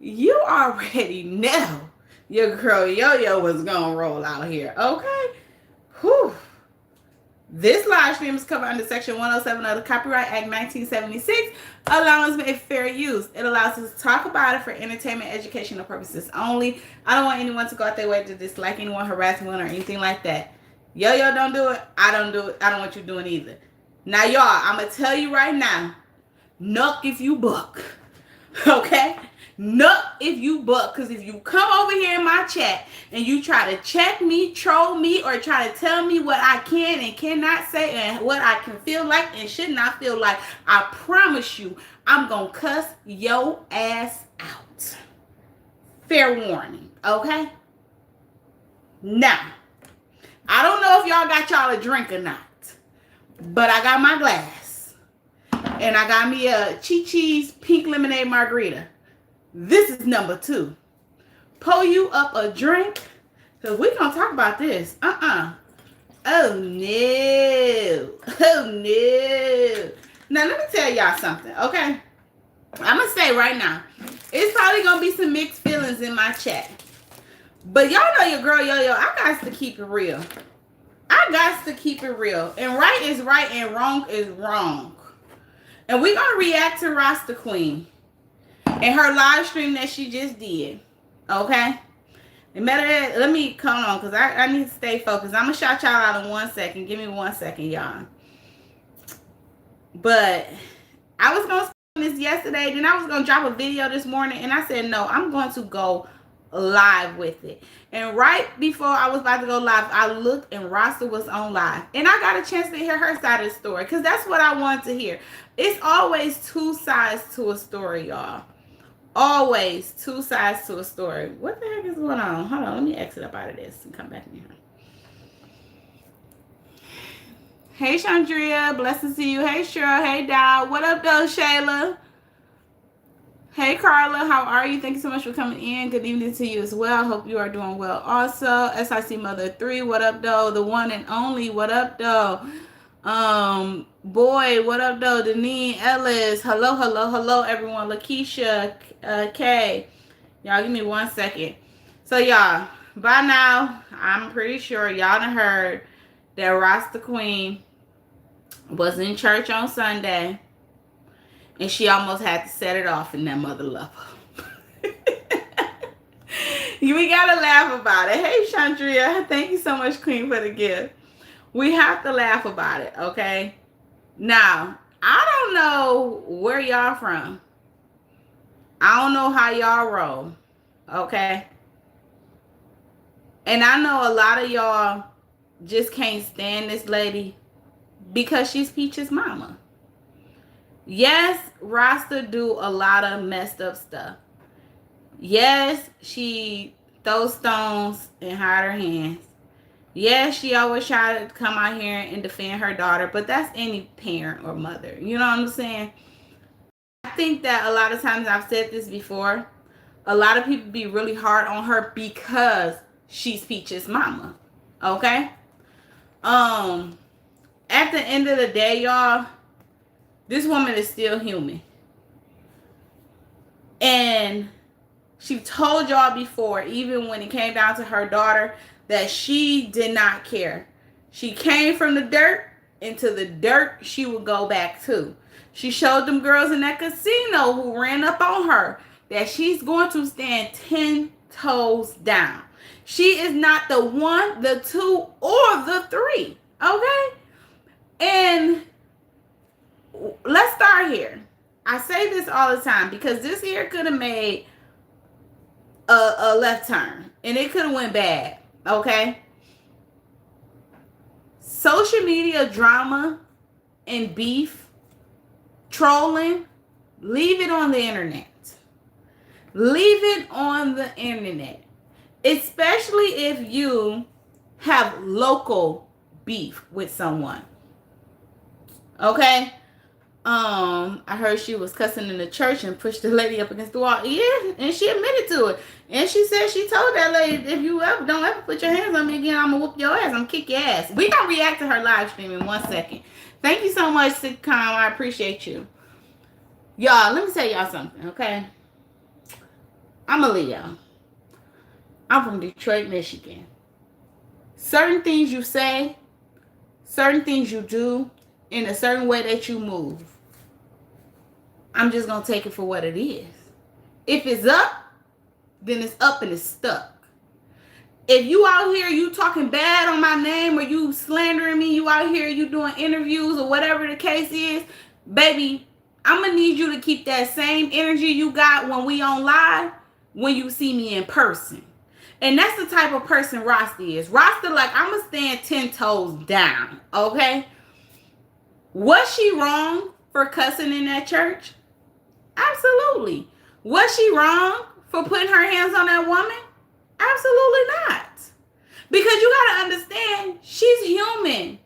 you already know your girl Yo-Yo was gonna roll out here, okay? Whew. This live stream is covered under Section 107 of the Copyright Act 1976, allowing us fair use. It allows us to talk about it for entertainment, educational purposes only. I don't want anyone to go out their way to dislike anyone, harass anyone, or anything like that. Yo-Yo don't do it. I don't do it. I don't want you doing either. Now, y'all, I'm going to tell you right now, nuck if you buck. Okay? Nuck if you buck. Because if you come over here in my chat and you try to check me, troll me, or try to tell me what I can and cannot say and what I can feel like and should not feel like, I promise you, I'm going to cuss your ass out. Fair warning. Okay? Now, I don't know if y'all got y'all a drink or not, but I got my glass. And I got me a Chi-Chi's pink lemonade margarita. This is number 2. Pull you up a drink, because we're going to talk about this. Oh, no. Oh, no. Now, let me tell y'all something, okay? I'm going to say right now, it's probably going to be some mixed feelings in my chat. But y'all know your girl Yo-Yo, I got to keep it real. I got to keep it real. And right is right and wrong is wrong. And we're going to react to Rasta Queen and her live stream that she just did. Okay? And better, let me come on because I need to stay focused. I'm going to shout y'all out in 1 second. Give me 1 second, y'all. But I was going to this yesterday. Then I was going to drop a video this morning. And I said, no, I'm going to go live with it. And right before I was about to go live, I looked and Rasta was on live. And I got a chance to hear her side of the story because that's what I want to hear. It's always 2 sides to a story, y'all. Always 2 sides to a story. What the heck is going on? Hold on, let me exit up out of this and come back in here. Hey, Chandria. Blessings to you. Hey, Cheryl. Hey, Dow. What up, though, Shayla? Hey, Carla. How are you? Thank you so much for coming in. Good evening to you as well. Hope you are doing well also. SIC Mother 3. What up, though? The one and only. What up, though? Boy, what up, though? Deneen Ellis. Hello, hello, hello, everyone. Lakeisha K. Y'all, give me 1 second. So, y'all, by now, I'm pretty sure y'all done heard that Rasta Queen was in church on Sunday, and she almost had to set it off in that mother lover. We gotta laugh about it. Hey, Chandria, thank you so much, Queen, for the gift. We have to laugh about it, okay? Now, I don't know where y'all from. I don't know how y'all roll, okay? And I know a lot of y'all just can't stand this lady because she's Peach's mama. Yes, Rasta do a lot of messed up stuff. Yes, she throws stones and hide her hands. Yes, she always try to come out here and defend her daughter, but that's any parent or mother. You know what I'm saying? I think that a lot of times, I've said this before, a lot of people be really hard on her because she's Peach's mama. Okay? At the end of the day, y'all, this woman is still human. And she told y'all before, even when it came down to her daughter, that she did not care. She came from the dirt, into the dirt she would go back to. She showed them girls in that casino who ran up on her that she's going to stand 10 toes down. She is not the 1, the 2, or the 3. Okay? And let's start here. I say this all the time because this here could have made a left turn and it could have went bad. Okay? Social media drama and beef, trolling, leave it on the internet. Leave it on the internet. Especially if you have local beef with someone. Okay? I heard she was cussing in the church and pushed the lady up against the wall. Yeah, and she admitted to it. And she said she told that lady, if you ever don't ever put your hands on me again, I'm gonna whoop your ass. I'm gonna kick your ass. We gonna react to her live stream in 1 second. Thank you so much, sitcom. I appreciate you. Y'all, let me tell y'all something, okay? I'm a Leo. I'm from Detroit, Michigan. Certain things you say, certain things you do, in a certain way that you move, I'm just going to take it for what it is. If it's up, then it's up and it's stuck. If you out here, you talking bad on my name, or you slandering me, you out here, you doing interviews or whatever the case is, baby, I'm going to need you to keep that same energy you got when we on live, when you see me in person. And that's the type of person Rasta is. Rasta, like, I'm going to stand 10 toes down, okay? Was she wrong for cussing in that church? Absolutely. Was she wrong for putting her hands on that woman? Absolutely not. Because you got to understand, she's human.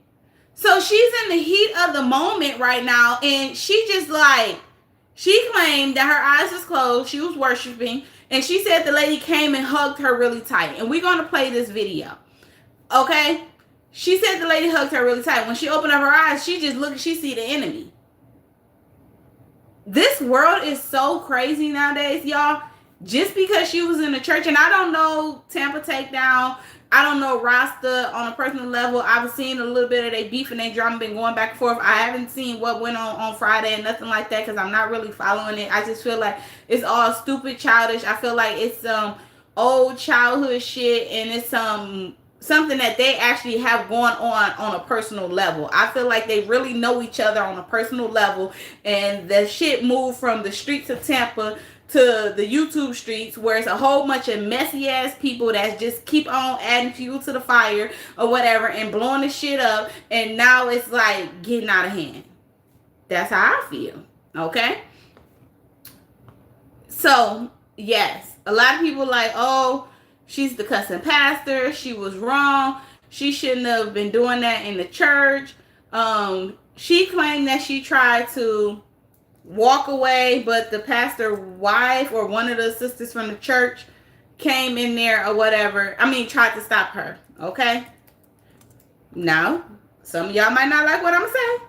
So she's in the heat of the moment right now, and she just like, she claimed that her eyes was closed, she was worshiping, and she said the lady came and hugged her really tight. And we're going to play this video. Okay? She said the lady hugged her really tight. When she opened up her eyes, she just looked, she see the enemy. This world is so crazy nowadays, y'all. Just because she was in the church, and I don't know Tampa Takedown, I don't know Rasta on a personal level. I've seen a little bit of their beef and their drama been going back and forth. I haven't seen what went on Friday and nothing like that, because I'm not really following it. I just feel like it's all stupid, childish. I feel like it's some old childhood shit, and it's something that they actually have going on a personal level. I feel like they really know each other on a personal level, and the shit moved from the streets of Tampa to the YouTube streets, where it's a whole bunch of messy ass people that just keep on adding fuel to the fire or whatever and blowing the shit up, and now it's like getting out of hand. That's how I feel. Okay? So, yes, a lot of people like, oh, she's the cussing pastor, she was wrong, she shouldn't have been doing that in the church. She claimed that she tried to walk away, but the pastor's wife or one of the sisters from the church came in there or whatever. I mean, tried to stop her. Okay? Now, some of y'all might not like what I'm saying,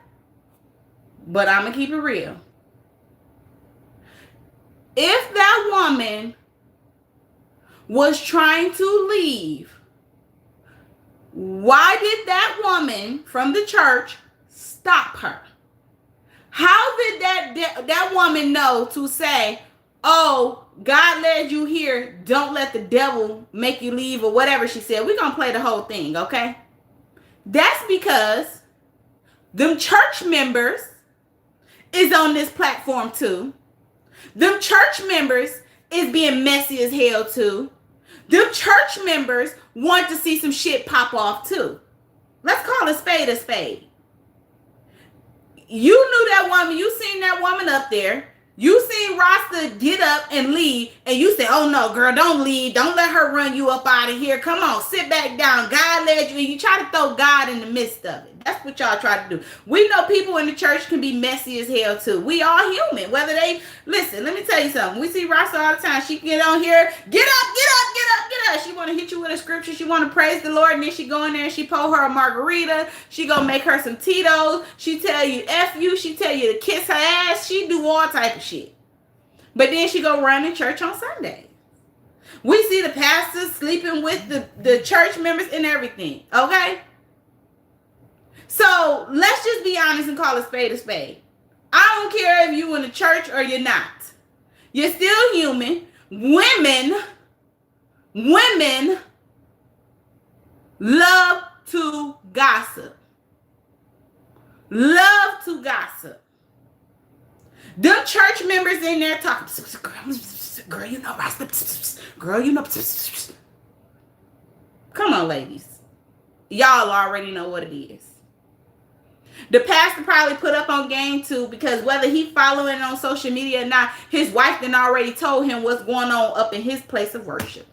but I'm going to keep it real. If that woman was trying to leave, why did that woman from the church stop her? How did that woman know to say, oh, God led you here, don't let the devil make you leave, or whatever she said? We're going to play the whole thing, okay? That's because them church members is on this platform too. Them church members is being messy as hell too. Them church members want to see some shit pop off too. Let's call a spade a spade. You knew that woman. You seen that woman up there. You seen Rasta get up and leave, and you say, oh no, girl, don't leave. Don't let her run you up out of here. Come on, sit back down. God led you. And you try to throw God in the midst of it. That's what y'all try to do. We know people in the church can be messy as hell too. We all human. Whether they, listen, let me tell you something. We see Rasta all the time. She can get on here, get up. She want to hit you with a scripture. She want to praise the Lord, and then she go in there and she pour her a margarita. She gonna make her some Tito's. She tell you F you. She tell you to kiss her ass. She do all type of shit. But then she go run in church on Sunday. We see the pastors sleeping with the church members and everything. Okay? So let's just be honest and call a spade a spade. I don't care if you in the church or you're not. You're still human. Women love to gossip. Love to gossip. Them church members in there talking, girl, you know, girl, you know. Come on, ladies. Y'all already know what it is. The pastor probably put up on game too, because whether he following on social media or not, his wife then already told him what's going on up in his place of worship.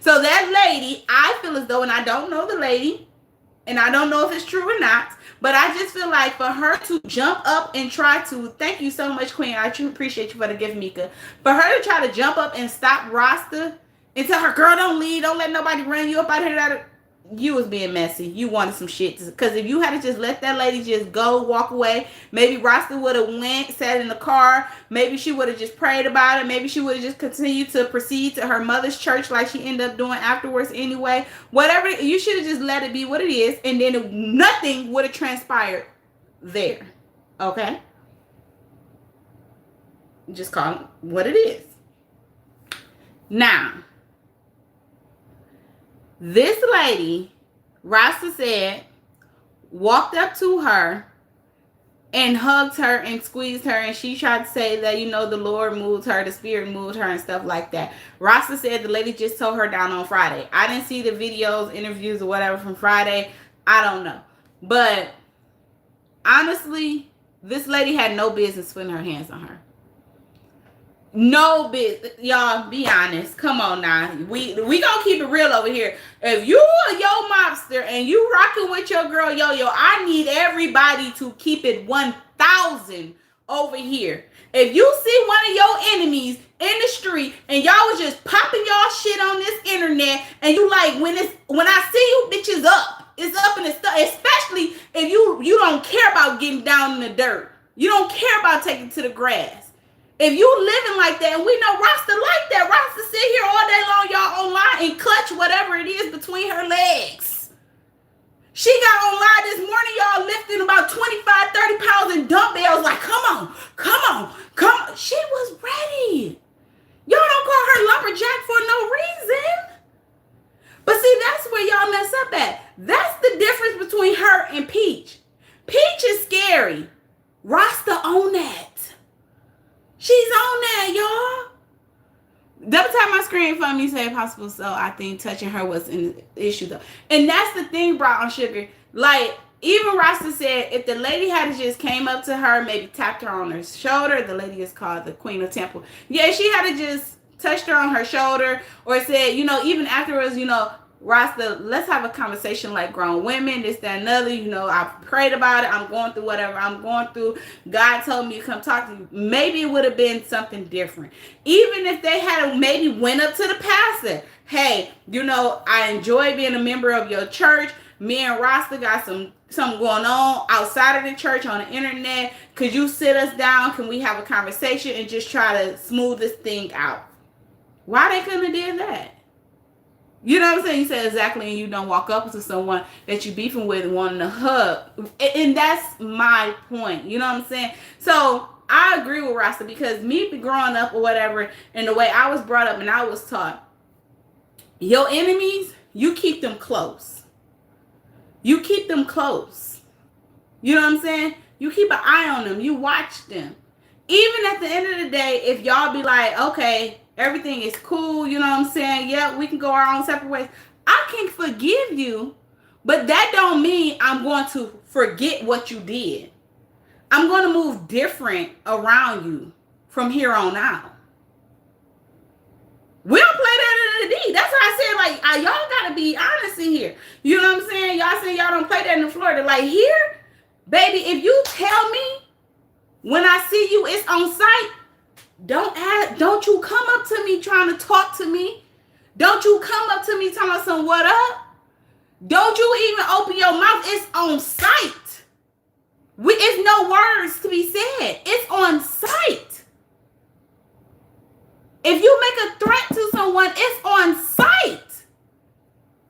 So that lady, I feel as though, and I don't know the lady, and I don't know if it's true or not, but I just feel like for her to jump up and try to, thank you so much, Queen, I truly appreciate you for the gift, Mika. For her to try to jump up and stop Rasta and tell her, girl, don't leave, don't let nobody run you up out here. you was being messy. You wanted some shit. Because if you had to just let that lady just go, walk away, maybe Rasta would have went, sat in the car. Maybe she would have just prayed about it. Maybe she would have just continued to proceed to her mother's church like she ended up doing afterwards anyway. Whatever, you should have just let it be what it is. And then nothing would have transpired there. Okay? Just call it what it is. Now, this lady, Rasta said, walked up to her and hugged her and squeezed her, and she tried to say that, you know, the Lord moved her, the Spirit moved her and stuff like that. Rasta said the lady just told her down on Friday. I didn't see the videos, interviews, or whatever from Friday. I don't know. But honestly, this lady had no business putting her hands on her. No business. Y'all, be honest. Come on now. We gonna keep it real over here. If you a yo mobster and you rocking with your girl Yo-Yo, I need everybody to keep it 1,000 over here. If you see one of your enemies in the street and y'all was just popping y'all shit on this internet, and you like, when I see you, bitch, is up. It's up and it's stuff. Especially if you don't care about getting down in the dirt. You don't care about taking to the grass. If you living like that, and we know Rasta like that. Rasta sit here all day long, y'all, online and clutch whatever it is between her legs. She got online this morning, y'all, lifting about 25, 30 pounds in dumbbells. Like, come on, come on, come on. She was ready. Y'all don't call her lumberjack for no reason. But see, that's where y'all mess up at. That's the difference between her and Peach. Peach is scary. Rasta own that. She's on that, y'all. Double tap my screen for me, say if possible. So I think touching her was an issue, though. And that's the thing, brought on Sugar. Like, even Rasta said, if the lady had just came up to her, maybe tapped her on her shoulder, the lady is called the Queen of Tampa. Yeah, she had to just touched her on her shoulder, or said, you know, even afterwards, you know, Rasta, let's have a conversation like grown women, this, that, and other. You know, I've prayed about it. I'm going through whatever I'm going through. God told me to come talk to you. Maybe it would have been something different. Even if they had maybe went up to the pastor. Hey, you know, I enjoy being a member of your church. Me and Rasta got something going on outside of the church on the internet. Could you sit us down? Can we have a conversation and just try to smooth this thing out? Why they couldn't have did that? You know what I'm saying? You said exactly, and you don't walk up to someone that you beefing with and wanting to hug. And that's my point. You know what I'm saying? So I agree with Rasta, because me growing up or whatever, and the way I was brought up and I was taught, your enemies, you keep them close. You keep them close. You know what I'm saying? You keep an eye on them. You watch them. Even at the end of the day, if y'all be like, okay, everything is cool, you know what I'm saying? Yeah, we can go our own separate ways. I can forgive you, but that don't mean I'm going to forget what you did. I'm going to move different around you from here on out. We don't play that in the D. That's why I said, like, y'all got to be honest in here. You know what I'm saying? Y'all saying y'all don't play that in Florida. Like, here, baby, if you tell me when I see you, it's on site, don't you come up to me trying to talk to me. Don't you come up to me telling us some what up. Don't you even open your mouth. It's on site. It's no words to be said. It's on site. If you make a threat to someone, it's on site.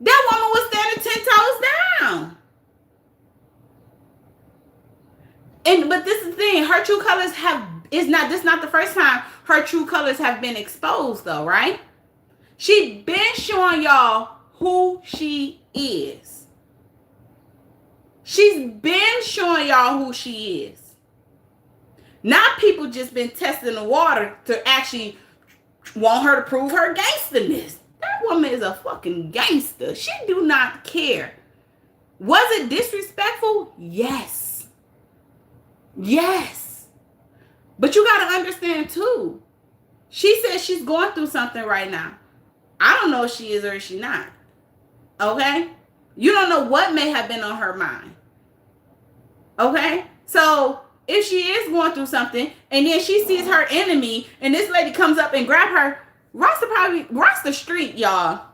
That woman was standing 10 toes down. But this is the thing, her true colors this is not the first time her true colors have been exposed, though, right? She been showing y'all who she is. She's been showing y'all who she is. Now people just been testing the water to actually want her to prove her gangsterness. That woman is a fucking gangster. She do not care. Was it disrespectful? Yes. Yes. But you got to understand too. She says she's going through something right now. I don't know if she is or is she not. Okay? You don't know what may have been on her mind. Okay? So if she is going through something and then she sees her enemy and this lady comes up and grab her, Rasta street, y'all.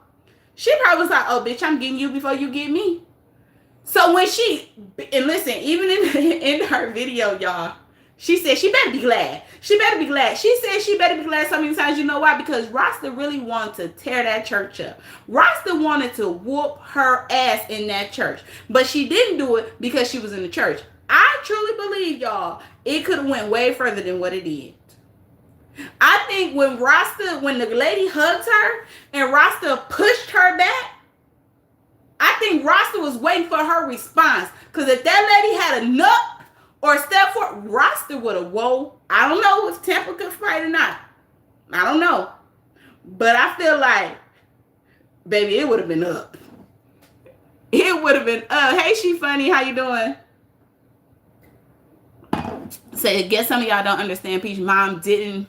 She probably was like, oh, bitch, I'm getting you before you get me. So when and listen, even in her video, y'all, she said she better be glad. She better be glad. She said she better be glad so many times. You know why? Because Rasta really wanted to tear that church up. Rasta wanted to whoop her ass in that church. But she didn't do it because she was in the church. I truly believe, y'all, it could have went way further than what it did. I think when the lady hugged her and Rasta pushed her back, I think Rasta was waiting for her response. Because if that lady had a nut or step forward, Rasta would have, whoa. I don't know if Tampa could fight or not. I don't know. But I feel like, baby, it would have been up. It would have been up. Hey, She Funny, how you doing? So I guess some of y'all don't understand. Peach mom didn't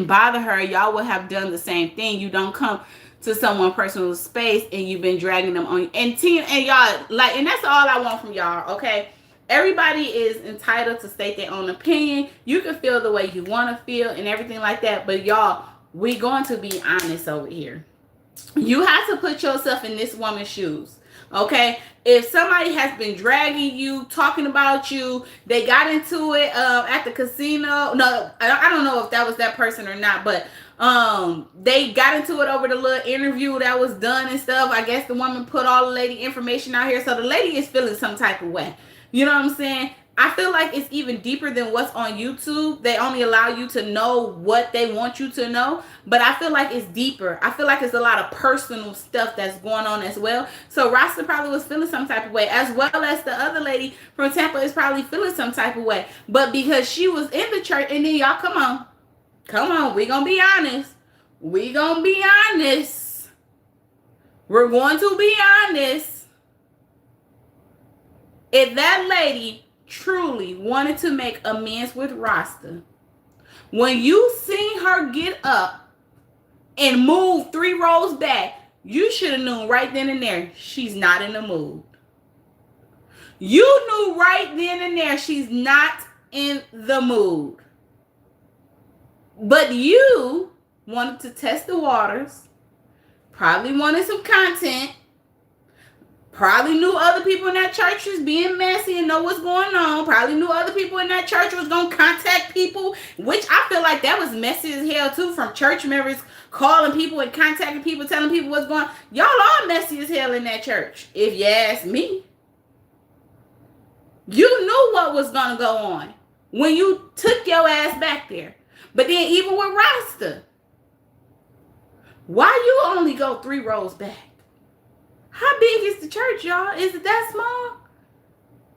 bother her. Y'all would have done the same thing. You don't come to someone's personal space and you've been dragging them on. And y'all, like, and that's all I want from y'all, okay? Everybody is entitled to state their own opinion. You can feel the way you want to feel and everything like that. But y'all, we going to be honest over here. You have to put yourself in this woman's shoes. Okay, if somebody has been dragging you, talking about you, they got into it at the casino. No, I don't know if that was that person or not, but they got into it over the little interview that was done and stuff. I guess the woman put all the lady information out here, so the lady is feeling some type of way. You know what I'm saying? I feel like it's even deeper than what's on YouTube. They only allow you to know what they want you to know. But I feel like it's deeper. I feel like it's a lot of personal stuff that's going on as well. So Rasta probably was feeling some type of way, as well as the other lady from Tampa is probably feeling some type of way. But because she was in the church, and then y'all, come on, we gonna be honest. We gonna be honest. We're going to be honest. If that lady truly wanted to make amends with Rasta, when you seen her get up and move 3 rows back, you should have known right then and there she's not in the mood. You knew right then and there she's not in the mood. But you wanted to test the waters, probably wanted some content, probably knew other people in that church was being messy and know what's going on. Probably knew other people in that church was going to contact people, which I feel like that was messy as hell too, from church members calling people and contacting people, telling people what's going on. Y'all are messy as hell in that church, if you ask me. You knew what was going to go on when you took your ass back there. But then even with Rasta, why you only go 3 rows back? How big is the church, y'all? Is it that small?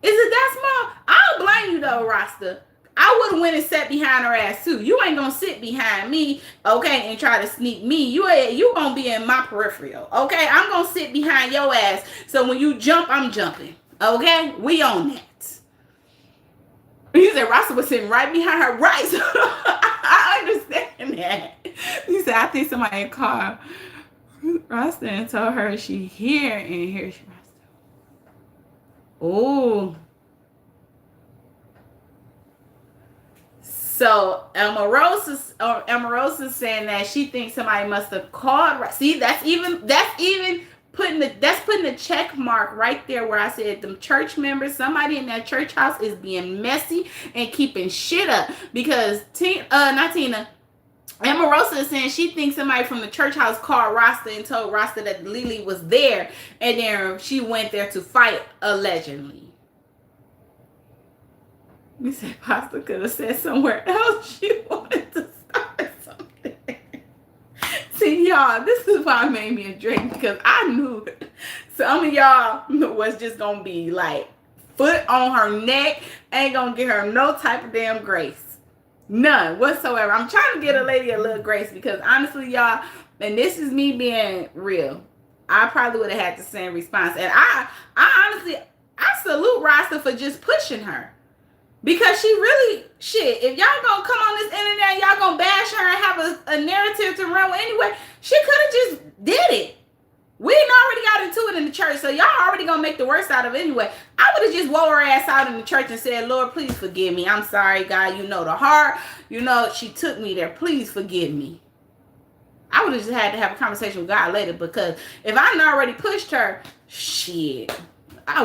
Is it that small? I don't blame you though, Rasta. I would have went and sat behind her ass too. You ain't gonna sit behind me, okay, and try to sneak me. You gonna be in my peripheral, okay? I'm gonna sit behind your ass. So when you jump, I'm jumping, okay? We on that. You said Rasta was sitting right behind her, right? So I understand that. You said I think somebody called Rasta and told her she here, and here she Rasta. Oh. So Amarosa saying that she thinks somebody must have called. See, that's even putting a check mark right there where I said them church members, somebody in that church house is being messy and keeping shit up, because Amarosa is saying she thinks somebody from the church house called Rasta and told Rasta that Lily was there, and then she went there to fight, allegedly. You said Pasta could have said somewhere else she wanted to start something. See, y'all, this is why I made me a drink, because I knew some of y'all was just going to be like foot on her neck, ain't going to give her no type of damn grace. None whatsoever. I'm trying to get a lady a little grace, because honestly, y'all, and this is me being real, I probably would have had the same response. And I honestly, I salute Rasta for just pushing her. Because she really, shit, if y'all gonna come on this internet, y'all gonna bash her and have a narrative to run with anyway, she could have just did it. We already got into it in the church, so y'all already gonna make the worst out of it anyway. I would have just wore her ass out in the church and said, Lord, please forgive me. I'm sorry, God. You know the heart. You know, she took me there. Please forgive me. I would have just had to have a conversation with God later, because if I hadn't already pushed her, shit,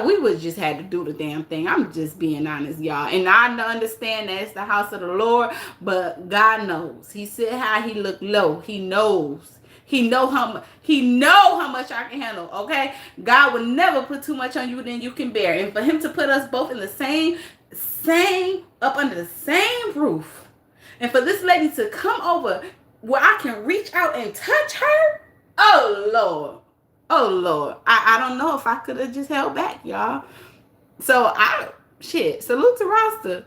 we would just had to do the damn thing. I'm just being honest, y'all. And I understand that it's the house of the Lord, but God knows. He said how he looked low. He knows. He know how much I can handle, okay? God would never put too much on you than you can bear. And for him to put us both in the same, up under the same roof, and for this lady to come over where I can reach out and touch her, oh, Lord. Oh, Lord. I don't know if I could have just held back, y'all. So, salute to Rasta.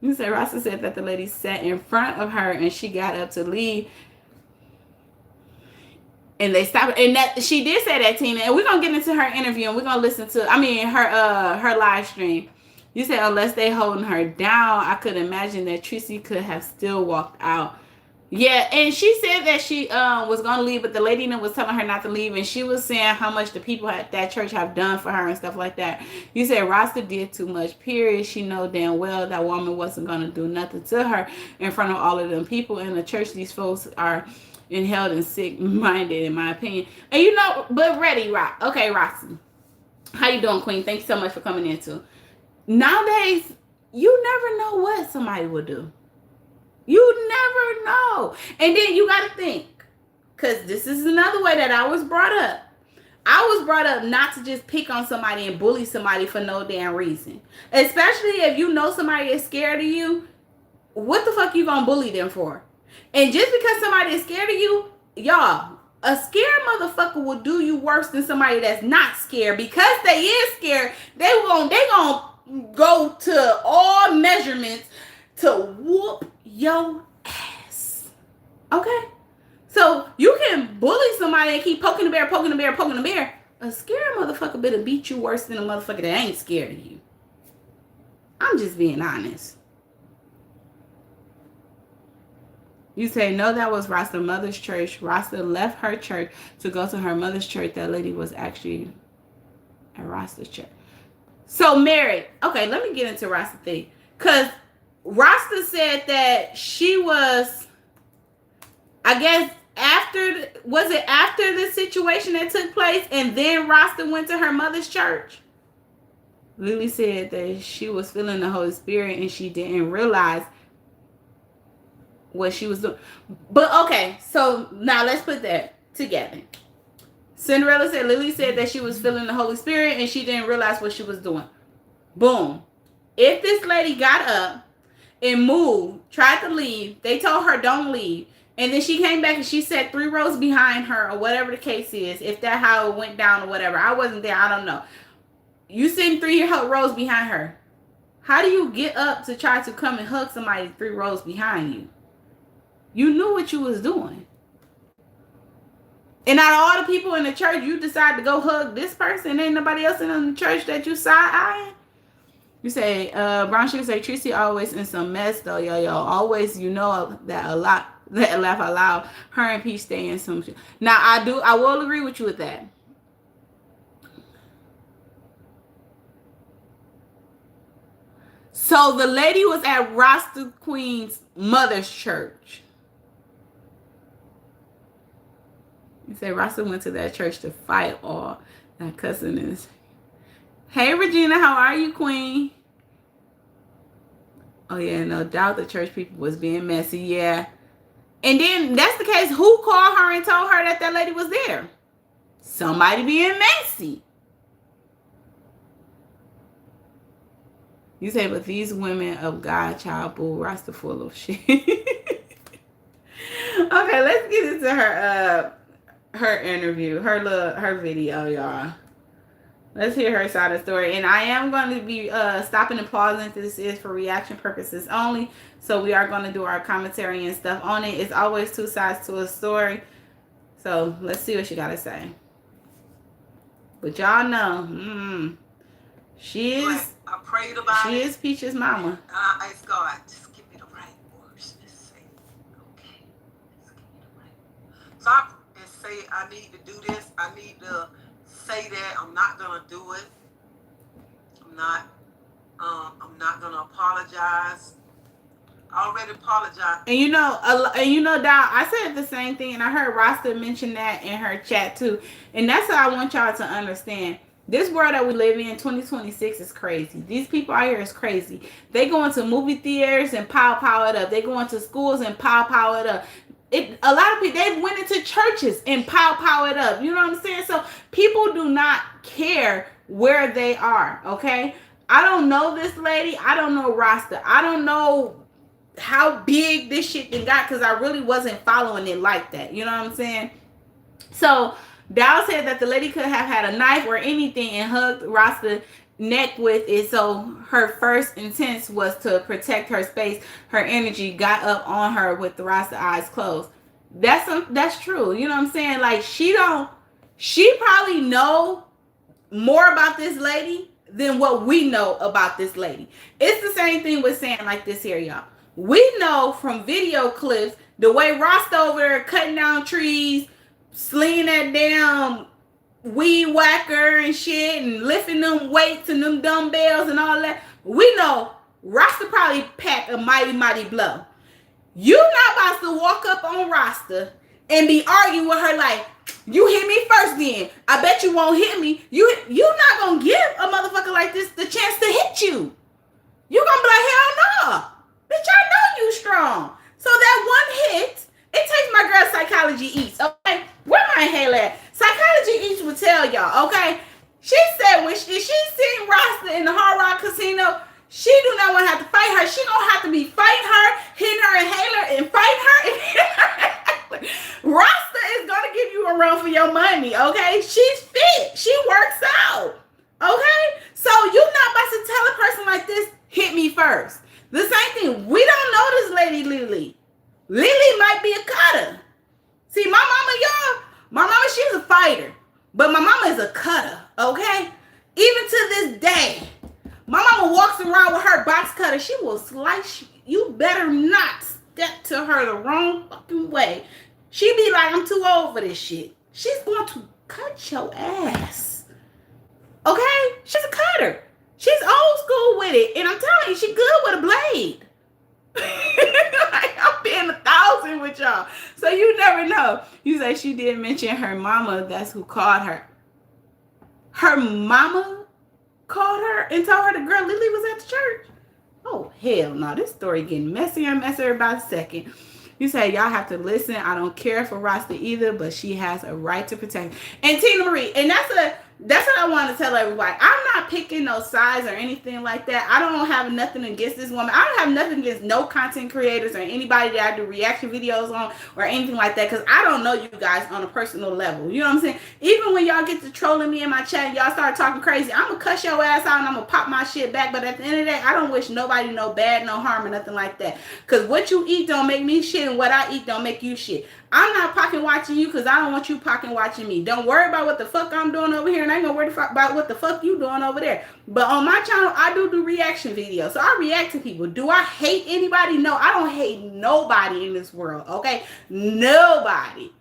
You say Rasta said that the lady sat in front of her and she got up to leave. And they stopped. And that she did say that, Tina. And we're going to get into her interview and we're going to listen to, her live stream. You said unless they holding her down, I could imagine that Tracy could have still walked out. Yeah, and she said that she was going to leave, but the lady was telling her not to leave, and she was saying how much the people at that church have done for her and stuff like that. You said Rasta did too much, period. She know damn well that woman wasn't going to do nothing to her in front of all of them people in the church. These folks are inhaled and sick-minded, in my opinion. And you know, but ready, right? Okay, Rasta. How you doing, Queen? Thanks so much for coming in, too. Nowadays, you never know what somebody will do. You never know. And then you got to think, because this is another way that I was brought up. I was brought up not to just pick on somebody and bully somebody for no damn reason. Especially if you know somebody is scared of you, what the fuck you gonna bully them for? And just because somebody is scared of you, y'all, a scared motherfucker will do you worse than somebody that's not scared. Because they is scared, they gonna go to all measurements to whoop your ass. Okay? So you can bully somebody and keep poking the bear. A scared motherfucker better beat you worse than a motherfucker that ain't scared of you. I'm just being honest. You say, no, that was Rasta's mother's church. Rasta left her church to go to her mother's church. That lady was actually at Rasta's church. So, Mary, okay, let me get into Rasta thing. Because Rasta said that she was, I guess, after the situation that took place and then Rasta went to her mother's church? Lily said that she was feeling the Holy Spirit and she didn't realize what she was doing. But okay, so now let's put that together. Cinderella said Lily said that she was feeling the Holy Spirit and she didn't realize what she was doing. Boom. If this lady got up and moved, tried to leave, they told her don't leave, and then she came back and she sat 3 rows behind her, or whatever the case is, if that how it went down or whatever. I wasn't there, I don't know. You sitting 3 rows behind her. How do you get up to try to come and hug somebody 3 rows behind you? You knew what you was doing. And out of all the people in the church, you decide to go hug this person. Ain't nobody else in the church that you side-eyeing? You say, Brown Sugar say, Tracy always in some mess though, yo. Always, you know that a lot, that laugh out loud. Her and Peach stay in some shit. Now, I will agree with you with that. So, the lady was at Rasta Queen's mother's church. You say Rasta went to that church to fight all that cussing is. Hey, Regina, how are you, Queen? Oh, yeah, no doubt the church people was being messy, yeah. And then, that's the case, who called her and told her that lady was there? Somebody being messy. You say, but these women of God, child, boo, Rasta full of shit. Okay, let's get into her interview, her video, y'all. Let's hear her side of the story. And I am going to be stopping and pausing. This is for reaction purposes only. So we are going to do our commentary and stuff on it. It's always 2 sides to a story. So let's see what she got to say. But y'all know, she is. I prayed about she is Peach's mama. I asked God, just give me the right words to say. Okay, just give me the right. So I say I need to do this. I need to say that I'm not gonna do it. I'm not gonna apologize. Already apologized. And Dow, I said the same thing, and I heard Rasta mention that in her chat too. And that's what I want y'all to understand. This world that we live in, 2026, is crazy. These people out here is crazy. They go into movie theaters and pow it up. They go into schools and pow it up. A lot of people, they went into churches and pow it up. You know what I'm saying? So people do not care where they are. Okay, I don't know this lady. I don't know Rasta. I don't know how big this shit then got, because I really wasn't following it like that. You know what I'm saying? So Dow said that the lady could have had a knife or anything and hugged Rasta neck with it. So her first intent was to protect her space. Her energy got up on her with the Rasta eyes closed. That's true. You know what I'm saying? Like, she probably know more about this lady than what we know about this lady. It's the same thing with saying like this here, y'all. We know from video clips the way Rasta over there cutting down trees, slinging that damn weed whacker and shit, and lifting them weights and them dumbbells and all that. We know Rasta probably packed a mighty blow. You not about to walk up on Rasta and be arguing with her like, you hit me first then. I bet you won't hit me. You not gonna give a motherfucker like this the chance to hit you. You gonna be like, hell no. Bitch, I know you strong. So that one hit, it takes my girl Psychology Eats, okay? Where my inhaler at? Psychology Eats will tell y'all, okay? She said when she seen Rasta in the Hard Rock Casino, she do not want to have to fight her. She gonna have to be fighting her, hitting her inhaler, and fighting her. Rasta is gonna give you a run for your money, okay? She's fit. She works out, okay? So you not about to tell a person like this, hit me first. The same thing. We don't know this lady Lily. Lily might be a cutter. See, my mama, she's a fighter. But my mama is a cutter, okay? Even to this day, my mama walks around with her box cutter. She will slice you. You better not step to her the wrong fucking way. She be like, I'm too old for this shit. She's going to cut your ass. Okay? She's a cutter. She's old school with it. And I'm telling you, she good with a blade. Like, I'm being 1,000 with y'all. So you never know. You say she did mention her mama. That's who called her. Her mama called her and told her the girl Lily was at the church. Oh, hell no. This story getting messier and messier by the second. You say, y'all have to listen. I don't care for Rasta either, but she has a right to protect. And Tina Marie, and that's what I want to tell everybody. I'm not picking no sides or anything like that. I don't have nothing against this woman. I don't have nothing against no content creators or anybody that I do reaction videos on or anything like that, because I don't know you guys on a personal level. You know what I'm saying? Even when y'all get to trolling me in my chat and y'all start talking crazy, I'm going to cuss your ass out and I'm going to pop my shit back. But at the end of the day, I don't wish nobody no bad, no harm or nothing like that. Because what you eat don't make me shit, and what I eat don't make you shit. I'm not pocket watching you because I don't want you pocket watching me. Don't worry about what the fuck I'm doing over here, and I ain't gonna worry about what the fuck you doing over there. But on my channel, I do reaction videos. So I react to people. Do I hate anybody? No, I don't hate nobody in this world, okay? Nobody.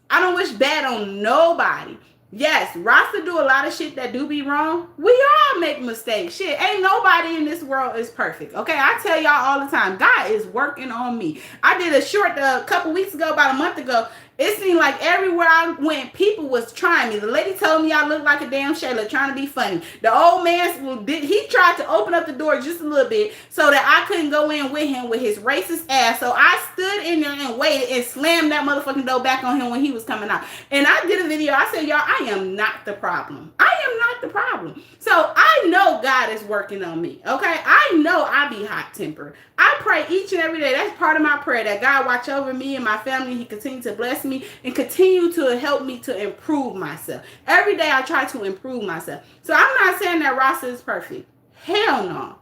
I don't wish bad on nobody. Yes, Rasta do a lot of shit that do be wrong. We all make mistakes. Shit, ain't nobody in this world is perfect. Okay, I tell y'all all the time, God is working on me. I did a short a couple weeks ago, about a month ago. It seemed like everywhere I went, people was trying me. The lady told me I looked like a damn Shayla trying to be funny. The old man, he tried to open up the door just a little bit so that I couldn't go in with him with his racist ass. So I stood in there and waited and slammed that motherfucking door back on him when he was coming out. And I did a video. I said, y'all, I am not the problem. I am not the problem. So I know God is working on me, okay? I know I be hot-tempered. I pray each and every day. That's part of my prayer, that God watch over me and my family. He continue to bless me and continue to help me to improve myself. Every day I try to improve myself. So I'm not saying that Rasta is perfect. Hell no.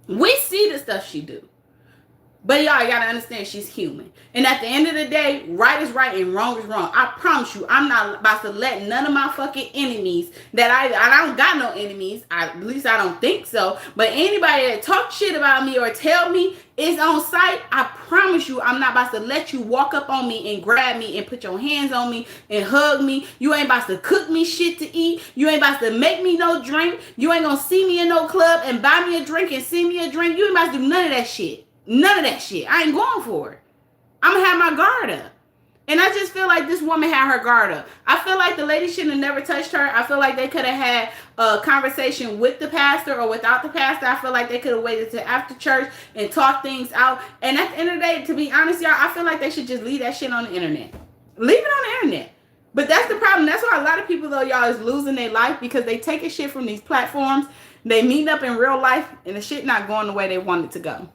We see the stuff she do. But y'all gotta understand, she's human. And at the end of the day, right is right and wrong is wrong. I promise you, I'm not about to let none of my fucking enemies that I don't got no enemies. At least I don't think so. But anybody that talk shit about me or tell me it's on site, I promise you, I'm not about to let you walk up on me and grab me and put your hands on me and hug me. You ain't about to cook me shit to eat. You ain't about to make me no drink. You ain't gonna see me in no club and buy me a drink and send me a drink. You ain't about to do none of that shit. None of that shit. I ain't going for it. I'm going to have my guard up. And I just feel like this woman had her guard up. I feel like the lady shouldn't have never touched her. I feel like they could have had a conversation with the pastor or without the pastor. I feel like they could have waited till after church and talked things out. And at the end of the day, to be honest, y'all, I feel like they should just leave that shit on the internet. Leave it on the internet. But that's the problem. That's why a lot of people, though, y'all, is losing their life because they taking shit from these platforms. They meet up in real life and the shit not going the way they want it to go.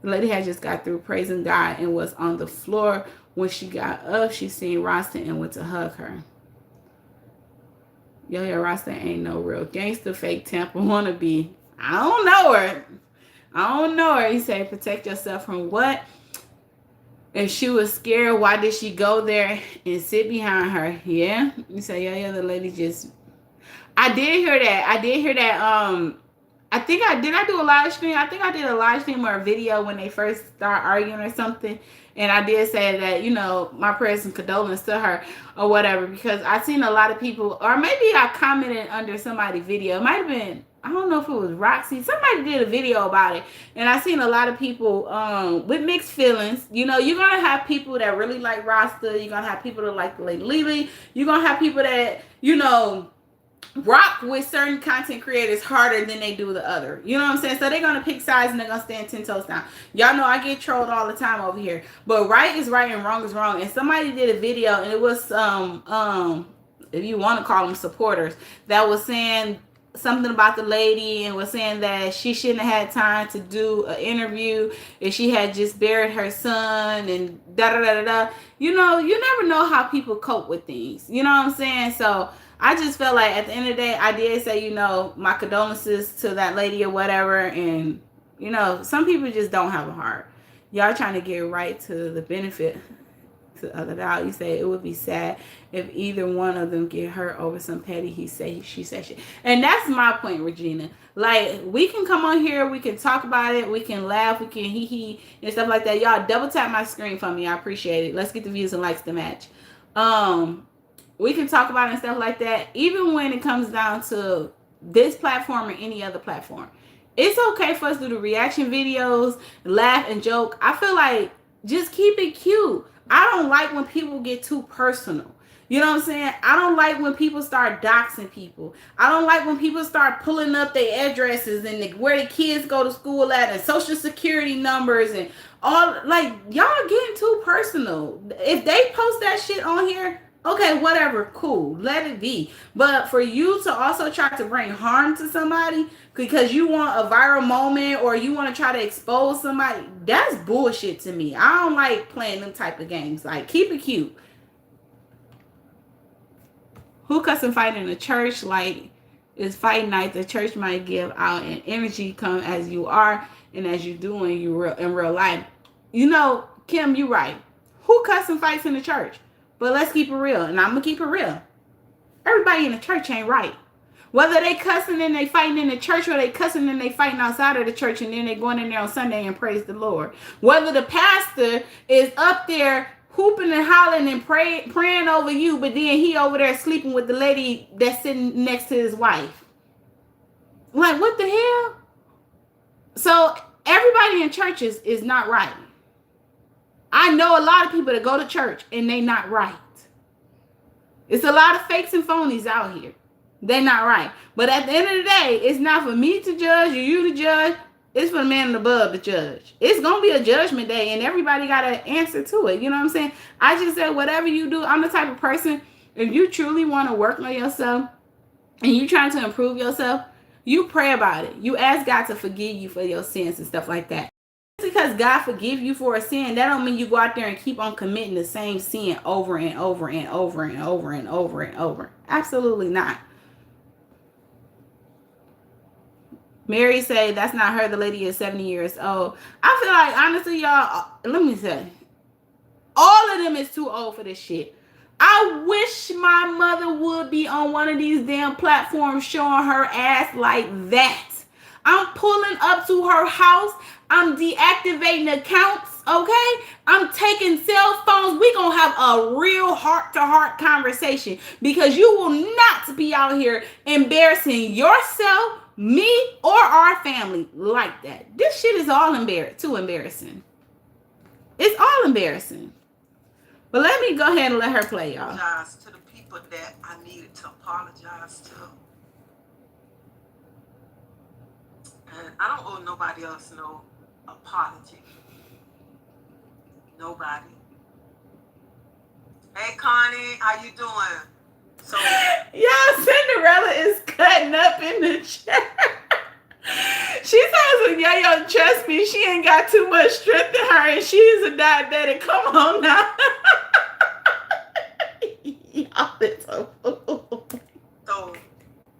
The lady had just got through praising God and was on the floor. When she got up, she seen Rasta and went to hug her. Yo, Rasta ain't no real gangster, fake Tampa wannabe. I don't know her. I don't know her. He said, protect yourself from what? If she was scared, why did she go there and sit behind her? Yeah. You say, yeah, the lady just... I did hear that. I do a live stream. I think I did a live stream or a video when they first start arguing or something. And I did say that, you know, my prayers and condolences to her or whatever, because I've seen a lot of people, or maybe I commented under somebody's video. It might have been, I don't know if it was Roxy. Somebody did a video about it. And I've seen a lot of people with mixed feelings. You know, you're going to have people that really like Rasta. You're going to have people that like the Lady Lily. You're going to have people that, you know, rock with certain content creators harder than they do the other. You know what I'm saying? So they're going to pick sides and they're going to stand 10 toes down. Y'all know I get trolled all the time over here. But right is right and wrong is wrong. And somebody did a video and it was if you want to call them supporters, that was saying something about the lady and was saying that she shouldn't have had time to do an interview if she had just buried her son and da-da-da-da-da. You know, you never know how people cope with things. You know what I'm saying? So I just felt like at the end of the day, I did say, you know, my condolences to that lady or whatever. And, you know, some people just don't have a heart. Y'all trying to get right to the benefit to the other doubt. You say it would be sad if either one of them get hurt over some petty she said shit. And that's my point, Regina. Like, we can come on here, we can talk about it, we can laugh, we can hee and stuff like that. Y'all double tap my screen for me. I appreciate it. Let's get the views and likes to match. We can talk about it and stuff like that, even when it comes down to this platform or any other platform. It's okay for us to do the reaction videos, laugh and joke. I feel like just keep it cute. I don't like when people get too personal. You know what I'm saying? I don't like when people start doxing people. I don't like when people start pulling up their addresses and where the kids go to school at and social security numbers and all. Like, y'all getting too personal. If they post that shit on here, okay, whatever, cool, let it be. But for you to also try to bring harm to somebody because you want a viral moment or you want to try to expose somebody, that's bullshit to me. I don't like playing them type of games. Like, keep it cute. Who cussing fight in the church? Like, it's fight night. The church might give out an energy, come as you are and as you do in real life. You know, Kim, you right. Who cussing fights in the church? But let's keep it real, and I'm going to keep it real. Everybody in the church ain't right. Whether they cussing and they fighting in the church or they cussing and they fighting outside of the church and then they going in there on Sunday and praise the Lord. Whether the pastor is up there hooping and hollering and praying over you, but then he over there sleeping with the lady that's sitting next to his wife. Like, what the hell? So everybody in churches is not right. I know a lot of people that go to church and they not right. It's a lot of fakes and phonies out here. They're not right. But at the end of the day, it's not for me to judge or you to judge. It's for the man above to judge. It's going to be a judgment day and everybody got to answer to it. You know what I'm saying? I just said whatever you do, I'm the type of person, if you truly want to work on yourself and you're trying to improve yourself, you pray about it. You ask God to forgive you for your sins and stuff like that. Because God forgive you for a sin, that don't mean you go out there and keep on committing the same sin over and over and over and over and over and over. Absolutely not. Mary say that's not her. The lady is 70 years old. I feel like, honestly, y'all, let me say, all of them is too old for this shit. I wish my mother would be on one of these damn platforms showing her ass like that. I'm pulling up to her house. I'm deactivating accounts, okay? I'm taking cell phones. We're going to have a real heart-to-heart conversation because you will not be out here embarrassing yourself, me, or our our family like that. This shit is all too embarrassing. It's all embarrassing. But let me go ahead and let her play, y'all. Apologize to the people that I needed to apologize to. And I don't owe nobody else no apology. Nobody. Hey, Connie, how you doing? So, y'all, Cinderella is cutting up in the chair. She says, yo, trust me, she ain't got too much strength in her, and she is a diabetic. Come on now. Y'all, it's so fool. So,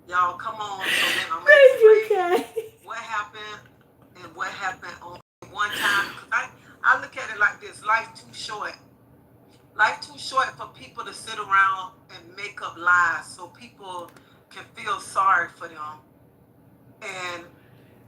y'all, come on. So then I'm Thank you, Kay. What happened and what happened on one time. I look at it like this. Life too short. Life too short for people to sit around and make up lies so people can feel sorry for them. And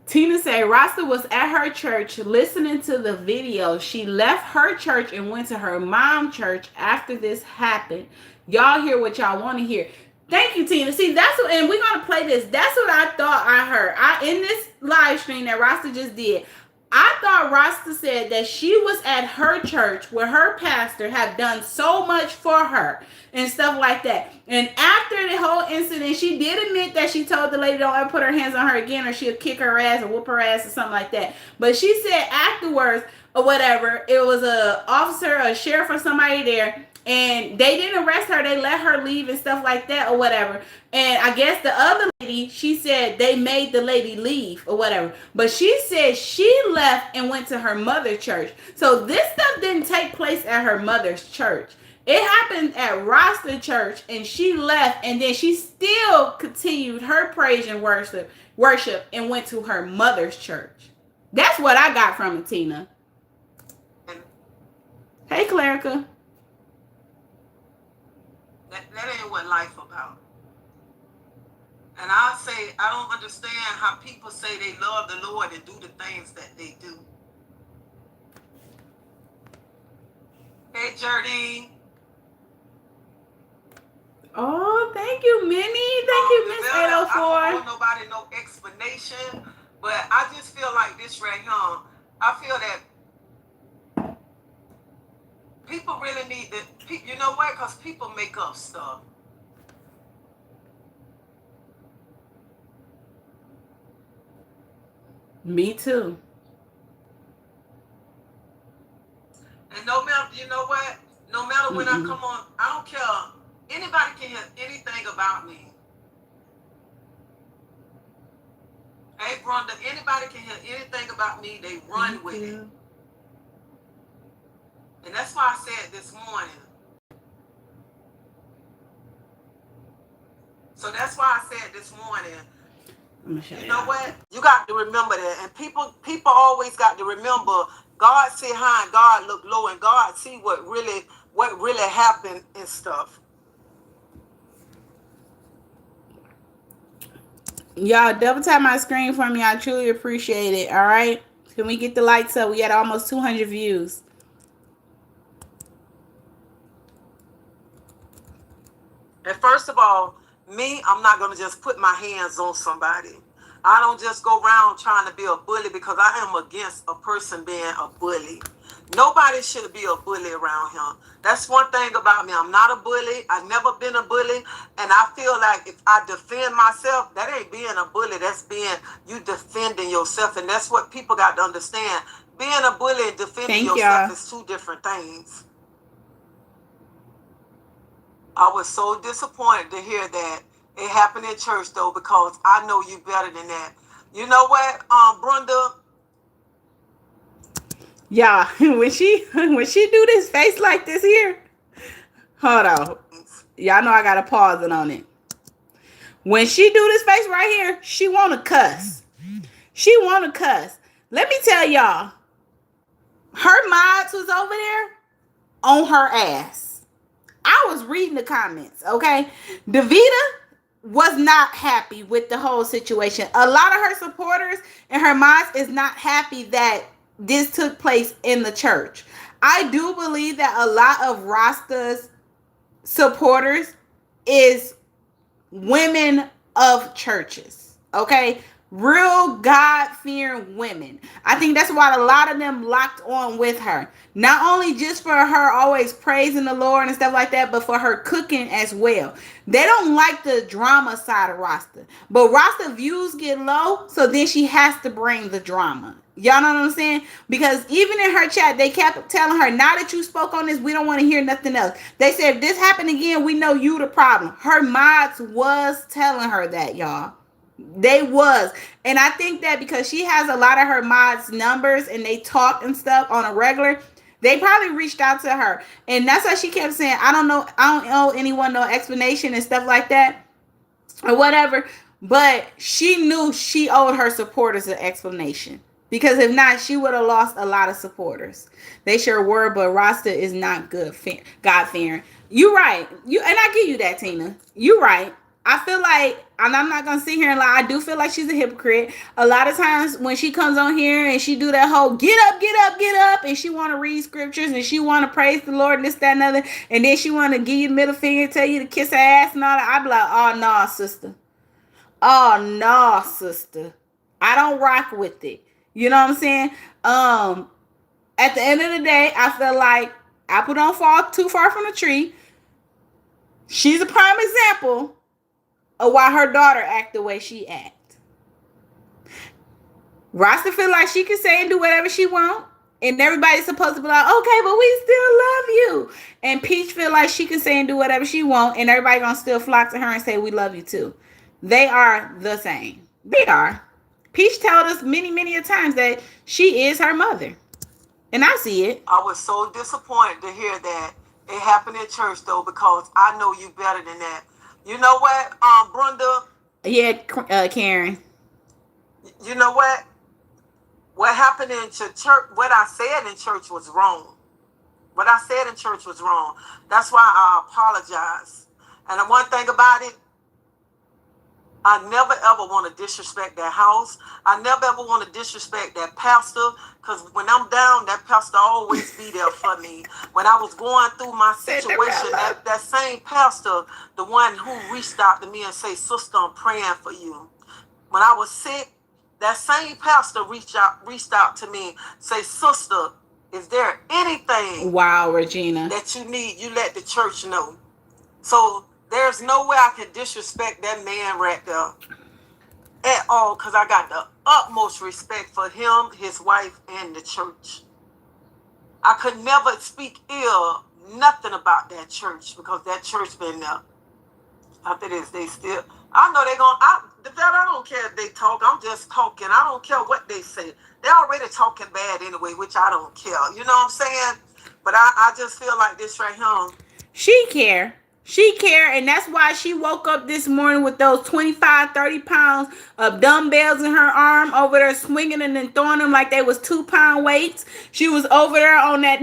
Tina said Rasta was at her church listening to the video. She left her church and went to her mom's church after this happened. Y'all hear what y'all want to hear. Thank you, Tina. See, that's what, and we're going to play this. That's what I thought I heard. In this live stream that Rasta just did, I thought Rasta said that she was at her church where her pastor had done so much for her and stuff like that. And after the whole incident, she did admit that she told the lady don't ever put her hands on her again or she'll kick her ass or whoop her ass or something like that. But she said afterwards or whatever, it was a officer, a sheriff or somebody there, and they didn't arrest her. They let her leave and stuff like that or whatever. And I guess the other lady, she said they made the lady leave or whatever. But she said she left and went to her mother's church. So this stuff didn't take place at her mother's church. It happened at Rasta Church, and she left, and then she still continued her praise and worship and went to her mother's church. That's what I got from it, Tina. Hey, Clarica. That ain't what life about. And I say, I don't understand how people say they love the Lord and do the things that they do. Hey, Jardine. Oh, thank you, Minnie. Thank you, Miss 804. I don't owe nobody no explanation, but I just feel like this right here. I feel that people really need to, you know what? Because people make up stuff. Me too. And no matter, you know what? No matter when I come on, I don't care. Anybody can hear anything about me. Hey, Brenda, anybody can hear anything about me, they run with it. And that's why I said this morning. So that's why I said this morning, you know what? You got to remember that. And people always got to remember, God sit high and God look low, and God see what really happened and stuff. Y'all double tap my screen for me. I truly appreciate it. All right. Can we get the lights up? We had almost 200 views. And first of all, me, I'm not going to just put my hands on somebody. I don't just go around trying to be a bully, because I am against a person being a bully. Nobody should be a bully around here. That's one thing about me. I'm not a bully. I've never been a bully. And I feel like if I defend myself, that ain't being a bully. That's being you defending yourself. And that's what people got to understand. Being a bully and defending yourself is two different things. I was so disappointed to hear that it happened in church, though, because I know you better than that. You know what, Brenda? Yeah, when she do this face like this here, hold on. Y'all know I gotta pause it on it. When she do this face right here, she wanna cuss. She wanna cuss. Let me tell y'all, her mods was over there on her ass. I was reading the comments, okay? Davita was not happy with the whole situation. A lot of her supporters and her mods is not happy that this took place in the church. I do believe that a lot of Rasta's supporters is women of churches, okay? Real God-fearing women. I think that's why a lot of them locked on with her. Not only just for her always praising the Lord and stuff like that, but for her cooking as well. They don't like the drama side of Rasta. But Rasta views get low, so then she has to bring the drama. Y'all know what I'm saying? Because even in her chat, they kept telling her, now that you spoke on this, we don't want to hear nothing else. They said, if this happened again, we know you the problem. Her mods was telling her that, y'all. They was. And I think that because she has a lot of her mods numbers and they talk and stuff on a regular, they probably reached out to her. And that's why she kept saying, I don't owe anyone no explanation and stuff like that. Or whatever. But she knew she owed her supporters an explanation. Because if not, she would have lost a lot of supporters. They sure were, but Rasta is not good, God-fearing. You right. And I give you that, Tina. You right. I feel like, and I'm not gonna sit here and lie, I do feel like she's a hypocrite. A lot of times when she comes on here and she do that whole get up, get up, get up, and she want to read scriptures and she want to praise the Lord and this, that, and other, and then she want to give you the middle finger, tell you to kiss her ass and all that, I be like, oh no, sister. Oh no, sister. I don't rock with it. You know what I'm saying? At the end of the day, I feel like apple don't fall too far from the tree. She's a prime example of why her daughter act the way she act. Rasta feel like she can say and do whatever she want, and everybody's supposed to be like, okay, but we still love you. And Peach feel like she can say and do whatever she want, and everybody gonna still flock to her and say we love you too. They are the same. They are. Peach told us many, many a times that she is her mother. And I see it. I was so disappointed to hear that it happened in church, though, because I know you better than that. You know what, Brenda? Yeah, Karen. You know what? What happened in church, what I said in church was wrong. What I said in church was wrong. That's why I apologize. And the one thing about it, I never ever want to disrespect that house. I never ever want to disrespect that pastor, because when I'm down, that pastor always be there for me. When I was going through my situation, that same pastor, the one who reached out to me and say, sister, I'm praying for you. When I was sick, that same pastor reached out to me, say, sister, is there anything wow, Regina, that you need? You let the church know. So there's no way I can disrespect that man right there at all, because I got the utmost respect for him, his wife, and the church. I could never speak ill, nothing about that church, because that church been there. After this, they still, I know they're going to, I don't care if they talk, I'm just talking. I don't care what they say. They're already talking bad anyway, which I don't care. You know what I'm saying? But I just feel like this right here. She care. She care, and that's why she woke up this morning with those 25, 30 pounds of dumbbells in her arm over there swinging and then throwing them like they was 2-pound weights. She was over there on that,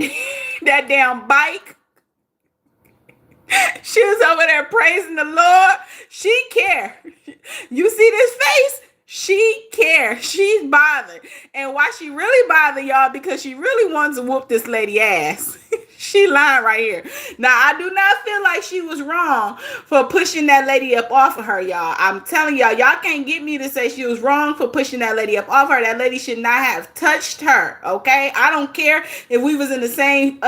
that damn bike. She was over there praising the Lord. She care. You see this face? She cares. She's bothered. And why she really bothered, y'all, because she really wants to whoop this lady ass. She lying right here. Now, I do not feel like she was wrong for pushing that lady up off of her, y'all. I'm telling y'all can't get me to say she was wrong for pushing that lady up off her. That lady should not have touched her, okay? I don't care if we was in the same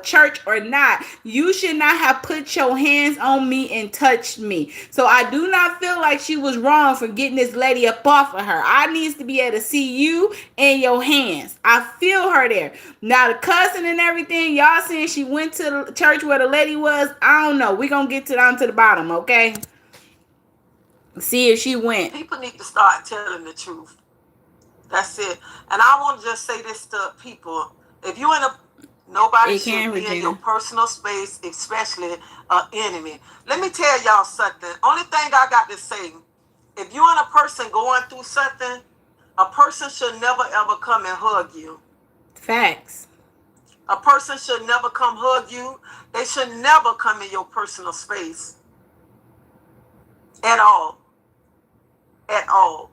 church or not. You should not have put your hands on me and touched me. So I do not feel like she was wrong for getting this lady up off of her. I needs to be able to see you and your hands. I feel her there. Now, the cussing and everything, y'all saying she went to the church where the lady was, I don't know. We're going to get down to the bottom, okay? See if she went. People need to start telling the truth. That's it. And I want to just say this to people. If you in a, nobody should be in your personal space, especially an enemy. Let me tell y'all something. Only thing I got to say, if you and a person going through something, a person should never ever come and hug you. Facts. A person should never come hug you. They should never come in your personal space. At all. At all.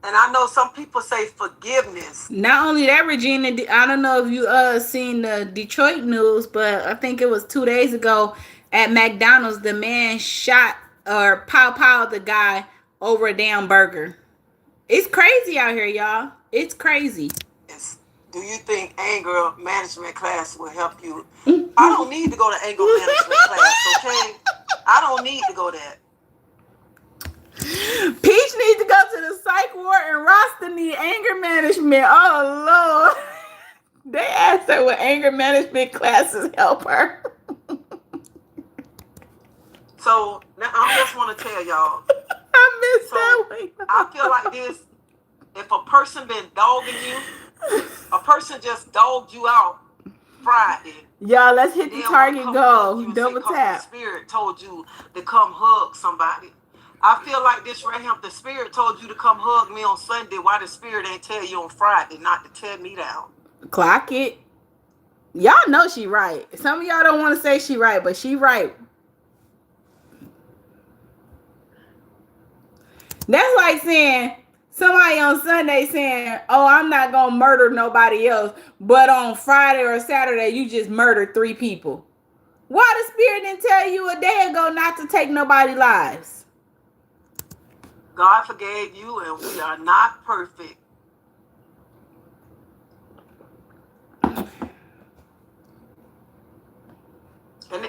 And I know some people say forgiveness. Not only that, Regina, I don't know if you seen the Detroit news, but I think it was 2 days ago at McDonald's, the man shot or pow the guy over a damn burger. It's crazy out here, y'all. It's crazy. Do you think anger management class will help you? I don't need to go to anger management class, okay? I don't need to go there. Peach needs to go to the psych ward, and Rasta need anger management. Oh, Lord. They asked her what anger management classes help her. So, now I just want to tell y'all. I missed that one. I feel like this. If a person been dogging you, a person just dogged you out Friday. Y'all, let's hit the target goal. Double tap. The spirit told you to come hug somebody. I feel like this right here. The spirit told you to come hug me on Sunday. Why the spirit ain't tell you on Friday not to tear me down? Clock it. Y'all know she right. Some of y'all don't want to say she right, but she right. That's like saying somebody on Sunday saying, oh, I'm not going to murder nobody else. But on Friday or Saturday, you just murdered 3 people. Why the spirit didn't tell you a day ago not to take nobody's lives? God forgave you, and we are not perfect. And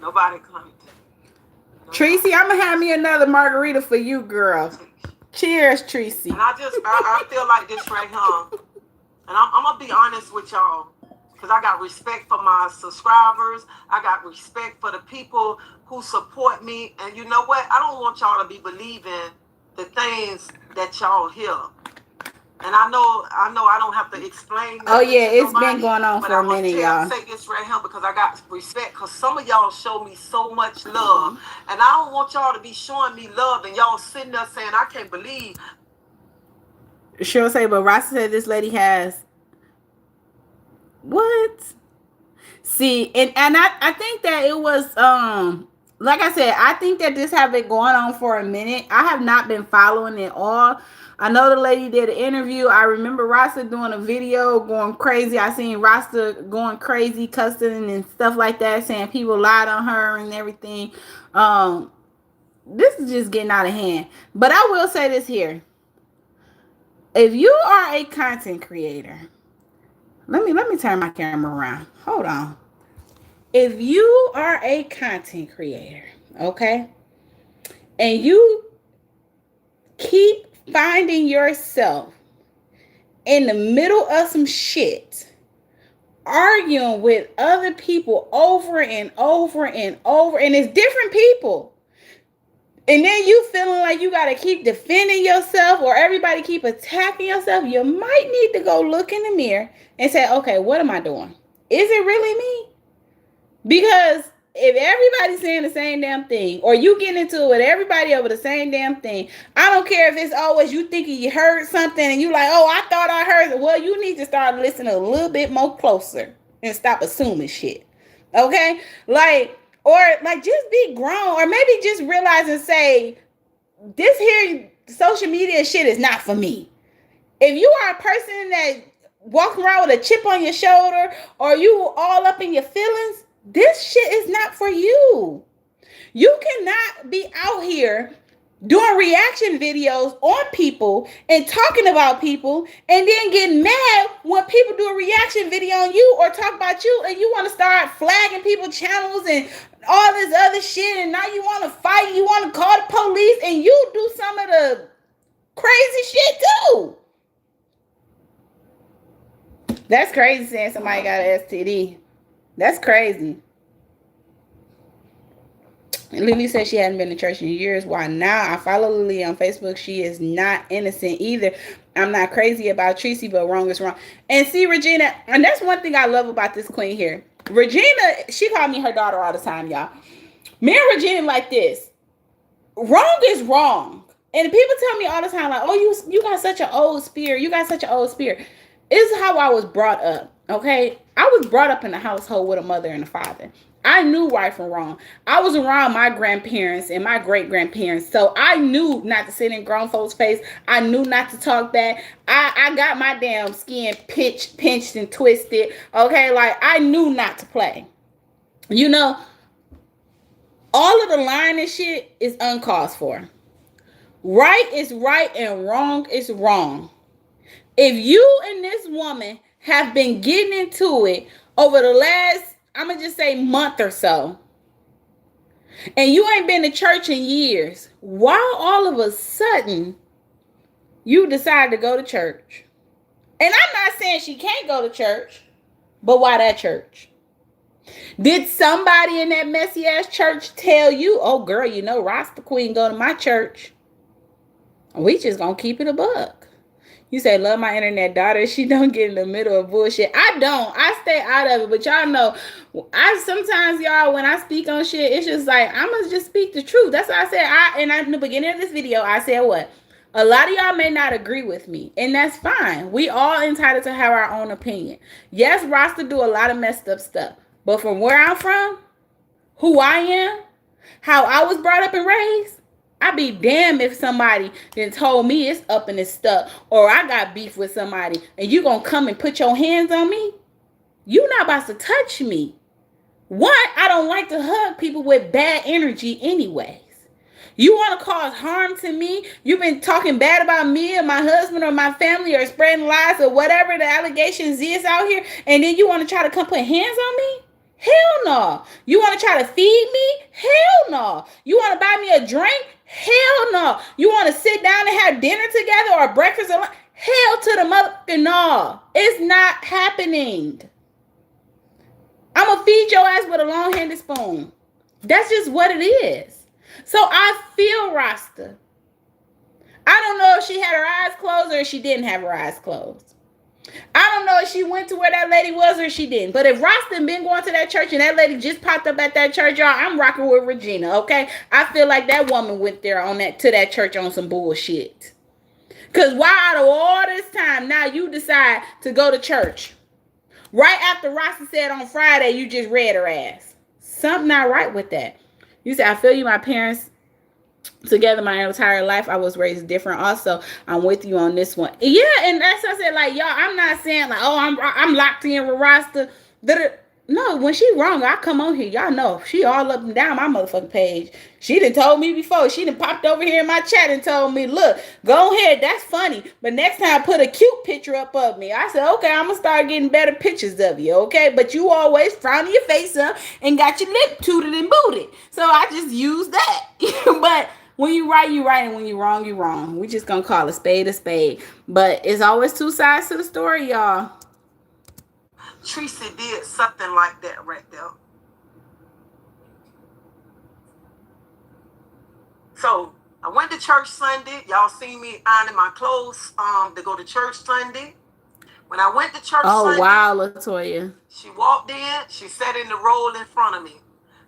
nobody claimed it. Tracy, I'm going to have me another margarita for you, girl. Cheers, Tracy. And I feel like this right here. And I'm going to be honest with y'all. Because I got respect for my subscribers. I got respect for the people who support me. And you know what? I don't want y'all to be believing the things that y'all hear. And I know I don't have to explain. Oh yeah, it's been going on for a minute, y'all. I'm say this right here because I got respect. Because some of y'all show me so much love, and I don't want y'all to be showing me love, and y'all sitting there saying, "I can't believe." She'll say, but Rasta said this lady has what? See, and I think that it was like I said, I think that this have been going on for a minute. I have not been following it all. I know the lady did an interview. I remember Rasta doing a video going crazy. I seen Rasta going crazy, cussing and stuff like that, saying people lied on her and everything. This is just getting out of hand. But I will say this here. If you are a content creator, let me turn my camera around. Hold on. If you are a content creator, okay, and you keep finding yourself in the middle of some shit, arguing with other people over and over and over, and it's different people, and then you feeling like you got to keep defending yourself or everybody keep attacking yourself, you might need to go look in the mirror and say, okay, what am I doing? Is it really me? Because if everybody's saying the same damn thing, or you get into it with everybody over the same damn thing, I don't care if it's always you thinking you heard something and you like, oh, I thought I heard it. Well, you need to start listening a little bit more closer and stop assuming shit. Okay? Or just be grown, or maybe just realize and say, this here social media shit is not for me. If you are a person that walking around with a chip on your shoulder, or you all up in your feelings, this shit is not for you. You cannot be out here doing reaction videos on people and talking about people and then getting mad when people do a reaction video on you or talk about you, and you want to start flagging people's channels and all this other shit, and now you want to fight, you want to call the police, and you do some of the crazy shit too. That's crazy saying somebody got an STD. That's crazy. And Lily said she hadn't been to church in years. Why now? I follow Lily on Facebook. She is not innocent either. I'm not crazy about Tracy, but wrong is wrong. And see, Regina, and that's one thing I love about this queen here. Regina, she called me her daughter all the time, y'all. Me and Regina like this. Wrong is wrong. And people tell me all the time, like, oh, you got such an old spirit. You got such an old spirit. This is how I was brought up, okay? I was brought up in a household with a mother and a father. I knew right from wrong. I was around my grandparents and my great-grandparents, so I knew not to sit in grown folks' face. I knew not to talk back. I got my damn skin pinched and twisted, okay? Like, I knew not to play. You know, All of the lying and shit is uncalled for. Right is right and wrong is wrong. If you and this woman have been getting into it over the last, I'm going to just say month or so, and you ain't been to church in years, why all of a sudden you decide to go to church? And I'm not saying she can't go to church, but why that church? Did somebody in that messy ass church tell you, oh girl, you know Rasta Queen go to my church? We just gonna keep it a buck. You say, love my internet daughter. She don't get in the middle of bullshit. I don't. I stay out of it. But y'all know, I sometimes, y'all, when I speak on shit, it's just like, I'm going to just speak the truth. That's why I said, in the beginning of this video, I said what? A lot of y'all may not agree with me. And that's fine. We all entitled to have our own opinion. Yes, Rasta do a lot of messed up stuff. But from where I'm from, who I am, how I was brought up and raised, I be damned if somebody then told me it's up and it's stuck, or I got beef with somebody and you gonna come and put your hands on me. You not about to touch me. One, I don't like to hug people with bad energy anyways. You want to cause harm to me? You've been talking bad about me or my husband or my family or spreading lies or whatever the allegations is out here, and then you want to try to come put hands on me? Hell no. You want to try to feed me? Hell no. You want to buy me a drink? Hell no. You want to sit down and have dinner together or breakfast? Or hell to the motherfucking no. It's not happening. I'm going to feed your ass with a long-handed spoon. That's just what it is. So I feel Rasta. I don't know if she had her eyes closed or if she didn't have her eyes closed. I don't know if she went to where that lady was or she didn't. But if Rasta been going to that church and that lady just popped up at that church, y'all, I'm rocking with Regina, okay? I feel like that woman went there to that church on some bullshit. Because why out of all this time, now you decide to go to church? Right after Rasta said on Friday, you just read her ass. Something not right with that. You say, I feel you, my parents together my entire life. I was raised different. Also, I'm with you on this one. Yeah, and that's what I said. Like, y'all, I'm not saying like, oh, I'm locked in with Rasta. No, when she wrong, I come on here. Y'all know she all up and down my motherfucking page. She done told me before. She done popped over here in my chat and told me, look, go ahead. That's funny. But next time put a cute picture up of me. I said, okay, I'm going to start getting better pictures of you, okay? But you always frowning your face up and got your lip tooted and booted. So I just used that. But when you right, you right. And when you wrong, you wrong. We just going to call a spade a spade. But it's always two sides to the story, y'all. Tracy did something like that right there. So I went to church Sunday. Y'all seen me ironing my clothes to go to church Sunday. When I went to church Sunday, wow, Latoya. She walked in. She sat in the row in front of me.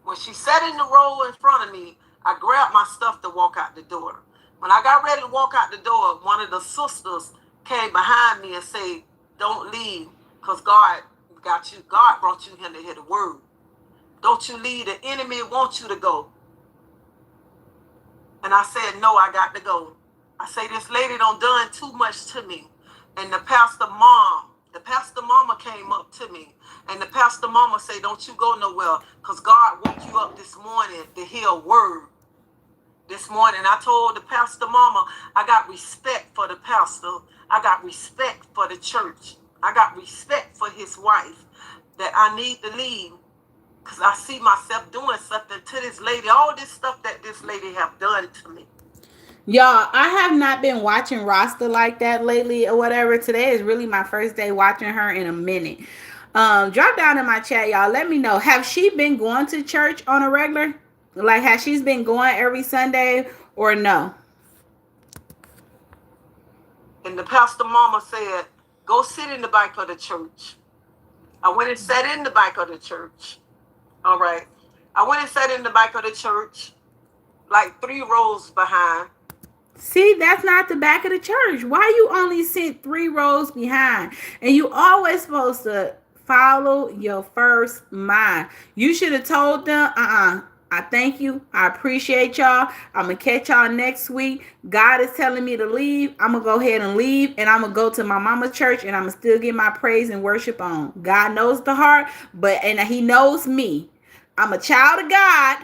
When she sat in the row in front of me, I grabbed my stuff to walk out the door. When I got ready to walk out the door, one of the sisters came behind me and said, don't leave, because God got you. God brought you here to hear the word. Don't you leave. The enemy wants you to go. And I said, no, I got to go. I say, this lady done too much to me. And the pastor mama came up to me. And the pastor mama said, don't you go nowhere, because God woke you up this morning to hear a word. This morning, I told the pastor mama, I got respect for the pastor. I got respect for the church. I got respect for his wife, that I need to leave because I see myself doing something to this lady. All this stuff that this lady have done to me. Y'all, I have not been watching Rasta like that lately or whatever. Today is really my first day watching her in a minute. Drop down in my chat, y'all. Let me know. Have she been going to church on a regular? Like, has she been going every Sunday or no? And the pastor mama said, go sit in the back of the church. I went and sat in the back of the church. All right. I went and sat in the back of the church, like 3 rows behind. See, that's not the back of the church. Why you only sit 3 rows behind? And you always supposed to follow your first mind. You should have told them, I thank you. I appreciate y'all. I'm going to catch y'all next week. God is telling me to leave. I'm going to go ahead and leave. And I'm going to go to my mama's church. And I'm going to still get my praise and worship on. God knows the heart. And he knows me. I'm a child of God.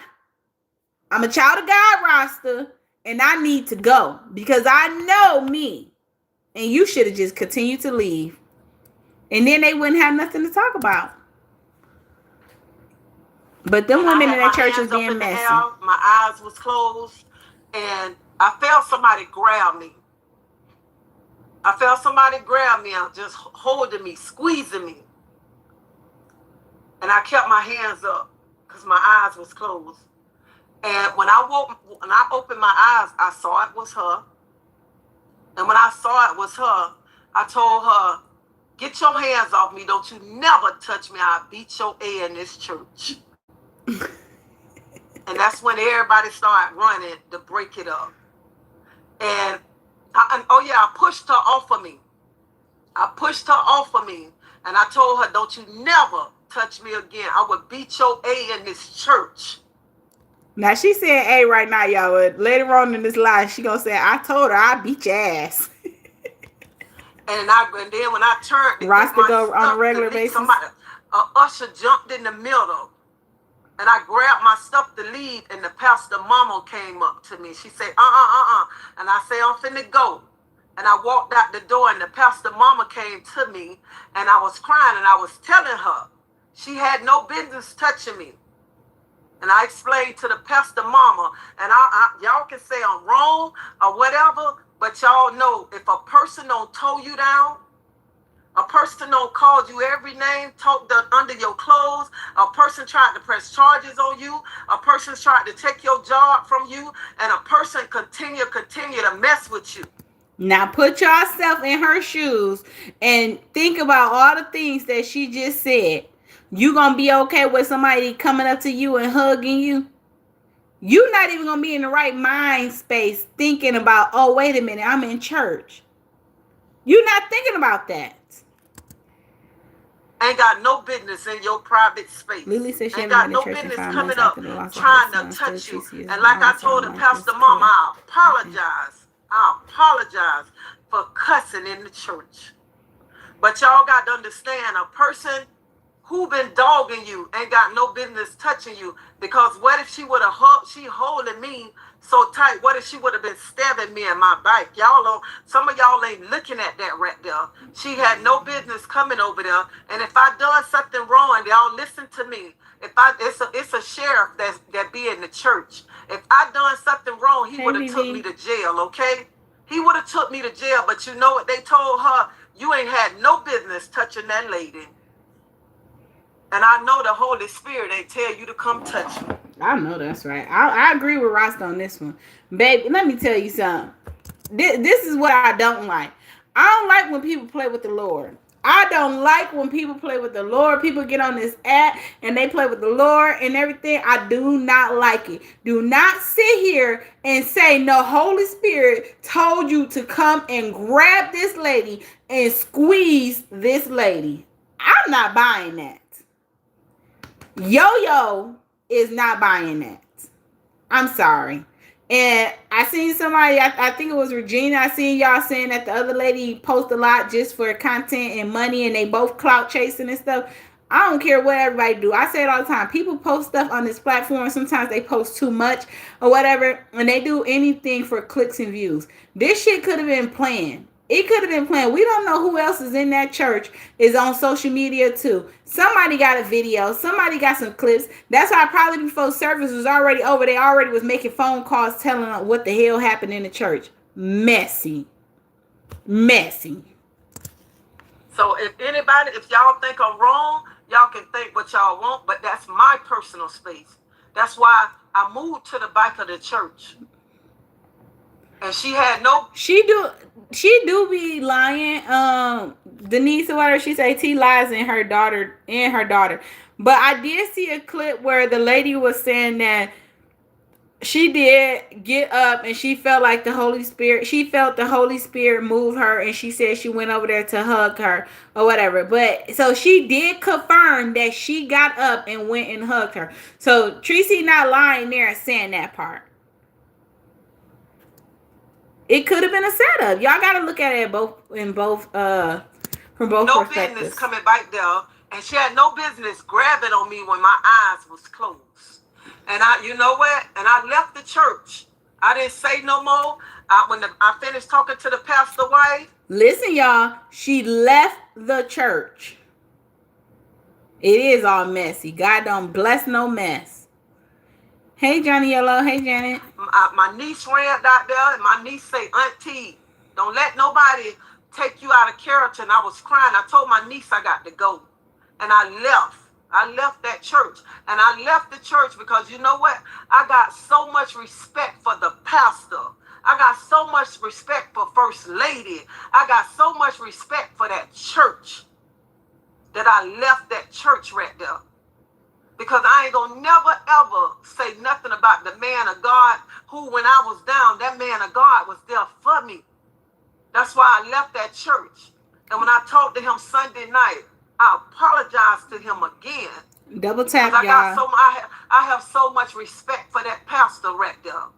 I'm a child of God, Rasta, and I need to go because I know me. And you should have just continued to leave. And then they wouldn't have nothing to talk about. But them women in that church was being messy. My eyes was closed, and I felt somebody grab me. I felt somebody grab me and just holding me, squeezing me. And I kept my hands up because my eyes was closed. And when I opened my eyes, I saw it was her. And when I saw it was her, I told her, "Get your hands off me. Don't you never touch me. I'll beat your A in this church." And that's when everybody started running to break it up. And I pushed her off of me. I pushed her off of me. And I told her, "Don't you never touch me again. I would beat your A in this church." Now she said A right now, y'all. But later on in this live, she gonna say, "I told her I beat your ass." And then when I turned, Rasta go on a regular basis. Somebody, usher jumped in the middle, and I grabbed my stuff to leave, and the pastor mama came up to me. She said, and I said, "I'm finna go." And I walked out the door, and the pastor mama came to me, and I was crying, and I was telling her she had no business touching me. And I explained to the pastor mama, and y'all can say I'm wrong or whatever, but y'all know if a person don't toe you down, a person don't call you every name, talk under your clothes, a person tried to press charges on you, a person's tried to take your job from you, and a person continue to mess with you. Now put yourself in her shoes and think about all the things that she just said. You gonna be okay with somebody coming up to you and hugging you? You're not even gonna be in the right mind space thinking about, "Oh, wait a minute, I'm in church." You're not thinking about that. Ain't got no business in your private space. Lily said she ain't got no business coming up trying to touch you. And like I told the pastor mama, I apologize. I apologize for cussing in the church. But y'all got to understand, a person who been dogging you ain't got no business touching you, because what if she would have hugged, she holding me so tight, what if she would have been stabbing me in my back? Some of y'all ain't looking at that right there. She had no business coming over there. And if I done something wrong, y'all listen to me. It's a sheriff that be in the church. If I done something wrong, he would have took me to jail, okay? He would have took me to jail, but you know what they told her? You ain't had no business touching that lady. And I know the Holy Spirit ain't tell you to come touch me. I know that's right. I agree with Rasta on this one. Baby, let me tell you something. This is what I don't like. I don't like when people play with the Lord. I don't like when people play with the Lord. People get on this app and they play with the Lord and everything. I do not like it. Do not sit here and say, "No, Holy Spirit told you to come and grab this lady and squeeze this lady." I'm not buying that. Yo-Yo is not buying that. I'm sorry. And I seen somebody, I think it was Regina, I seen y'all saying that the other lady post a lot just for content and money, and they both clout chasing and stuff. I don't care what everybody do. I say it all the time. People post stuff on this platform. Sometimes they post too much or whatever, and they do anything for clicks and views. This shit could have been planned. It could have been planned. We don't know who else is in that church, is on social media too. Somebody got a video. Somebody got some clips. That's why probably before service was already over, they already was making phone calls telling them what the hell happened in the church. Messy. So if y'all think I'm wrong, y'all can think what y'all want, but that's my personal space. That's why I moved to the back of the church. And she had no... She do be lying. Denise or whatever, she say T lies in her daughter. But I did see a clip where the lady was saying that she did get up and she felt like the Holy Spirit move her, and she said she went over there to hug her or whatever. But so she did confirm that she got up and went and hugged her. So Tracy not lying there and saying that part. It could have been a setup. Y'all got to look at it from both perspectives. No business coming back there, and she had no business grabbing on me when my eyes was closed. And you know what? And I left the church. I didn't say no more. When I finished talking to the pastor wife. Listen, y'all. She left the church. It is all messy. God don't bless no mess. Hey, Johnny Yellow. Hey, Janet. My niece ran out there, and my niece say, Auntie, don't let nobody take you out of character. And I was crying. I told my niece I got to go. And I left. I left that church. And I left the church because you know what? I got so much respect for the pastor. I got so much respect for First Lady. I got so much respect for that church that I left that church right there. Because I ain't gonna never ever say nothing about the man of God who, when I was down, that man of God was there for me. That's why I left that church. And when I talked to him Sunday night, I apologized to him again. Double tap, y'all. I have so much respect for that pastor right there.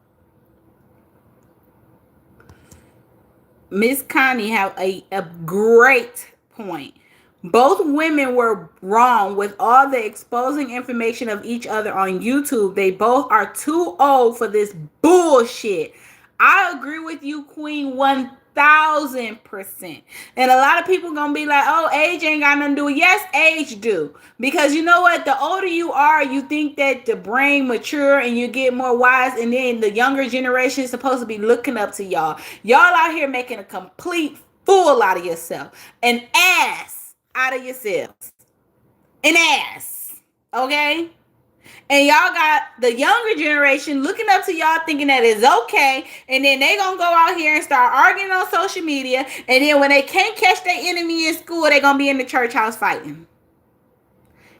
Miss Connie have a great point. Both women were wrong with all the exposing information of each other on YouTube. They both are too old for this bullshit. I agree with you, Queen, 1000%. And a lot of people gonna be like, oh, age ain't got nothing to do with it. Yes, age do. Because you know what? The older you are, you think that the brain mature and you get more wise. And then the younger generation is supposed to be looking up to y'all. Y'all out here making a complete fool out of yourself. An ass out of yourselves. An ass. Okay? And y'all got the younger generation looking up to y'all thinking that it's okay. And then they gonna go out here and start arguing on social media. And then when they can't catch their enemy in school, they gonna be in the church house fighting.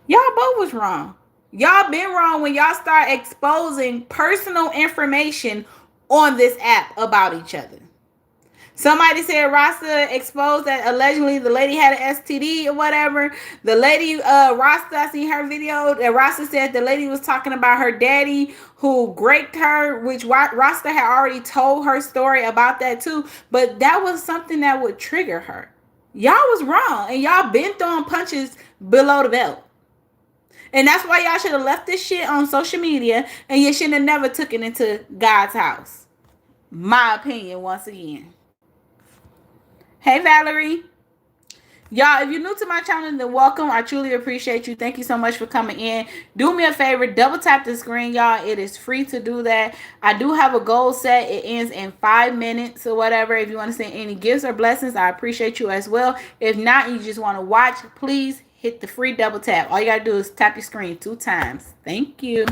Y'all both was wrong. Y'all been wrong when y'all start exposing personal information on this app about each other. Somebody said Rasta exposed that allegedly the lady had an STD or whatever. The lady, Rasta, I seen her video. That Rasta said the lady was talking about her daddy who raped her, which Rasta had already told her story about that too. But that was something that would trigger her. Y'all was wrong. And y'all been throwing punches below the belt. And that's why y'all should have left this shit on social media. And you should have never took it into God's house. My opinion, once again. Hey, Valerie. Y'all, if you're new to my channel, then welcome. I truly appreciate you. Thank you so much for coming in. Do me a favor. Double tap the screen, y'all. It is free to do that. I do have a goal set. It ends in 5 minutes or whatever. If you want to send any gifts or blessings, I appreciate you as well. If not, you just want to watch, please hit the free double tap. All you got to do is tap your screen 2 times. Thank you.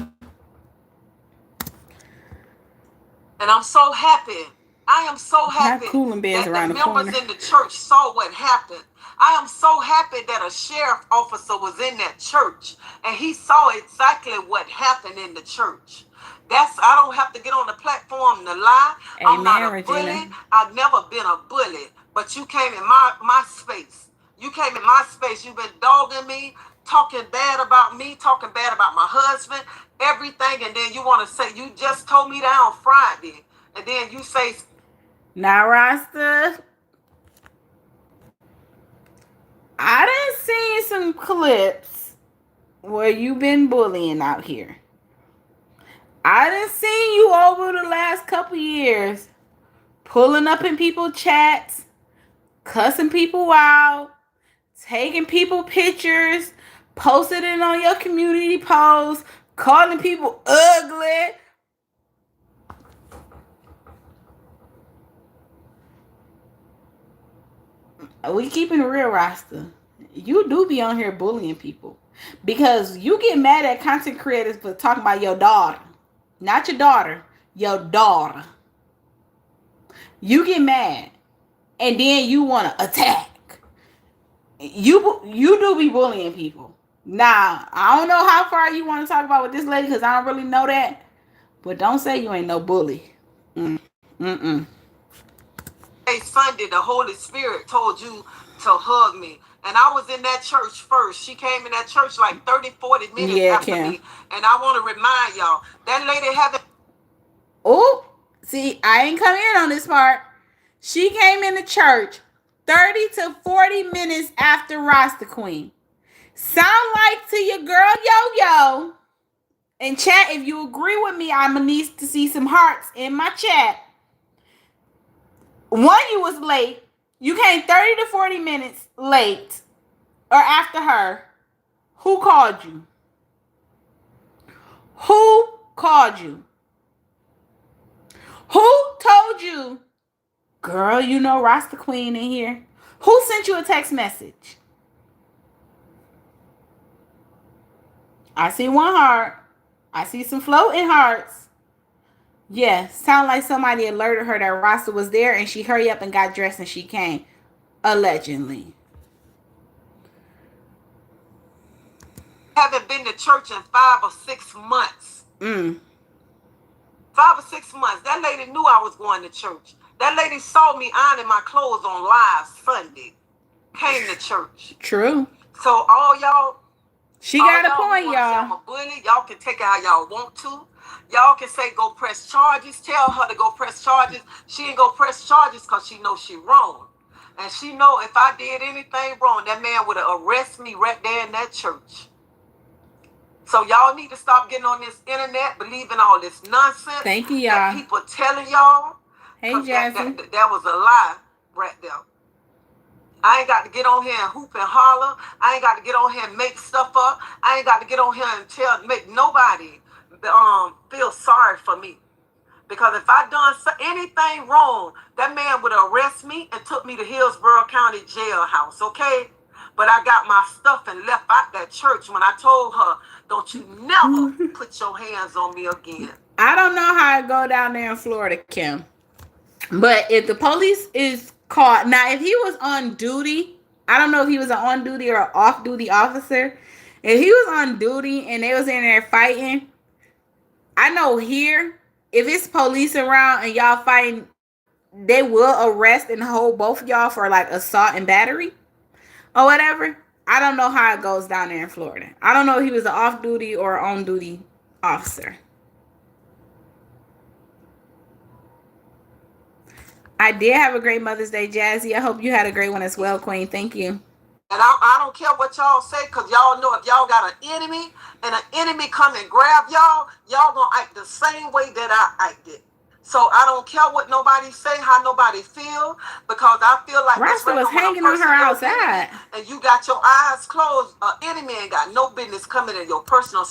And I'm so happy. I am so happy that the members in the church saw what happened. I am so happy that a sheriff officer was in that church and he saw exactly what happened in the church. I don't have to get on the platform to lie. Amen, I'm not a bully. I've never been a bully. But you came in my space. You came in my space. You've been dogging me, talking bad about me, talking bad about my husband, everything. And then you want to say, you just told me that on Friday. And then you say, now, Rasta, I done seen some clips where you been bullying out here. I done seen you over the last couple years pulling up in people's chats, cussing people out, taking people pictures, posting it on your community posts, calling people ugly. We keeping it real, Rasta. You do be on here bullying people because you get mad at content creators for talking about your daughter, not your daughter, your daughter. You get mad, and then you want to attack. You do be bullying people. Now, I don't know how far you want to talk about with this lady because I don't really know that, but don't say you ain't no bully. Hey, Sunday, the Holy Spirit told you to hug me. And I was in that church first. She came in that church like 30, 40 minutes after me. And I want to remind y'all, that lady had Oh, see, I ain't come in on this part. She came in the church 30 to 40 minutes after Rasta Queen. Sound like to your girl Yo-Yo In chat, if you agree with me, I'm gonna need to see some hearts in my chat. One, you was late. You came 30 to 40 minutes late or after her. Who called you? Who called you? Who told you, girl, you know Rasta Queen in here? Who sent you a text message? I see one heart. I see some floating hearts. Yeah, sound like somebody alerted her that Rasta was there and she hurried up and got dressed and she came. Allegedly. Haven't been to church in 5 or 6 months. 5 or 6 months. That lady knew I was going to church. That lady saw me ironing my clothes on live Sunday. Came to church. True. So all y'all, she got a point, y'all. I'm a bully. Y'all can take it how y'all want to. Y'all can say go press charges. Tell her to go press charges. She ain't go press charges because she knows she wrong. And she know if I did anything wrong, that man would have arrested me right there in that church. So y'all need to stop getting on this internet, believing all this nonsense. Thank you, y'all. That people telling y'all. Hey, Jasmine. That was a lie right there. I ain't got to get on here and hoop and holler. I ain't got to get on here and make stuff up. I ain't got to get on here and make nobody feel sorry for me. Because if I done anything wrong, that man would arrest me and took me to Hillsborough County jailhouse, okay? But I got my stuff and left out that church when I told her, don't you never put your hands on me again. I don't know how it go down there in Florida, Kim. But if the police is caught, now if he was on duty, I don't know if he was an on duty or an off duty officer. If he was on duty and they was in there fighting, I know here, if it's police around and y'all fighting, they will arrest and hold both of y'all for like assault and battery or whatever. I don't know how it goes down there in Florida. I don't know if he was an off duty or on duty officer. I did have a great Mother's Day, Jazzy. I hope you had a great one as well, Queen. Thank you. And I don't care what y'all say, because y'all know if y'all got an enemy and an enemy come and grab y'all, y'all gonna act the same way that I acted. So I don't care what nobody say, how nobody feel, because I feel like Rasta was hanging on her outside. And you got your eyes closed. An enemy ain't got no business coming in your personal.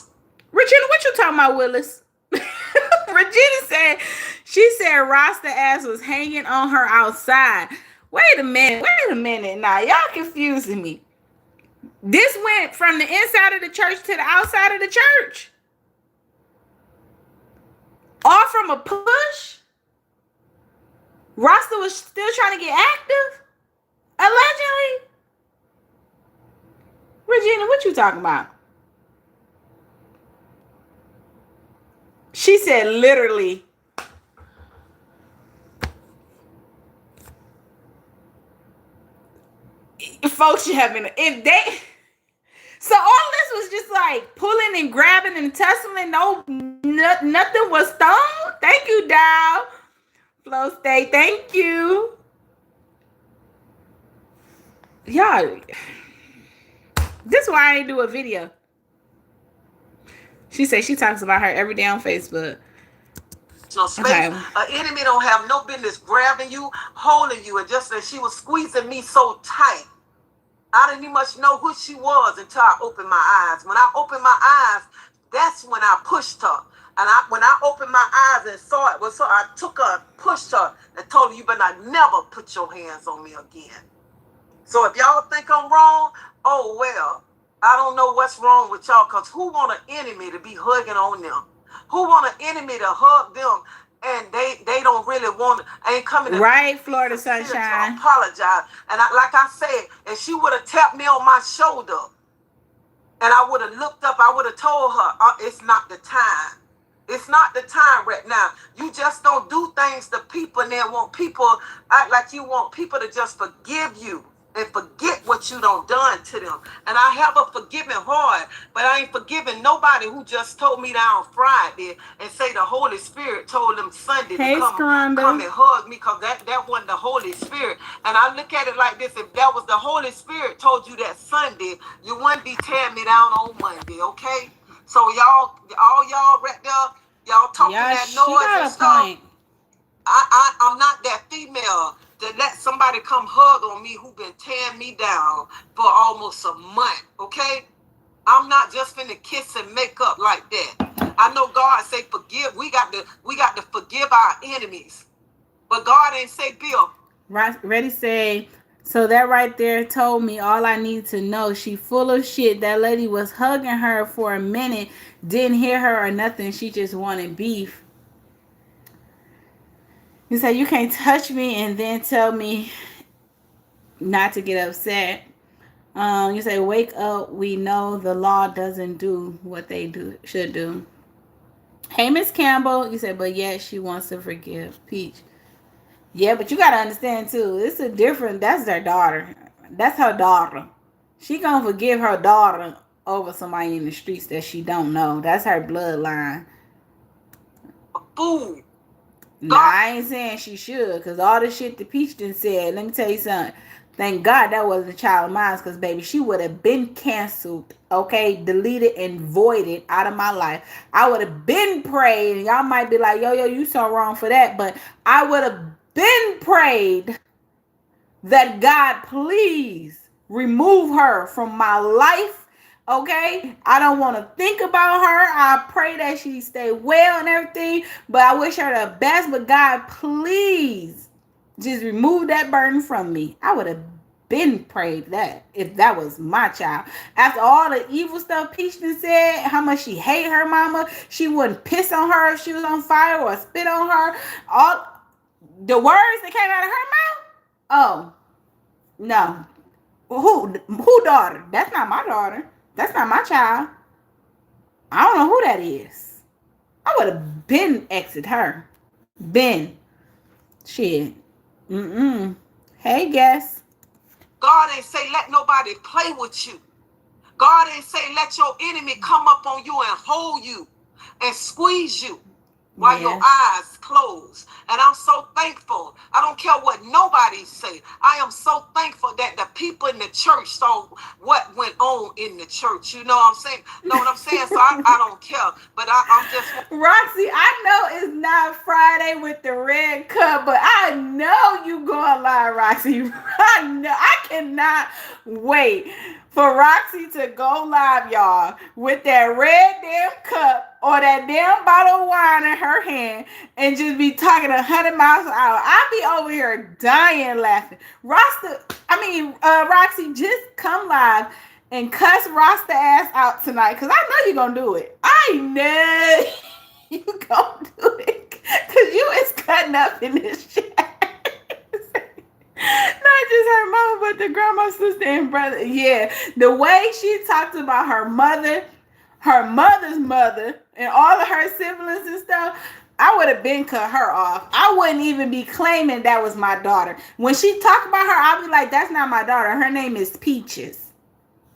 Regina, what you talking about, Willis? Regina said, she said Rasta ass was hanging on her outside. Wait a minute. Now, y'all confusing me. This went from the inside of the church to the outside of the church. All from a push? Rasta was still trying to get active? Allegedly? Regina, what you talking about? She said literally. Folks should have been, if they, so all this was just like pulling and grabbing and tussling. Nothing was thrown. Thank you, Dow. Flow State, thank you. Y'all, this is why I didn't do a video. She said she talks about her every day on Facebook. No space. Okay. An enemy don't have no business grabbing you, holding you, and just as she was squeezing me so tight. I didn't even much know who she was until I opened my eyes. When I opened my eyes, that's when I pushed her. And when I opened my eyes and saw it was her, I took her, pushed her, and told her, you better never put your hands on me again. So if y'all think I'm wrong, oh well. I don't know what's wrong with y'all, because who want an enemy to be hugging on them? Who want an enemy to hug them and they don't really want it, ain't coming to right, Florida Sunshine. To apologize. And like I said, if she would have tapped me on my shoulder and I would have looked up, I would have told her, it's not the time. It's not the time right now. You just don't do things to people and then want people, act like you want people to just forgive you and forget what you done to them. And I have a forgiving heart, but I ain't forgiving nobody who just told me down Friday and say the Holy Spirit told them Sunday to come and hug me, because that wasn't the Holy Spirit. And I look at it like this: if that was the Holy Spirit told you that Sunday, you wouldn't be tearing me down on Monday, okay? So y'all, all y'all right there, y'all talking that noise and stuff. Point. I'm not that female that let somebody come hug on me who been tearing me down for almost a month, okay? I'm not just finna kiss and make up like that. I know God say forgive. We got to forgive our enemies. But God ain't say Bill. Ready say, so that right there told me all I need to know. She full of shit. That lady was hugging her for a minute, didn't hear her or nothing. She just wanted beef. You say you can't touch me and then tell me not to get upset. You say wake up. We know the law doesn't do what they should do. Hey, Miss Campbell. You say, but yet she wants to forgive Peach. Yeah, but you gotta understand too. It's a different. That's their daughter. That's her daughter. She gonna forgive her daughter over somebody in the streets that she don't know. That's her bloodline. Fool. Nah, I ain't saying she should, because all the shit the Peach done said, let me tell you something. Thank God that wasn't a child of mine, because, baby, she would have been canceled, okay, deleted and voided out of my life. I would have been prayed, and y'all might be like, yo, you so wrong for that, but I would have been prayed that God please remove her from my life. Okay, I don't want to think about her. I pray that she stay well and everything, but I wish her the best. But God, please just remove that burden from me. I would have been prayed that if that was my child. After all the evil stuff Peach done said, how much she hate her mama, she wouldn't piss on her if she was on fire or spit on her. All the words that came out of her mouth. Oh no, who daughter? That's not my daughter. That's not my child. I don't know who that is. I would have been exit her. Been. Shit. Hey, guess. God ain't say let nobody play with you. God ain't say let your enemy come up on you and hold you and squeeze you while your eyes closed. And I'm so thankful. I don't care what nobody say. I am so thankful that the people in the church saw what went on in the church. You know what I'm saying? Know what I'm saying? So I don't care. But I'm just... Roxy, I know it's not Friday with the red cup, but I know you going live, Roxy. I know. I cannot wait for Roxy to go live, y'all, with that red damn cup or that damn bottle of wine in her hand and just be talking 100 miles an hour. I'll be over here dying laughing. Roxy, just come live and cuss Rasta ass out tonight, because I know you're going to do it. I know you going to do it, because you is cutting up in this shit. Not just her mama, but the grandma, sister, and brother. Yeah, the way she talked about her mother, her mother's mother, and all of her siblings and stuff, I would have been cut her off. I wouldn't even be claiming that was my daughter. When she talked about her, I'll be like, that's not my daughter. Her name is Peaches.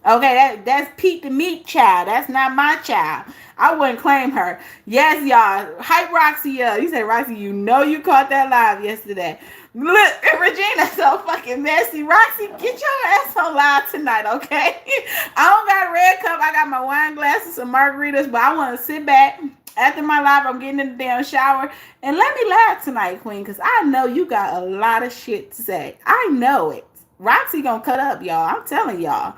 Okay, that's Pete the Meat child. That's not my child. I wouldn't claim her. Yes, y'all. Hype Roxy up. You said, Roxy, you know you caught that live yesterday. Look, Regina's so fucking messy. Roxy, get your ass on live tonight, okay? I don't got a red cup. I got my wine glasses, some margaritas, but I want to sit back. After my live, I'm getting in the damn shower. And let me laugh tonight, Queen, because I know you got a lot of shit to say. I know it. Roxy gonna cut up, y'all. I'm telling y'all.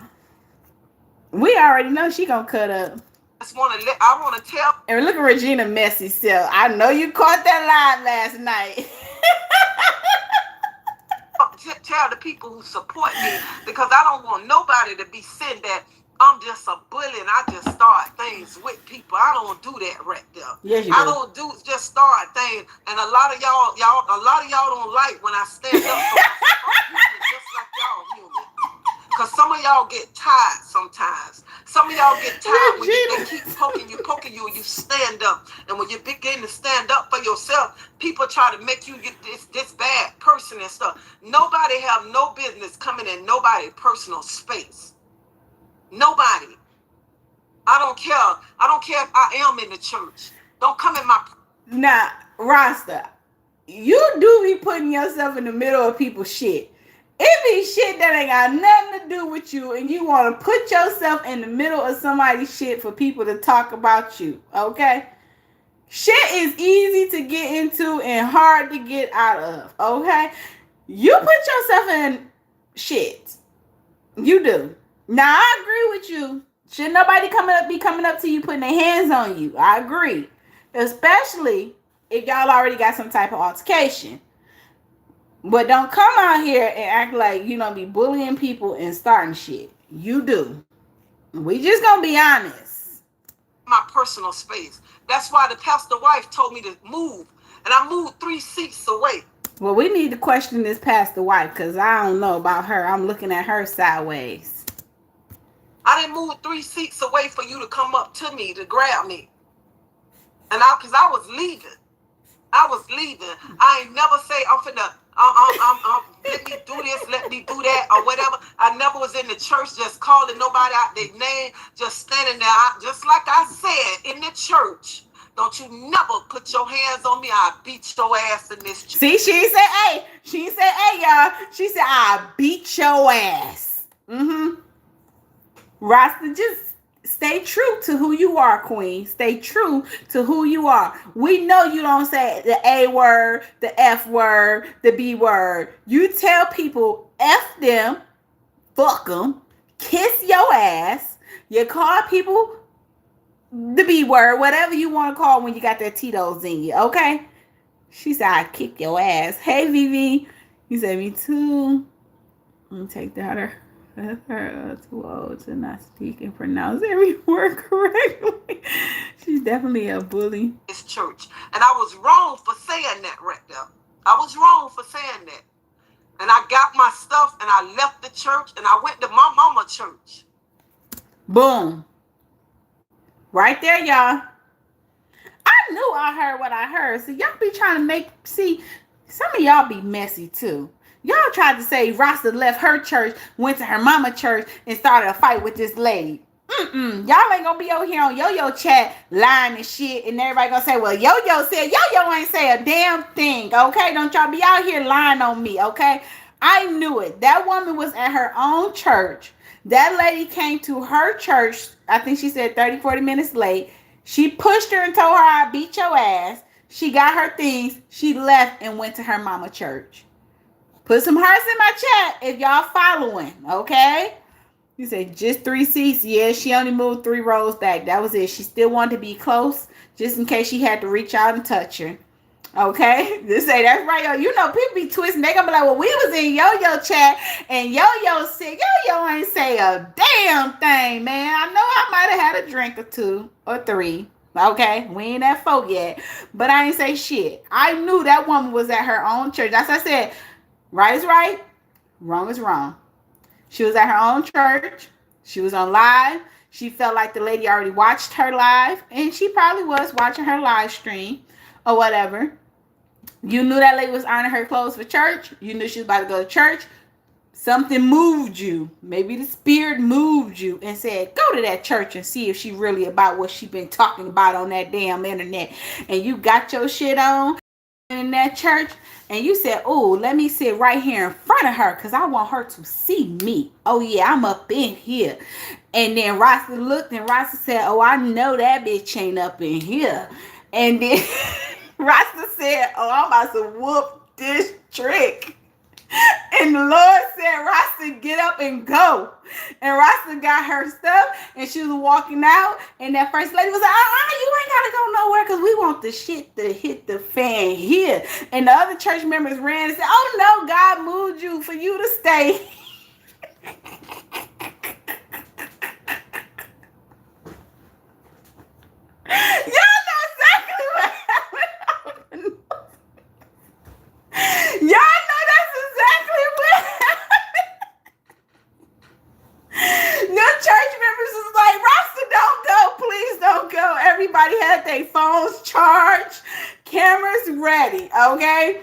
We already know she gonna cut up. I want to tell. And look at Regina messy still. I know you caught that live last night. Tell the people who support me, because I don't want nobody to be saying that I'm just a bully and I just start things with people. I don't do that right there. Yes, you I don't do just start things. And a lot of y'all don't like when I stand up. So I'm human just like y'all human. Because some of y'all get tired sometimes. Some of y'all get tired when they keep poking you, and you stand up. And when you begin to stand up for yourself, people try to make you get this bad person and stuff. Nobody have no business coming in nobody's personal space. Nobody. I don't care. I don't care if I am in the church. Don't come in my... Now, Rasta, you do be putting yourself in the middle of people's shit. It be shit that ain't got nothing to do with you, and you want to put yourself in the middle of somebody's shit for people to talk about you, okay? Shit is easy to get into and hard to get out of, okay? You put yourself in shit. You do. Now, I agree with you. Should nobody be coming up to you putting their hands on you? I agree. Especially if y'all already got some type of altercation. But don't come out here and act like you don't be bullying people and starting shit. You do. We just gonna be honest. My personal space. That's why the pastor wife told me to move. And I moved 3 seats away. Well, we need to question this pastor wife because I don't know about her. I'm looking at her sideways. I didn't move 3 seats away for you to come up to me to grab me. And because I was leaving. I ain't never say I'm finna let me do this, let me do that, or whatever. I never was in the church just calling nobody out their name, just standing there. Just like I said in the church, don't you never put your hands on me. I'll beat your ass in this church. See, she said, hey. She said, hey, y'all. She said, I'll beat your ass. Rasta, just stay true to who you are, queen. Stay true to who you are. We know you don't say the A word, the F word, the B word. You tell people F them, fuck them, kiss your ass. You call people the B word, whatever you want to call when you got that Tito's in you, okay? She said, I kick your ass. Hey, Vivi. You said, me too. I'm take that her. Her too old to not speak and pronounce every word correctly. She's definitely a bully. This church. And I was wrong for saying that right there. I was wrong for saying that. And I got my stuff and I left the church and I went to my mama church. Boom. Right there, y'all. I knew I heard what I heard. So y'all be trying to some of y'all be messy too. Y'all tried to say Rasta left her church, went to her mama church, and started a fight with this lady. Y'all ain't gonna be over here on Yo-Yo chat lying and shit, and everybody gonna say, well, Yo-Yo said, Yo-Yo ain't say a damn thing, okay? Don't y'all be out here lying on me, okay? I knew it. That woman was at her own church. That lady came to her church, I think she said 30, 40 minutes late. She pushed her and told her, I beat your ass. She got her things. She left and went to her mama church. Put some hearts in my chat if y'all following, okay? You said just 3 seats. Yeah, she only moved 3 rows back. That was it. She still wanted to be close just in case she had to reach out and touch her. Okay? Just say that's right, yo. You know, people be twisting. They gonna be like, well, we was in Yo-Yo chat and Yo-Yo said, Yo-Yo ain't say a damn thing, man. I know I might have had a drink or 2 or 3. Okay, we ain't at 4 yet. But I ain't say shit. I knew that woman was at her own church. That's what I said. Right is right, wrong is wrong. She was at her own church. She was on live. She felt like the lady already watched her live, and she probably was watching her live stream or whatever. You knew that lady was ironing her clothes for church. You knew she was about to go to church. Something moved you. Maybe the spirit moved you and said, go to that church and see if she really about what she been talking about on that damn internet. And you got your shit on in that church. And you said, oh, let me sit right here in front of her because I want her to see me. Oh, yeah, I'm up in here. And then Rasta looked and Rasta said, oh, I know that bitch ain't up in here. And then Rasta said, oh, I'm about to whoop this trick. And the Lord said, Rasta, get up and go. And Rasta got her stuff and she was walking out. And that first lady was like, you ain't got to go nowhere because we want the shit to hit the fan here. And the other church members ran and said, oh no, God moved you for you to stay. Y'all know exactly what happened. Y'all know that's exactly what happened. The church members was like, Rasta, don't go. Please don't go. Everybody had their phones charged. Cameras ready, okay?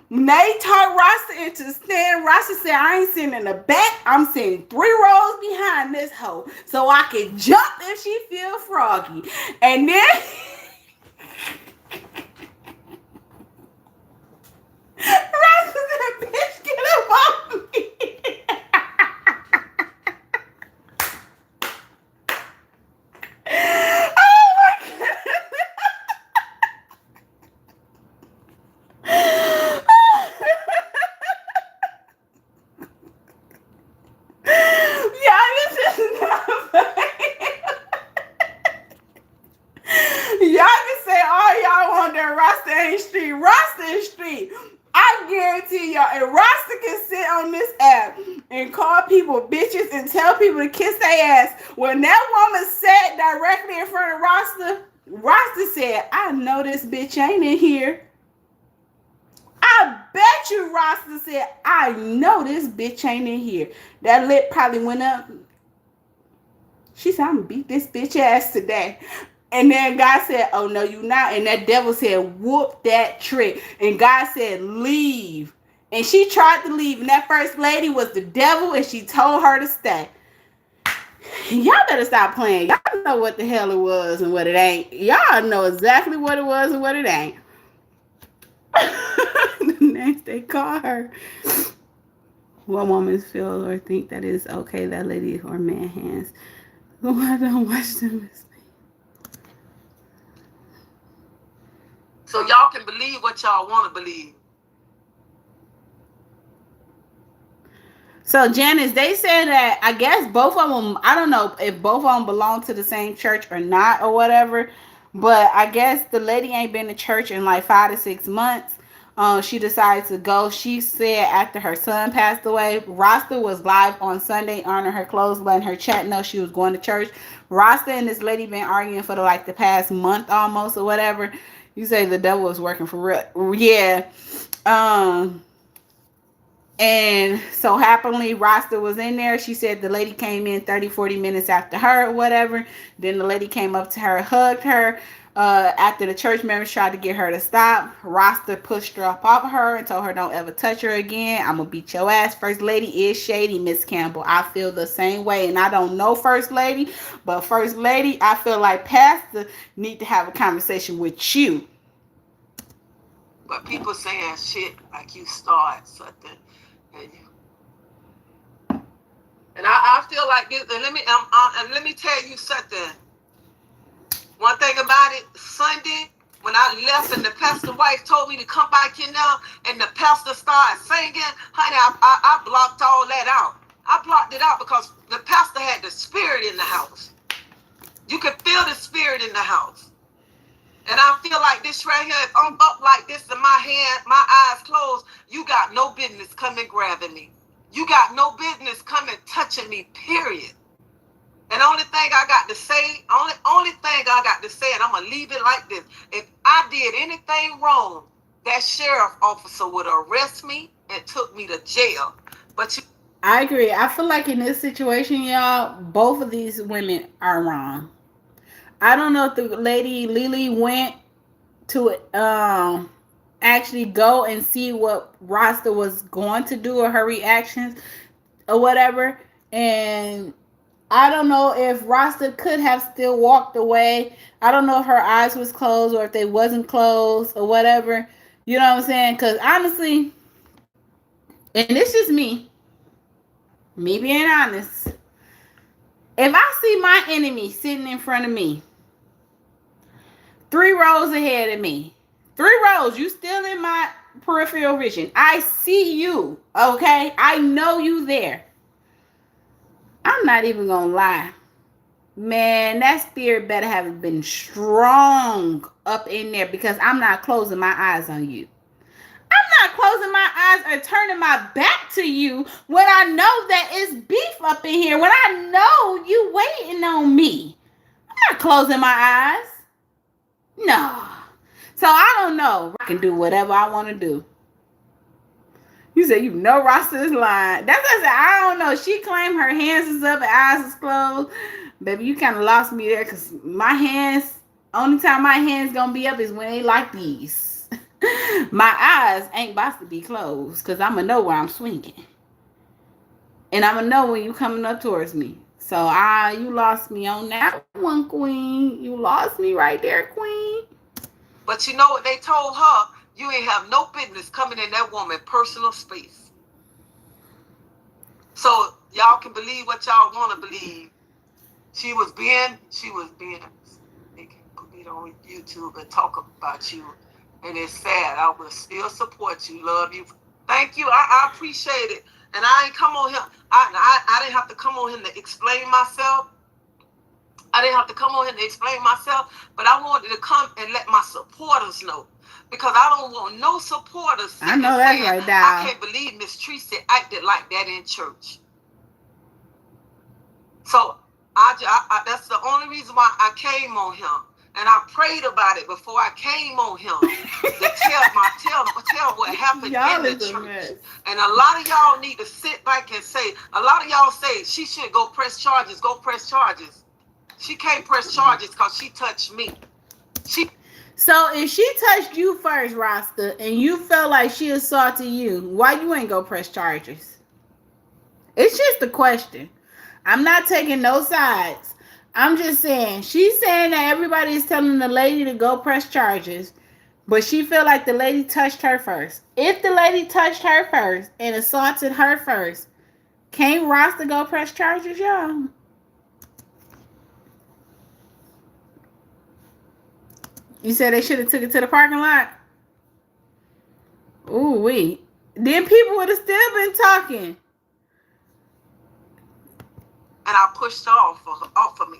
When they talked Rasta into staying, Rasta said, I ain't sitting in the back. I'm sitting 3 rows behind this hoe so I can jump if she feel froggy. And then Rasta said, bitch, get up off me. guarantee y'all, and Rasta can sit on this app and call people bitches and tell people to kiss their ass. When that woman sat directly in front of Rasta, Rasta said, I know this bitch ain't in here. I bet you Rasta said, I know this bitch ain't in here. That lip probably went up. She said, I'm gonna beat this bitch ass today. And then God said, oh, no, you not. And that devil said, whoop that trick. And God said, leave. And she tried to leave. And that first lady was the devil. And she told her to stay. Y'all better stop playing. Y'all know what the hell it was and what it ain't. Y'all know exactly what it was and what it ain't. The names they call her. What women feel or think that is okay that lady or man hands. I don't watch them. So y'all can believe what y'all want to believe. So Janice, they said that I guess both of them, I don't know if both of them belong to the same church or not or whatever, but I guess the lady ain't been to church in like 5 to 6 months. She decided to go. She said after her son passed away, Rasta was live on Sunday, honoring her clothes, letting her chat know she was going to church. Rasta and this lady been arguing for the past month almost or whatever. You say the devil was working for real. Yeah. And so happily, Rasta was in there. She said the lady came in 30, 40 minutes after her or whatever. Then the lady came up to her, hugged her. After the church members tried to get her to stop, Rasta pushed her up off of her and told her don't ever touch her again. I'm going to beat your ass. First lady is shady, Miss Campbell. I feel the same way. And I don't know First Lady, but First Lady, I feel like Pastor need to have a conversation with you. But people saying shit like you start something. And I feel like this. And let me tell you something. One thing about it, Sunday, when I left and the pastor wife told me to come back in there and the pastor started singing, honey, I blocked all that out. I blocked it out because the pastor had the spirit in the house. You can feel the spirit in the house. And I feel like this right here, if I'm up like this in my hand, my eyes closed, you got no business coming grabbing me. You got no business coming touching me, period. And only thing I got to say, only thing I got to say, and I'm going to leave it like this. If I did anything wrong, that sheriff officer would arrest me and took me to jail. But I agree. I feel like in this situation, y'all, both of these women are wrong. I don't know if the lady Lily went to actually go and see what Rasta was going to do or her reactions or whatever. And I don't know if Rasta could have still walked away. I don't know if her eyes was closed or if they wasn't closed or whatever. You know what I'm saying? Because honestly, and this is me being honest. If I see my enemy sitting in front of me, 3 rows ahead of me, 3 rows, you still in my peripheral vision. I see you, okay? I know you there. I'm not even gonna lie. Man, that spirit better have been strong up in there because I'm not closing my eyes on you. I'm not closing my eyes or turning my back to you when I know that it's beef up in here, when I know you waiting on me. I'm not closing my eyes. No. So I don't know. I can do whatever I want to do. You said you know Rasta is lying. That's what I said. I don't know. She claimed her hands is up and eyes is closed. Baby, you kind of lost me there because my hands, only time my hands gonna be up is when they like these. My eyes ain't about to be closed because I'm going to know where I'm swinging. And I'm going to know when you coming up towards me. So you lost me on that one, queen. You lost me right there, queen. But you know what they told her? You ain't have no business coming in that woman's personal space. So y'all can believe what y'all want to believe. She was being, they can put it on YouTube and talk about you. And it's sad. I will still support you, love you. Thank you. I appreciate it. And I ain't come on here. I didn't have to come on here to explain myself. But I wanted to come and let my supporters know. because I don't want no supporters. I know that's saying, right, Dow. I can't believe Miss Tracy acted like that in church. So I that's the only reason why I came on him. And I prayed about it before I came on him to tell what happened y'all in the church. And a lot of y'all need to sit back and say, a lot of y'all say she should go press charges, go press charges. She can't press charges because she touched me. So if she touched you first, Rasta, and you felt like she assaulted you, why you ain't go press charges? It's just a question. I'm not taking no sides. I'm just saying, she's saying that everybody is telling the lady to go press charges, but she feel like the lady touched her first. If the lady touched her first and assaulted her first, can't Rasta go press charges, y'all? You said they should have took it to the parking lot? Ooh, wee. Then people would have still been talking. And I pushed her off of me.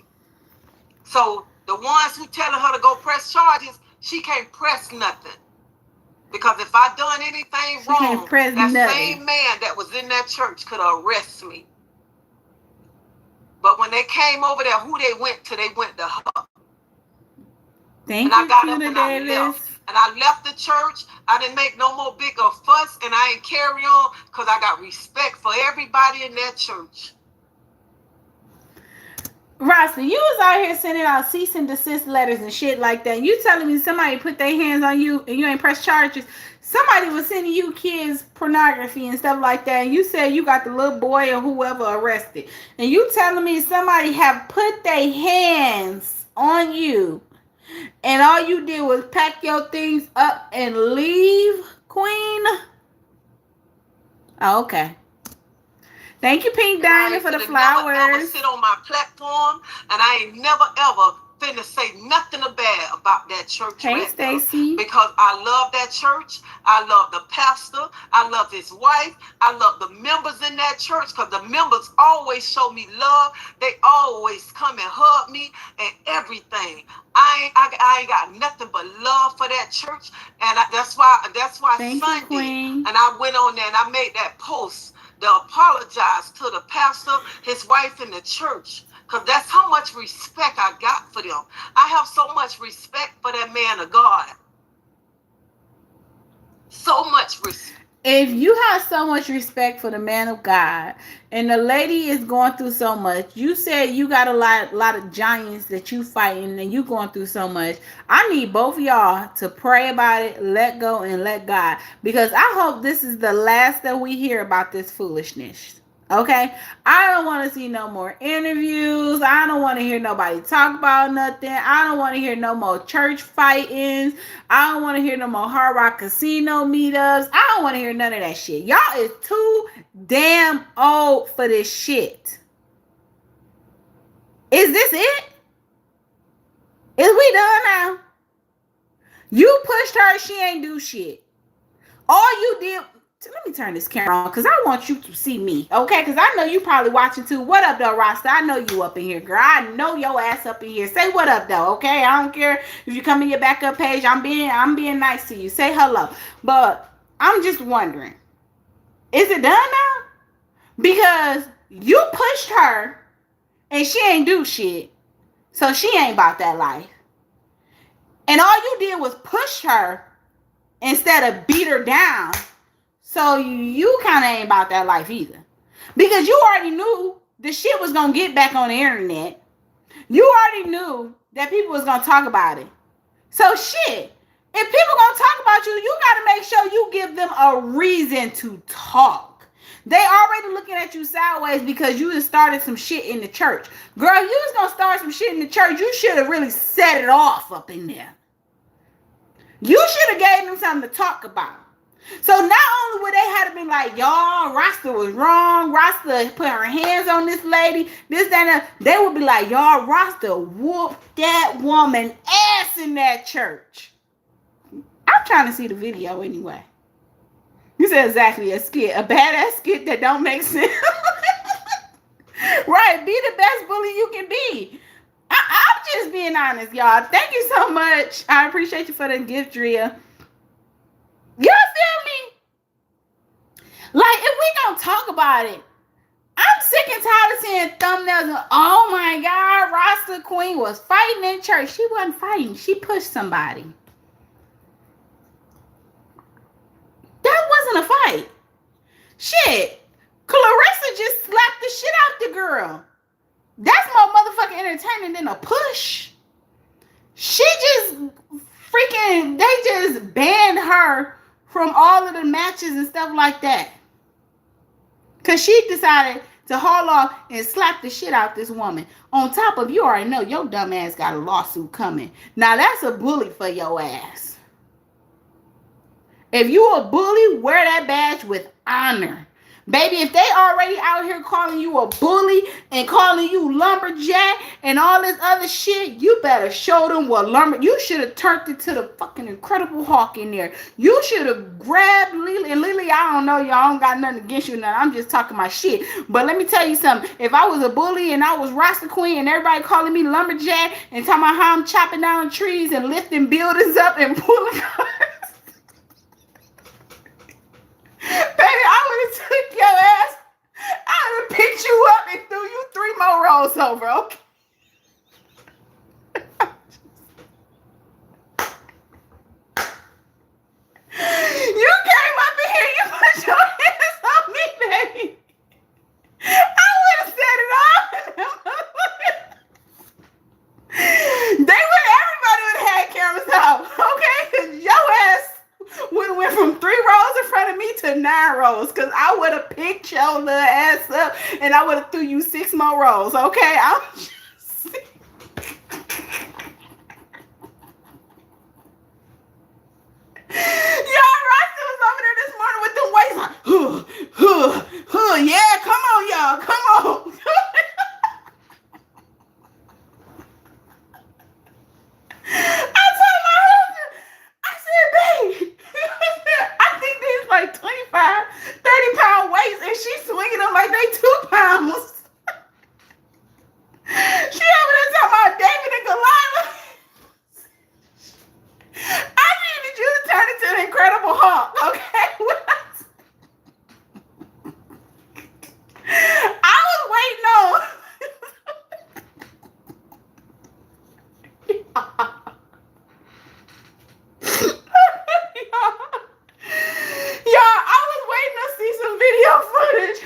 So the ones who telling her to go press charges, she can't press nothing. Because if I done anything wrong, that same man that was in that church could arrest me. But when they came over there, who they went to? They went to her. Thank you, Kuna Davis. And I left the church. I didn't make no more bigger fuss, and I ain't carry on because I got respect for everybody in that church. Rasta, you was out here sending out cease and desist letters and shit like that. You telling me somebody put their hands on you and you ain't press charges? Somebody was sending you kids pornography and stuff like that, and you said you got the little boy or whoever arrested. And you telling me somebody have put their hands on you, and all you did was pack your things up and leave, Queen? Oh, okay. Thank you, Pink Diamond, for the flowers. I never sit on my platform, and I ain't never ever finna say nothing bad about that church. Hey, Stacy. Because I love that church. I love the pastor. I love his wife. I love the members in that church because the members always show me love. They always come and hug me and everything. I ain't got nothing but love for that church, and that's why Thank Sunday, you, Queen. and I went on there and I made that post to apologize to the pastor, his wife, and the church. Because that's how much respect I got for them. I have so much respect for that man of God. So much respect. If you have so much respect for the man of God, and the lady is going through so much, you said you got a lot of giants that you fighting and you going through so much. I need both of y'all to pray about it, let go, and let God. Because I hope this is the last that we hear about this foolishness. Okay? I don't want to see no more interviews. I don't want to hear nobody talk about nothing. I don't want to hear no more church fightings. I don't want to hear no more Hard Rock Casino meetups. I don't want to hear none of that shit. Y'all is too damn old for this shit. Is this it? Is we done now? You pushed her, she ain't do shit. All you did... Let me turn this camera on because I want you to see me, okay? Because I know you probably watching too. What up, though, Rasta? I know you up in here, girl. I know your ass up in here. Say what up, though, okay? I don't care if you come in your backup page. I'm being nice to you. Say hello. But I'm just wondering, is it done now? Because you pushed her and she ain't do shit, so she ain't about that life. And all you did was push her instead of beat her down. So you kind of ain't about that life either. Because you already knew the shit was going to get back on the internet. You already knew that people was going to talk about it. So shit, if people going to talk about you, you got to make sure you give them a reason to talk. They already looking at you sideways because you just started some shit in the church. Girl, you was going to start some shit in the church. You should have really set it off up in there. You should have gave them something to talk about. So not only would they have to be like, y'all, Rasta was wrong. Rasta put her hands on this lady. This, that, and that. They would be like, y'all, Rasta whooped that woman ass in that church. I'm trying to see the video anyway. You said exactly a skit. A badass skit that don't make sense. Right. Be the best bully you can be. I'm just being honest, y'all. Thank you so much. I appreciate you for the gift, Drea. You feel me? Like, if we gonna talk about it, I'm sick and tired of seeing thumbnails of, oh my God, Rasta Queen was fighting in church. She wasn't fighting. She pushed somebody. That wasn't a fight. Shit. Clarissa just slapped the shit out the girl. That's more motherfucking entertaining than a push. She just freaking, they just banned her from all of the matches and stuff like that. Because she decided to haul off and slap the shit out this woman. On top of, you already know your dumb ass got a lawsuit coming. Now that's a bully for your ass. If you a bully, wear that badge with honor. Baby, if they already out here calling you a bully and calling you lumberjack and all this other shit, you better show them what you should have turned it to the fucking Incredible Hulk in there. You should have grabbed Lily. And Lily, I don't know, y'all, I don't got nothing against you now. I'm just talking my shit. But let me tell you something. If I was a bully and I was Rasta Queen and everybody calling me lumberjack and talking about how I'm chopping down trees and lifting buildings up and pulling cars, baby, I would have took your ass. I would have picked you up and threw you 3 more rows over, okay? You came up in here, you put your hands on me, baby. I would have said it all. Everybody would have had cameras out, okay? Because your ass would have went from 3 rows in front of me to 9 rows, because I would have picked your little ass up and I would have threw you 6 more rows, okay? I'm just y'all, Rasta was over there this morning with them weights like, yeah, come on, y'all, come on. I told my husband, I said, babe, I think these like 25, 30-pound weights, and she's swinging them like they 2 pounds. She over there talking about David and Goliath. I needed you to turn into the Incredible Hulk, okay? I was waiting on. Y'all, I was waiting to see some video footage.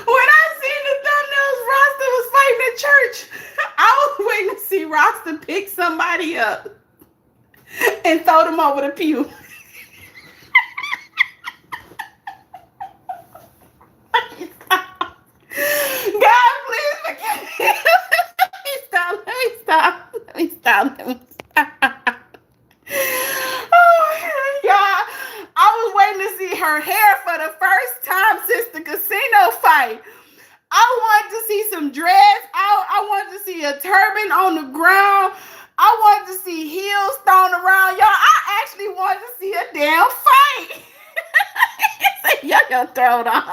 When I seen the thumbnails, Rasta was fighting in church. I was waiting to see Rasta pick somebody up and throw them over the pew. God, please forgive me. Let me stop. Oh, y'all, I was waiting to see her hair for the first time since the casino fight. I wanted to see some dreads. I wanted to see a turban on the ground. I wanted to see heels thrown around. Y'all, I actually wanted to see a damn fight. Yo, throw it on.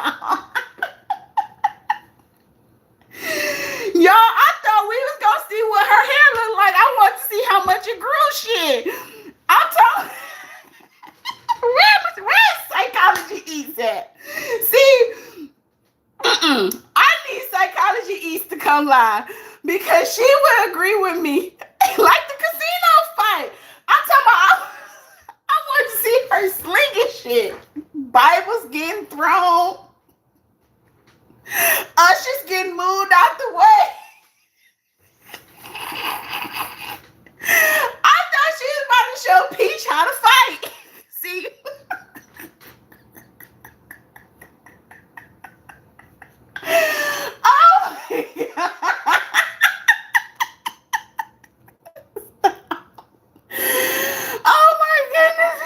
Y'all, I thought we was gonna see what her hair looked like. I wanted to see how much it grew. Shit, I'm talking. Where's Psychology Eats at? See, I need Psychology Eats to come live because she would agree with me. Like the casino fight, I'm talking about. I wanted to see her slinging shit. Bibles getting thrown. Ushers getting moved out the way. I thought she was about to show Peach how to fight. See? Oh my God. Oh my goodness.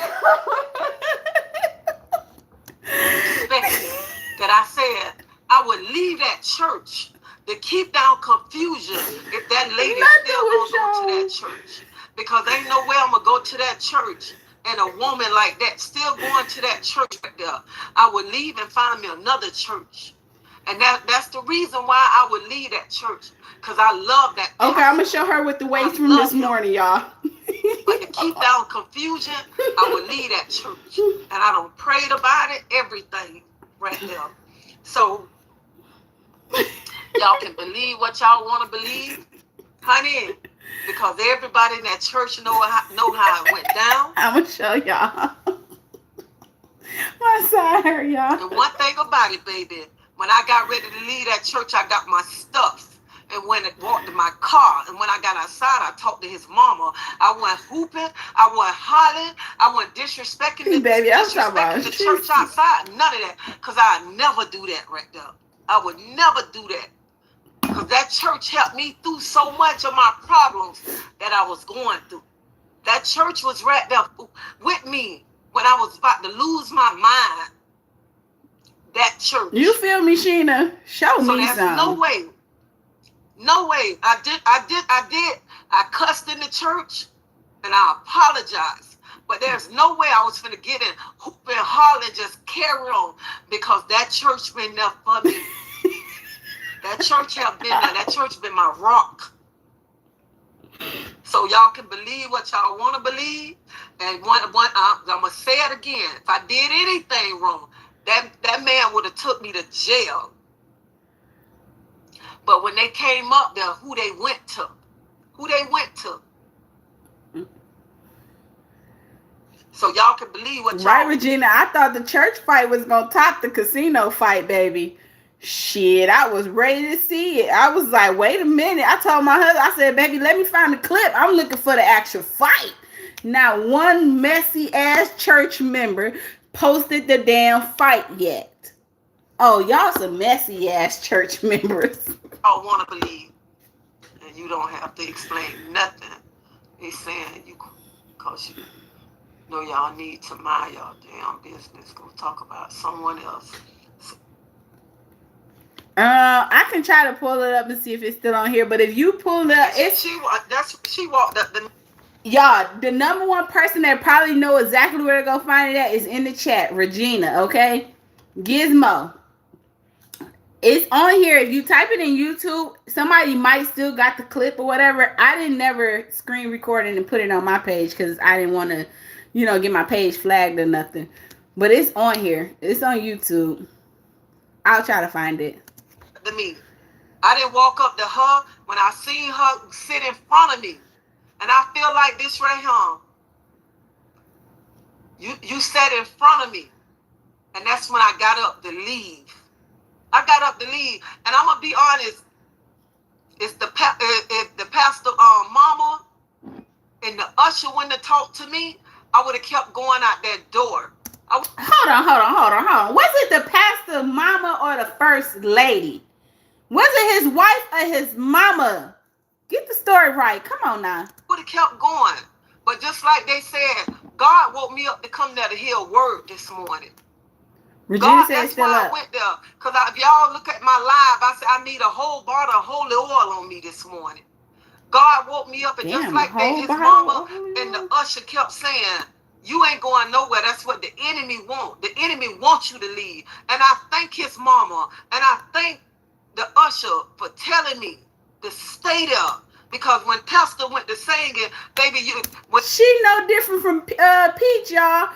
That I said I would leave that church to keep down confusion if that lady still gonna go to that church. Because ain't no way I'm gonna go to that church and a woman like that still going to that church right there. I would leave and find me another church. And that's the reason why I would leave that church. Because I love that pastor. Okay, I'm going to show her with the weights from this morning, y'all. But to keep down confusion, I would leave that church. And I don't pray about it, everything right there. So, y'all can believe what y'all want to believe, honey, because everybody in that church know how it went down. I'm going to show y'all. My side, y'all. And one thing about it, baby, when I got ready to leave that church, I got my stuff. And when I walked to my car, and when I got outside, I talked to his mama. I wasn't hooping, I wasn't hollering, I wasn't disrespecting the church outside. None of that, because I never do that right there. I would never do that, because that church helped me through so much of my problems that I was going through. That church was right there with me when I was about to lose my mind. That church. You feel me, Sheena? Show me something. No way. I did. I cussed in the church, and I apologized. But there's no way I was finna get in, hoop and holler, and just carry on, because that church been there for me. That church have been there. That church been my rock. So y'all can believe what y'all want to believe. And I'm gonna say it again. If I did anything wrong, that man would have took me to jail. But when they came up there, who they went to? So y'all can believe what y'all... Right, Regina, I thought the church fight was going to top the casino fight, baby. Shit, I was ready to see it. I was like, wait a minute. I told my husband, I said, baby, let me find the clip. I'm looking for the actual fight. Not one messy-ass church member posted the damn fight yet. Oh, y'all some messy-ass church members. I want to believe, and you don't have to explain nothing. He's saying you, because you know y'all need to mind y'all damn business. Go talk about someone else. I can try to pull it up and see if it's still on here. But if you pull it up, she walked up the... Y'all, the number one person that probably know exactly where to go find it at is in the chat, Regina. Okay, Gizmo. It's on here. If you type it in YouTube, somebody might still got the clip or whatever. I didn't never screen record it and put it on my page because I didn't want to, get my page flagged or nothing. But it's on here. It's on YouTube. I'll try to find it. I didn't walk up to her when I seen her sit in front of me. And I feel like this right here. You sat in front of me. And that's when I got up to leave. And I'm gonna be honest. It's the pastor mama and the usher when to talk to me. I would have kept going out that door. Hold on. Was it the pastor mama or the first lady? Was it his wife or his mama? Get the story right. Come on now. Would have kept going, but just like they said, God woke me up to come there to hear a word this morning. Regina said it's still up. I went there. Because if y'all look at my live, I said I need a whole bottle of holy oil on me this morning. God woke me up, and just like that, his mama and the usher kept saying, you ain't going nowhere. That's what the enemy want. The enemy wants you to leave. And I thank his mama, and I thank the usher for telling me to stay there. Because when Pastor went to singing, baby, she no different from Peach, y'all.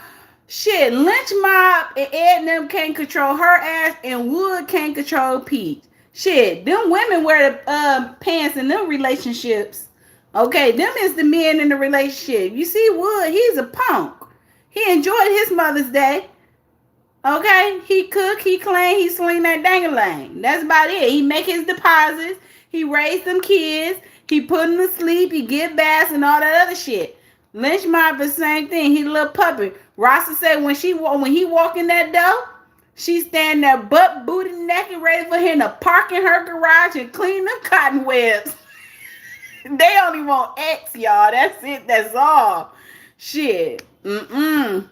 Shit, Lynch Mob and Ed and them can't control her ass, and Wood can't control Peach. Shit, them women wear the pants in them relationships. Okay, them is the men in the relationship. You see, Wood, he's a punk. He enjoyed his Mother's Day. Okay, he cook, he clean, he sling that dang-a-lang. That's about it. He make his deposits. He raised them kids. He put them to sleep. He get baths and all that other shit. Lynch Mob the same thing. He a little puppet. Rasta said when he walk in that door, she stand there butt booty naked, ready for him to park in her garage and clean them cotton webs. They only want X, y'all. That's it. That's all. Shit. When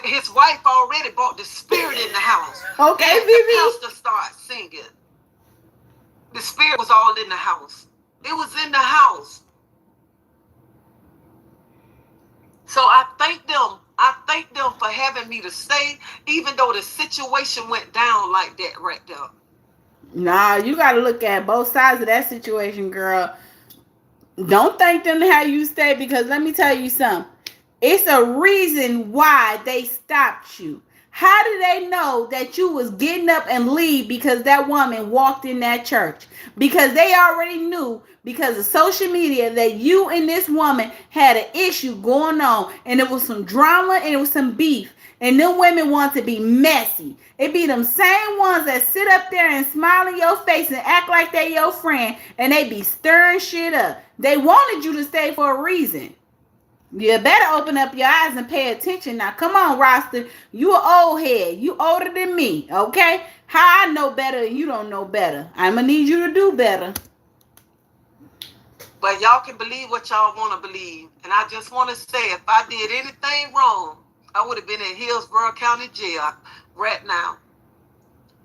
his wife already brought the spirit in the house. Okay, Vivi. The pastor started singing. The spirit was all in the house. It was in the house. So I thank them for having me to stay, even though the situation went down like that right there. Nah, you got to look at both sides of that situation, girl. Don't thank them how you stay, because let me tell you something. It's a reason why they stopped you. How did they know that you was getting up and leave because that woman walked in that church? Because they already knew, because of social media, that you and this woman had an issue going on, and it was some drama and it was some beef. And them women want to be messy. It be them same ones that sit up there and smile in your face and act like they your friend, and they be stirring shit up. They wanted you to stay for a reason. You better open up your eyes and pay attention now. Come on, Rasta. You an old head. You older than me, okay? How I know better and you don't know better. I'm going to need you to do better. But y'all can believe what y'all want to believe. And I just want to say, if I did anything wrong, I would have been in Hillsborough County Jail right now.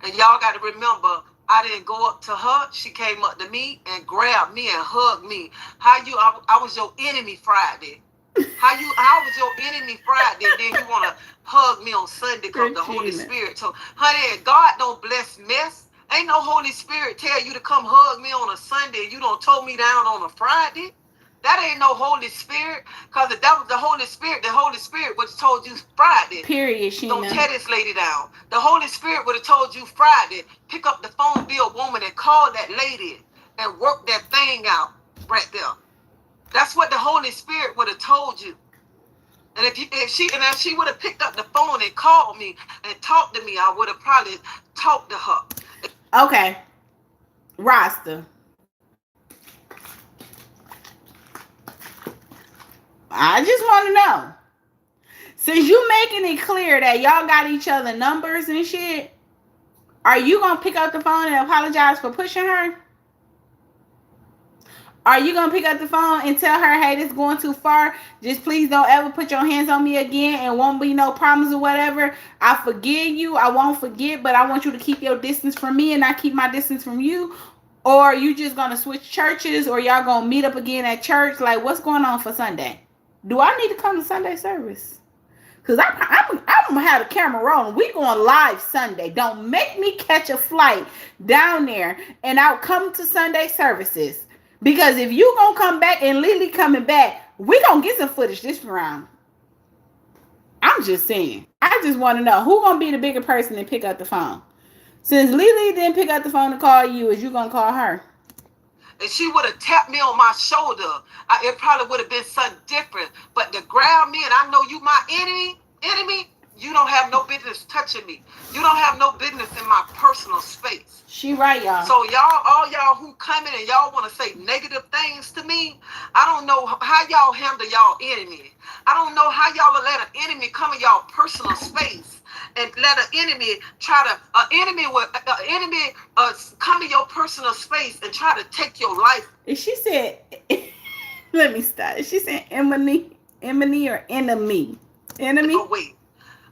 And y'all got to remember, I didn't go up to her. She came up to me and grabbed me and hugged me. I was your enemy Friday. I was your enemy Friday, then you want to hug me on Sunday because the Holy Spirit told. Honey, God don't bless mess. Ain't no Holy Spirit tell you to come hug me on a Sunday and you don't tow me down on a Friday. That ain't no Holy Spirit, because if that was the Holy Spirit would have told you Friday. Period, Sheena. Don't tear this lady down. The Holy Spirit would have told you Friday, pick up the phone, be a woman, and call that lady and work that thing out right there. That's what the Holy Spirit would have told you. And if she would have picked up the phone and called me and talked to me, I would have probably talked to her. Okay. Rasta. I just want to know. Since you making it clear that y'all got each other numbers and shit, are you going to pick up the phone and apologize for pushing her? Are you going to pick up the phone and tell her, hey, this is going too far. Just please don't ever put your hands on me again and won't be no problems or whatever. I forgive you. I won't forget, but I want you to keep your distance from me and not keep my distance from you. Or are you just going to switch churches, or y'all going to meet up again at church? Like, what's going on for Sunday? Do I need to come to Sunday service? Because I'm going to have the camera rolling. We going live Sunday. Don't make me catch a flight down there and I'll come to Sunday services. Because if you gonna come back and Lily coming back, we gonna get some footage this round. I'm just saying. I just want to know who gonna be the bigger person and pick up the phone. Since Lily didn't pick up the phone to call you, is you gonna call her? And she would have tapped me on my shoulder. It probably would have been something different. But to grab me and I know you my enemy, you don't have no business touching me. You don't have no business in my personal space. She right, y'all. So all y'all who come in and y'all want to say negative things to me, I don't know how y'all handle y'all enemy. I don't know how y'all will let an enemy come in y'all personal space and let an enemy come in your personal space and try to take your life. She said, let me stop. She said enemy or enemy? Enemy? Oh, wait.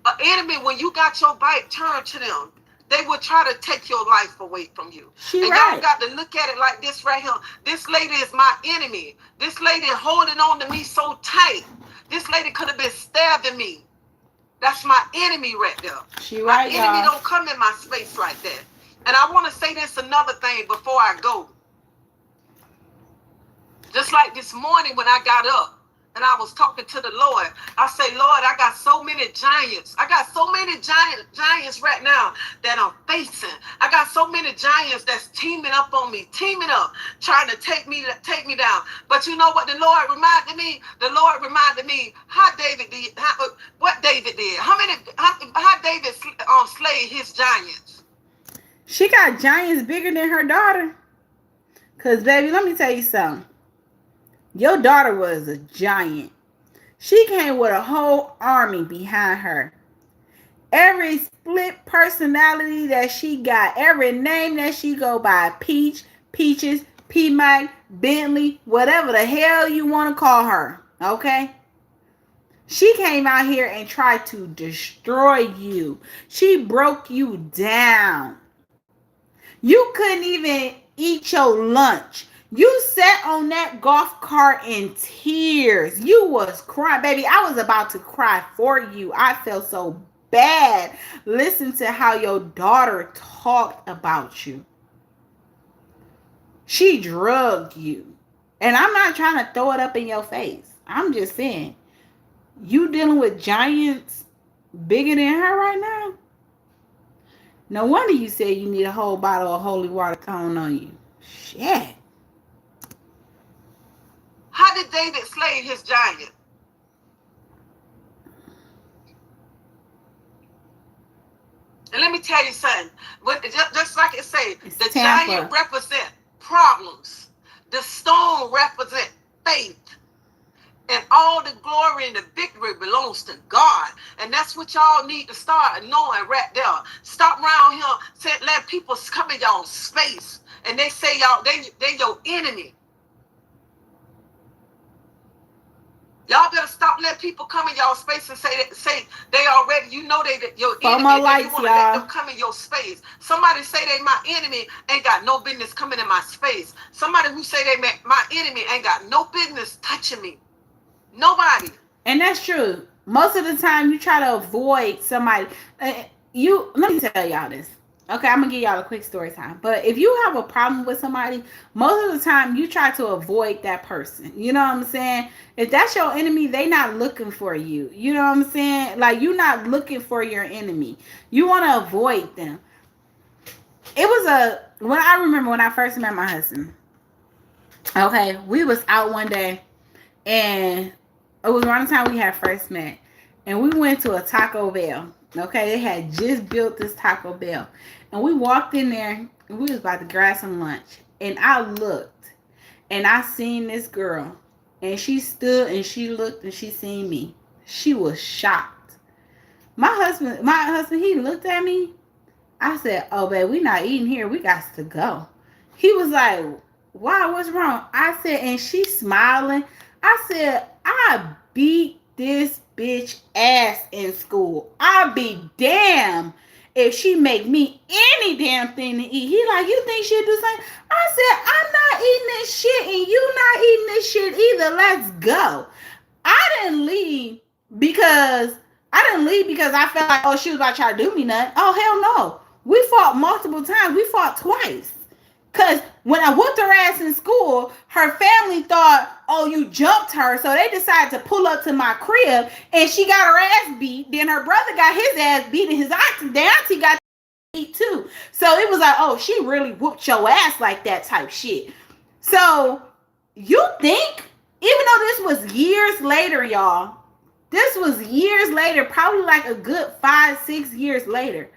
An enemy, when you got your back turned to them, they will try to take your life away from you. Y'all got to look at it like this right here. This lady is my enemy. This lady holding on to me so tight. This lady could have been stabbing me. That's my enemy right there. My enemy don't come in my space like that. And I want to say this another thing before I go. Just like this morning when I got up and I was talking to the Lord, I say, Lord, I got so many giants. I got so many giants right now that I'm facing. I got so many giants that's teaming up on me, trying to take me down. But you know what the Lord reminded me? The Lord reminded me what David did. How David slayed his giants. She got giants bigger than her daughter. Because, baby, let me tell you something. Your daughter was a giant. She came with a whole army behind her. Every split personality that she got, every name that she go by, Peach, Peaches, P-Mike, Bentley, whatever the hell you want to call her, okay? She came out here and tried to destroy you. She broke you down. You couldn't even eat your lunch. You sat on that golf cart in tears. You was crying, baby. I was about to cry for you. I felt so bad. Listen to how your daughter talked about you. She drugged you. And I'm not trying to throw it up in your face. I'm just saying, you dealing with giants bigger than her right now? No wonder you said you need a whole bottle of holy water thrown on you. Shit. How did David slay his giant? And let me tell you something. Just like it say, It's the Tampa. giant represent problems. The stone represent faith. And all the glory and the victory belongs to God. And that's what y'all need to start knowing right there. Stop around here let people come in y'all space. And they say y'all, they your enemy. Y'all better stop letting people come in y'all space and say they already, you know they your enemy. My And lights, you want to y'all. let them come in your space. Somebody say they my enemy ain't got no business coming in my space. Somebody who say they my enemy ain't got no business touching me. Nobody. And that's true. Most of the time, you try to avoid somebody. Let me tell y'all this. Okay, I'm gonna give y'all a quick story time. But if you have a problem with somebody, most of the time you try to avoid that person. You know what I'm saying? If that's your enemy, they not looking for you. You know what I'm saying? Like, you're not looking for your enemy. You want to avoid them. It was when I remember when I first met my husband. Okay, we was out one day, and it was around the time we had first met, and we went to a Taco Bell. Okay, they had just built this Taco Bell, and we walked in there, and we was about to grab some lunch, and I looked, and I seen this girl, and she stood, and she looked, and she seen me. She was shocked. My husband, he looked at me. I said, "Oh, babe, we not eating here. We got to go." He was like, "Why? What's wrong?" I said, and she smiling. I said, "I beat this bitch ass in school. I'll be damned if she make me any damn thing to eat." He like, "You think she'll do something?" I said, "I'm not eating this shit, and you not eating this shit either. Let's go." I didn't leave because I felt like, oh, she was about to try to do me nothing. Oh, hell no. We fought multiple times. We fought twice. Because when I whooped her ass in school, her family thought, oh, you jumped her. So they decided to pull up to my crib, and she got her ass beat. Then her brother got his ass beat, and his auntie got beat too. So it was like, oh, she really whooped your ass like that type shit. So you think, even though this was years later, y'all, this was years later, probably like a good 5-6 years later,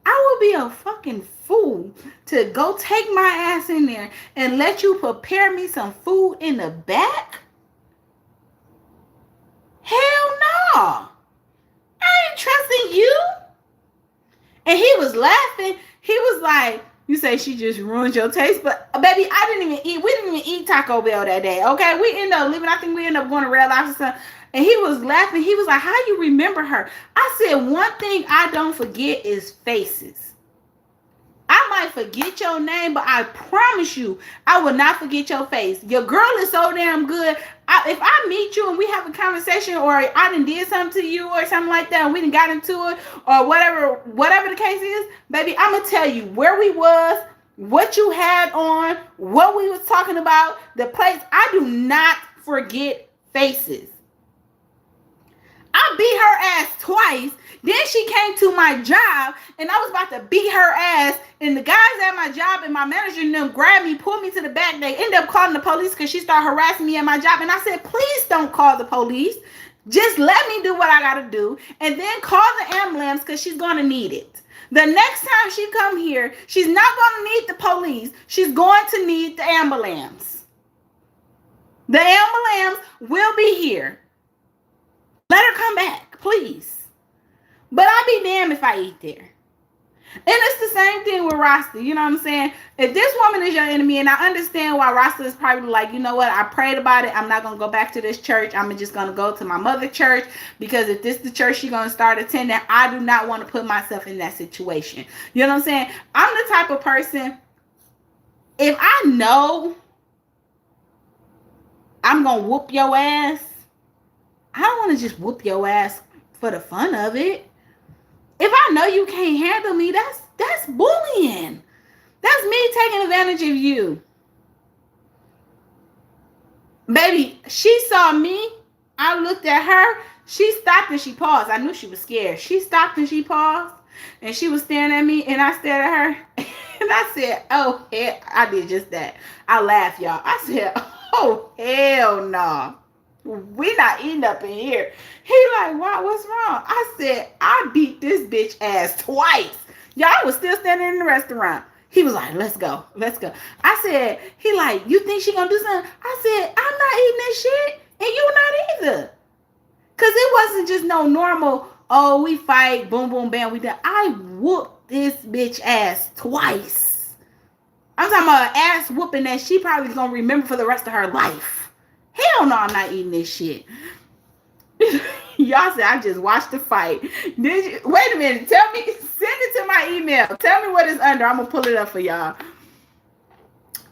I would be a fucking fool to go take my ass in there and let you prepare me some food in the back? Hell no. I ain't trusting you. And he was laughing. He was like, you say she just ruined your taste, but baby, we didn't even eat Taco Bell that day, okay? We ended up leaving. I think we ended up going to Red Lobster. And he was laughing. He was like, how you remember her? I said, one thing I don't forget is faces. I might forget your name, but I promise you, I will not forget your face. Your girl is so damn good. If I meet you and we have a conversation, or I done did something to you or something like that, and we done got into it, or whatever the case is, baby, I'm going to tell you where we was, what you had on, what we was talking about, the place. I do not forget faces. I beat her ass twice. Then she came to my job, and I was about to beat her ass, and the guys at my job and my manager and them grabbed me, pulled me to the back. They ended up calling the police because she started harassing me at my job. And I said, please don't call the police. Just let me do what I got to do, and then call the ambulance because she's going to need it. The next time she come here, she's not going to need the police. She's going to need the ambulance. The ambulance will be here. Let her come back, please. But I'll be damned if I eat there. And it's the same thing with RASTA. You know what I'm saying? If this woman is your enemy, and I understand why RASTA is probably like, you know what? I prayed about it. I'm not going to go back to this church. I'm just going to go to my mother church, because if this is the church she's going to start attending, I do not want to put myself in that situation. You know what I'm saying? I'm the type of person, if I know I'm going to whoop your ass. I don't want to just whoop your ass for the fun of it. If I know you can't handle me, that's bullying. That's me taking advantage of you. Baby, she saw me. I looked at her. She stopped and she paused. I knew she was scared. She stopped and she paused. And she was staring at me. And I stared at her. And I said, oh, hell. I did just that. I laughed, y'all. I said, oh, hell no. We not eating up in here. He like, wow, what's wrong? I said, I beat this bitch ass twice. Y'all was still standing in the restaurant. He was like, let's go. Let's go. I said, he like, you think she gonna do something? I said, I'm not eating this shit. And you not either. Because it wasn't just no normal, oh, we fight, boom, boom, bam, we done. I whooped this bitch ass twice. I'm talking about an ass whooping that she probably gonna remember for the rest of her life. Hell no, I'm not eating this shit. Y'all said I just watched the fight. Did you? Wait a minute. Tell me. Send it to my email. Tell me what it's under. I'm gonna pull it up for y'all.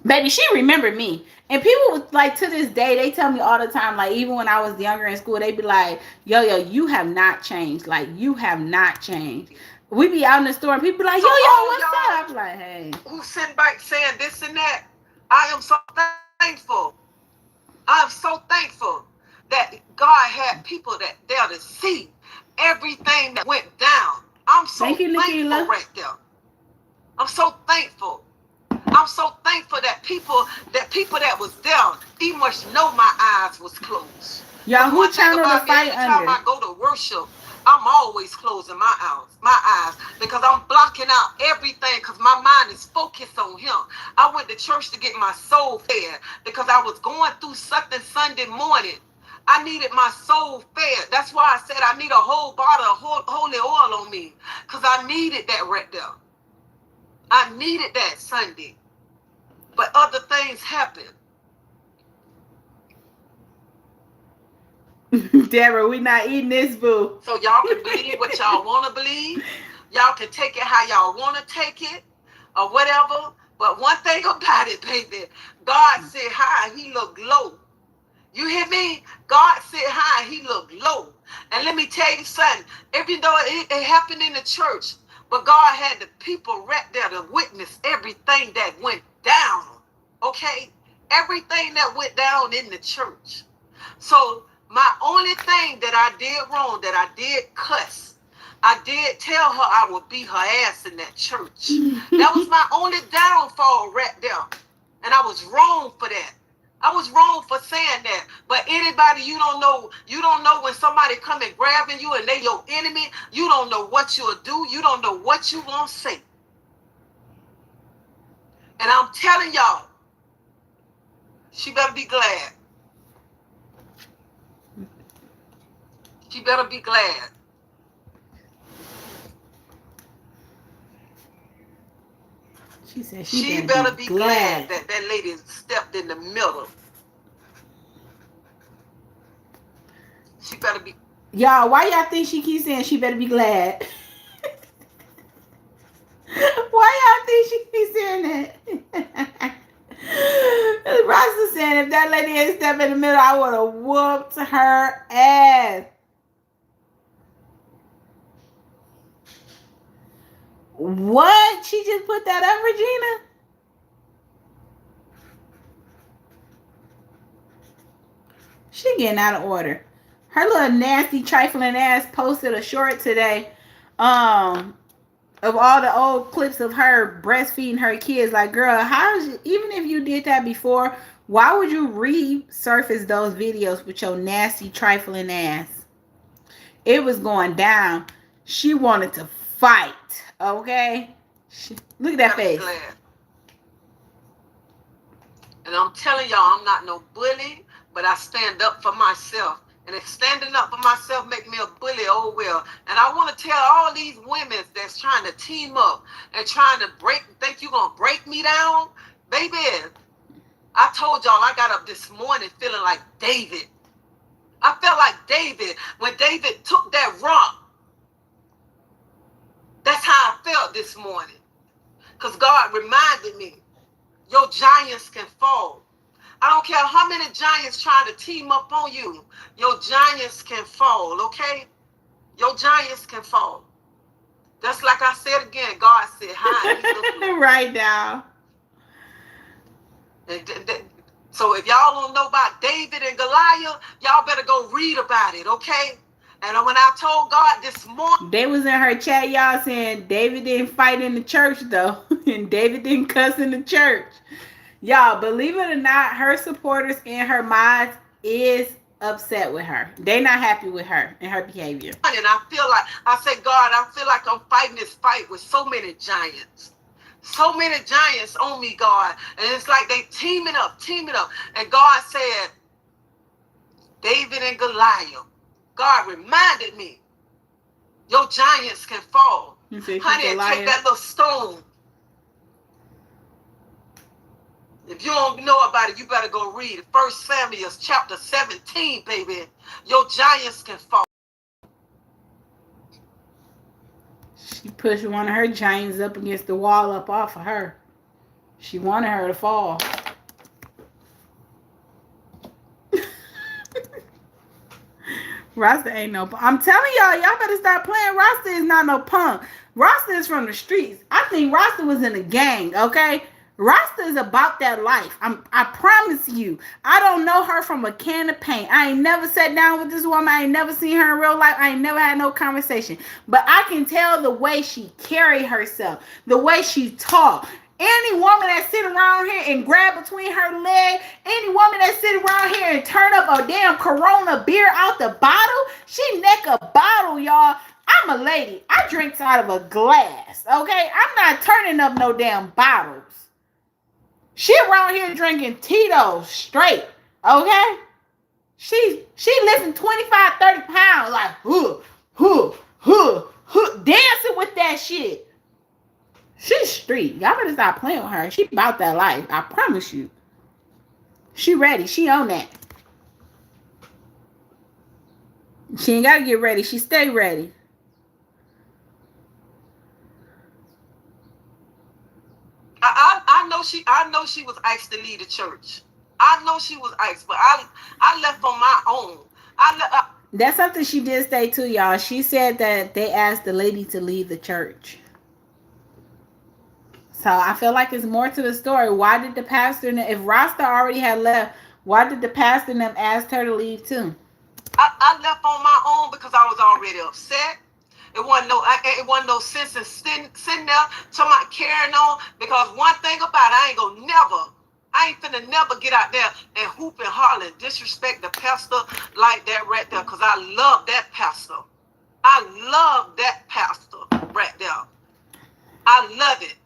Baby, she remembered me. And people like to this day, they tell me all the time, like even when I was younger in school, they be like, yo, you have not changed. Like you have not changed. We be out in the store and people be like, yo, what's up? I'm like, hey. Who sitting back saying this and that? I am so thankful. I'm so thankful that God had people that there to see everything that went down. I'm so thankful right there. I'm so thankful. I'm so thankful that people that was there, he must know my eyes was closed. Y'all, who channel the fight under? Every time I go to worship, I'm always closing my eyes because I'm blocking out everything because my mind is focused on him. I went to church to get my soul fed because I was going through something Sunday morning. I needed my soul fed. That's why I said I need a whole bottle of holy oil on me because I needed that right there. I needed that Sunday. But other things happened. Deborah, we not eating this, boo. So y'all can believe what y'all want to believe. Y'all can take it how y'all want to take it or whatever. But one thing about it, baby, God sit high, he look low. You hear me? God sit high, he look low. And let me tell you something. Even though it happened in the church, but God had the people right there to witness everything that went down. Okay? Everything that went down in the church. So my only thing that I did wrong, that I did cuss, I did tell her I would beat her ass in that church. That was my only downfall right there. And I was wrong for that. I was wrong for saying that. But anybody, you don't know when somebody come and grabbing you and they your enemy, you don't know what you'll do. You don't know what you gonna say. And I'm telling y'all, she better be glad. She better be glad. She said she better be glad that that lady stepped in the middle. She better be. Y'all, why y'all think she keeps saying she better be glad? Why y'all think she keeps saying that? Rasta saying if that lady ain't stepped in the middle, I would have whooped her ass. What? She just put that up, Regina? She getting out of order. Her little nasty, trifling ass posted a short today of all the old clips of her breastfeeding her kids. Like, girl, even if you did that before, why would you resurface those videos with your nasty, trifling ass? It was going down. She wanted to fight. Okay, look at that face. And I'm telling y'all, I'm not no bully, but I stand up for myself. And if standing up for myself make me a bully, oh well. And I want to tell all these women that's trying to team up and trying to think you're going to break me down. Baby, I told y'all I got up this morning feeling like David. I felt like David when David took that rock. That's how I felt this morning. Because God reminded me, your giants can fall, I don't care how many giants trying to team up on you. Your giants can fall, okay? Your giants can fall. That's like I said again. God said, hide. Right now. So if y'all don't know about David and Goliath, y'all better go read about it, okay? And when I told God this morning, they was in her chat, y'all, saying David didn't fight in the church though, and David didn't cuss in the church. Y'all, believe it or not, her supporters and her mods is upset with her. They not happy with her and her behavior. And I feel like, I say, God, I feel like I'm fighting this fight with so many giants. So many giants on me, God. And it's like they teaming up. And God said, David and Goliath. God reminded me, your giants can fall. Honey, take that little stone. If you don't know about it, you better go read it. 1 Samuel chapter 17, baby. Your giants can fall. She pushed one of her giants up against the wall up off of her. She wanted her to fall. Rasta ain't no punk. I'm telling y'all better stop playing. Rasta is not no punk. Rasta is from the streets. I think Rasta was in a gang, okay? Rasta is about that life. I promise you. I don't know her from a can of paint. I ain't never sat down with this woman. I ain't never seen her in real life. I ain't never had no conversation. But I can tell the way she carry herself, the way she talk. Any woman that sit around here and grab between her leg, any woman that sit around here and turn up a damn Corona beer out the bottle, she neck a bottle, y'all. I'm a lady. I drink out of a glass, okay? I'm not turning up no damn bottles. She around here drinking Tito's straight, okay? She lifting 25, 30 pounds, like, dancing with that shit. She's street. Y'all better stop playing with her. She about that life. I promise you. She ready. She on that. She ain't got to get ready. She stay ready. I know she was asked to lead the church. I know she was asked, but I left on my own. That's something she did say too, y'all. She said that they asked the lady to leave the church. So I feel like it's more to the story. Why did the pastor, if Rasta already had left, why did the pastor and them ask her to leave too? I left on my own because I was already upset. It wasn't no sense in sitting there talking about carrying on, because one thing about it, I ain't finna never get out there and hoop and holler and disrespect the pastor like that right there, because I love that pastor. I love that pastor right there. I love it.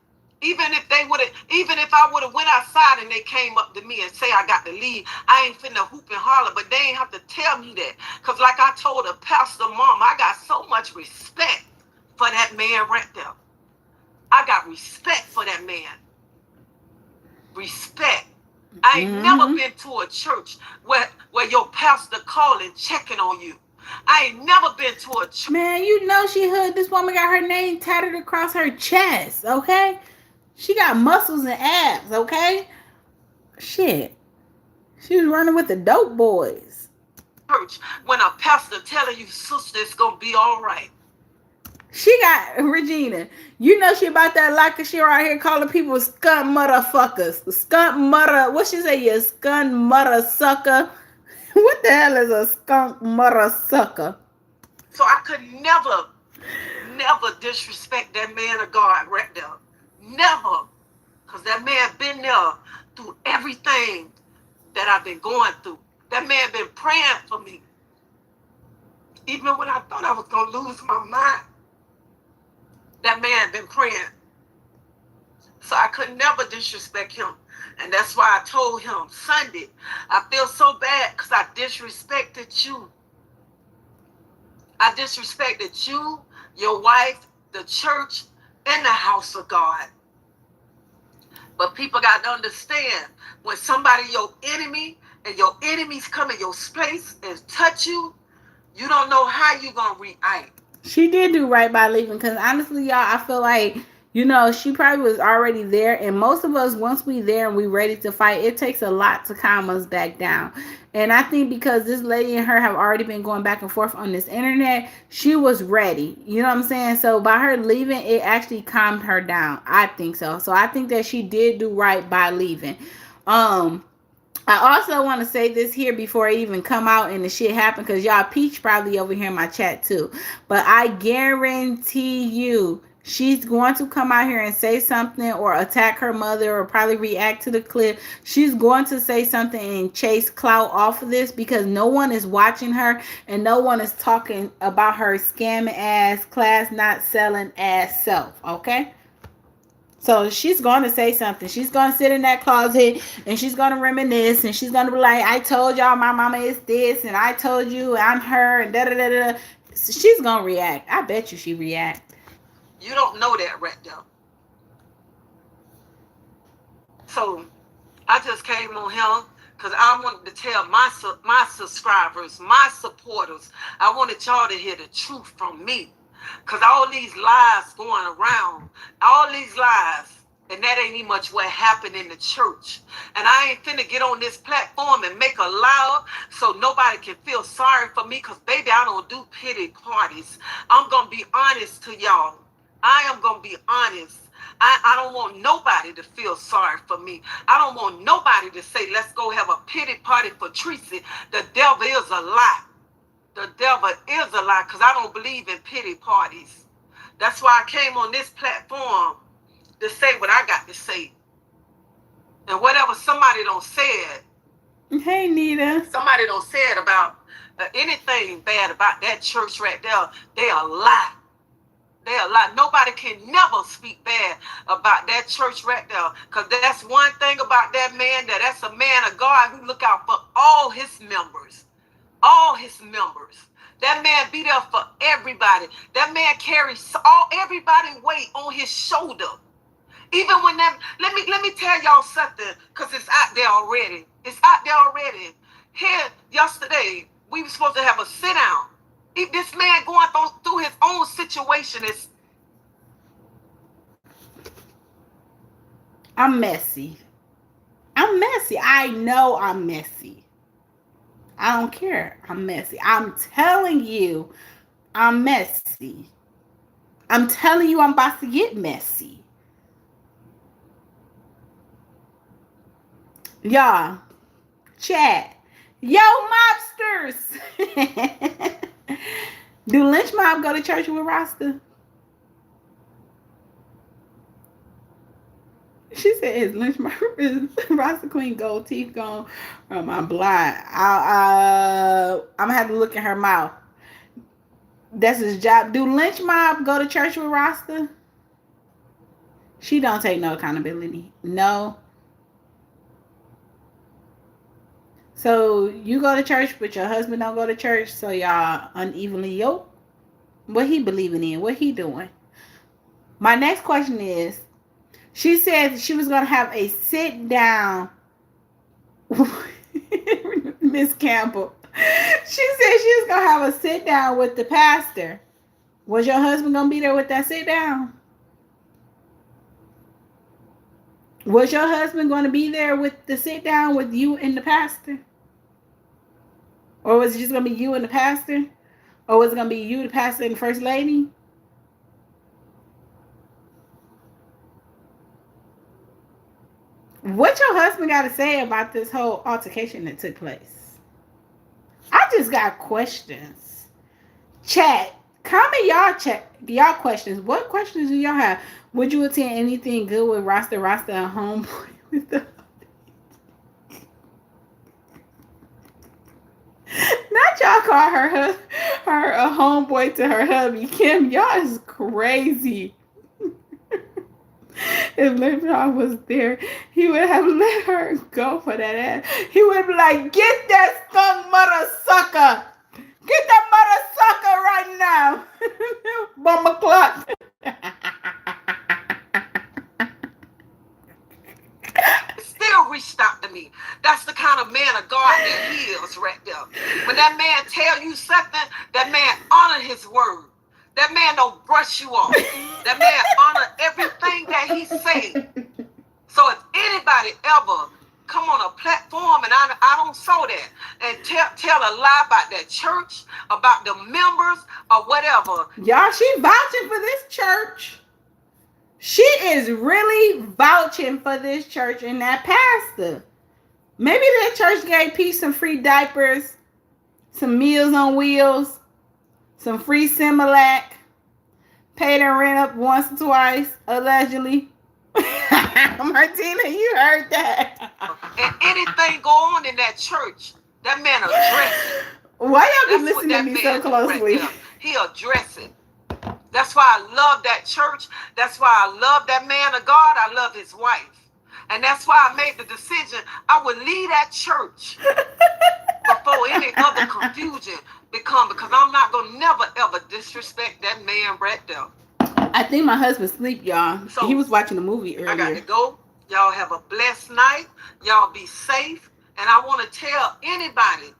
Even if I would have went outside and they came up to me and say I got to leave, I ain't finna hoop and holler, but they ain't have to tell me that. Because like I told the pastor mom, I got so much respect for that man right there. I got respect for that man. Respect. I ain't never been to a church where your pastor calling, checking on you. I ain't never been to a church. Man, you know she hood. This woman got her name tatted across her chest, okay? She got muscles and abs, okay? Shit. She was running with the dope boys. Church, when a pastor telling you, sister, it's gonna be all right. She got, Regina, you know she about that like she right here calling people skunk motherfuckers. Skunk mother, what she say, you skunk mother sucker? What the hell is a skunk mother sucker? So I could never disrespect that man of God right there. Never. Because that man been there through everything that I've been going through. That man been praying for me. Even when I thought I was going to lose my mind, that man been praying. So I could never disrespect him. And that's why I told him Sunday, I feel so bad because I disrespected you. I disrespected you, your wife, the church, and the house of God. But people got to understand, when somebody, your enemy, and your enemies come in your space and touch you, you don't know how you going to react. She did do right by leaving, because honestly, y'all, I feel like You know, she probably was already there. And most of us, once we there and we ready to fight, it takes a lot to calm us back down. And I think because this lady and her have already been going back and forth on this internet, she was ready. You know what I'm saying? So by her leaving, it actually calmed her down. I think so. So I think that she did do right by leaving. I also want to say this here before it even come out and the shit happen, because y'all Peach probably over here in my chat too. But I guarantee you she's going to come out here and say something or attack her mother or probably react to the clip. She's going to say something and chase clout off of this because no one is watching her and no one is talking about her scamming ass, class not selling ass self. Okay? So she's going to say something. She's going to sit in that closet and she's going to reminisce and she's going to be like, I told y'all my mama is this and I told you I'm her and da da da da. She's going to react. I bet you she react. You don't know that right there. So I just came on here because I wanted to tell my subscribers, my supporters, I wanted y'all to hear the truth from me. Because all these lies going around, all these lies, and that ain't even much what happened in the church. And I ain't finna get on this platform and make a lie up so nobody can feel sorry for me because, baby, I don't do pity parties. I'm going to be honest to y'all. I am going to be honest. I don't want nobody to feel sorry for me. I don't want nobody to say, let's go have a pity party for Tracy. The devil is a lie. The devil is a lie because I don't believe in pity parties. That's why I came on this platform to say what I got to say. And whatever somebody don't say it. Hey, Nita. Somebody don't say it about anything bad about that church right there. They a lie. They a lie. Nobody can never speak bad about that church right there. Because that's one thing about that man, that's a man of God who look out for all his members. All his members. That man be there for everybody. That man carries everybody's weight on his shoulder. Even when that, let me tell y'all something, because it's out there already. It's out there already. Here, yesterday, we were supposed to have a sit down. If this man going through his own situation is. I'm messy. I'm messy. I know I'm messy. I don't care. I'm messy. I'm telling you, I'm messy. I'm telling you, I'm about to get messy. Y'all, chat. Yo, mobsters. Do Lynch Mob go to church with Rasta? She said, "Is Lynch Mob, is Rasta Queen gold teeth gone? I'm blind. I'm gonna have to look in her mouth. That's his job. Do Lynch Mob go to church with Rasta? She don't take no accountability. No. So you go to church, but your husband don't go to church, so y'all unevenly yoked? What he believing in? What he doing? My next question is, she said she was going to have a sit down. Miss Campbell. She said she was going to have a sit down with the pastor. Was your husband going to be there with that sit down? Was your husband going to be there with the sit down with you and the pastor? Or was it just going to be you and the pastor? Or was it going to be you, the pastor, and the first lady? What your husband got to say about this whole altercation that took place? I just got questions. Chat, comment y'all questions. What questions do y'all have? Would you attend anything good with Rasta and Homeboy with the not y'all call her a homeboy to her hubby. Kim, y'all is crazy. If Lynch was there, he would have let her go for that ass. He would be like, get that skunk mother sucker. Get that mother sucker right now. Bomb clock. Still reached out to me. That's the kind of man of God that he is right there. When that man tell you something, that man honor his word. That man don't brush you off. That man honor everything that he say. So if anybody ever come on a platform and I don't saw that and tell a lie about that church, about the members or whatever. Y'all, she vouching for this church. She is really vouching for this church and that pastor. Maybe that church gave Pete some free diapers, some Meals on Wheels, some free Similac, paid her rent up once or twice, allegedly. Martina, you heard that. And anything go on in that church, that man address it. Why y'all be listening to me so closely? Right, he address it. That's why I love that church. That's why I love that man of God. I love his wife. And that's why I made the decision I would leave that church before any other confusion become, because I'm not going to never, ever disrespect that man right there. I think my husband sleep, y'all. So, he was watching a movie earlier. I got to go. Y'all have a blessed night. Y'all be safe. And I want to tell anybody,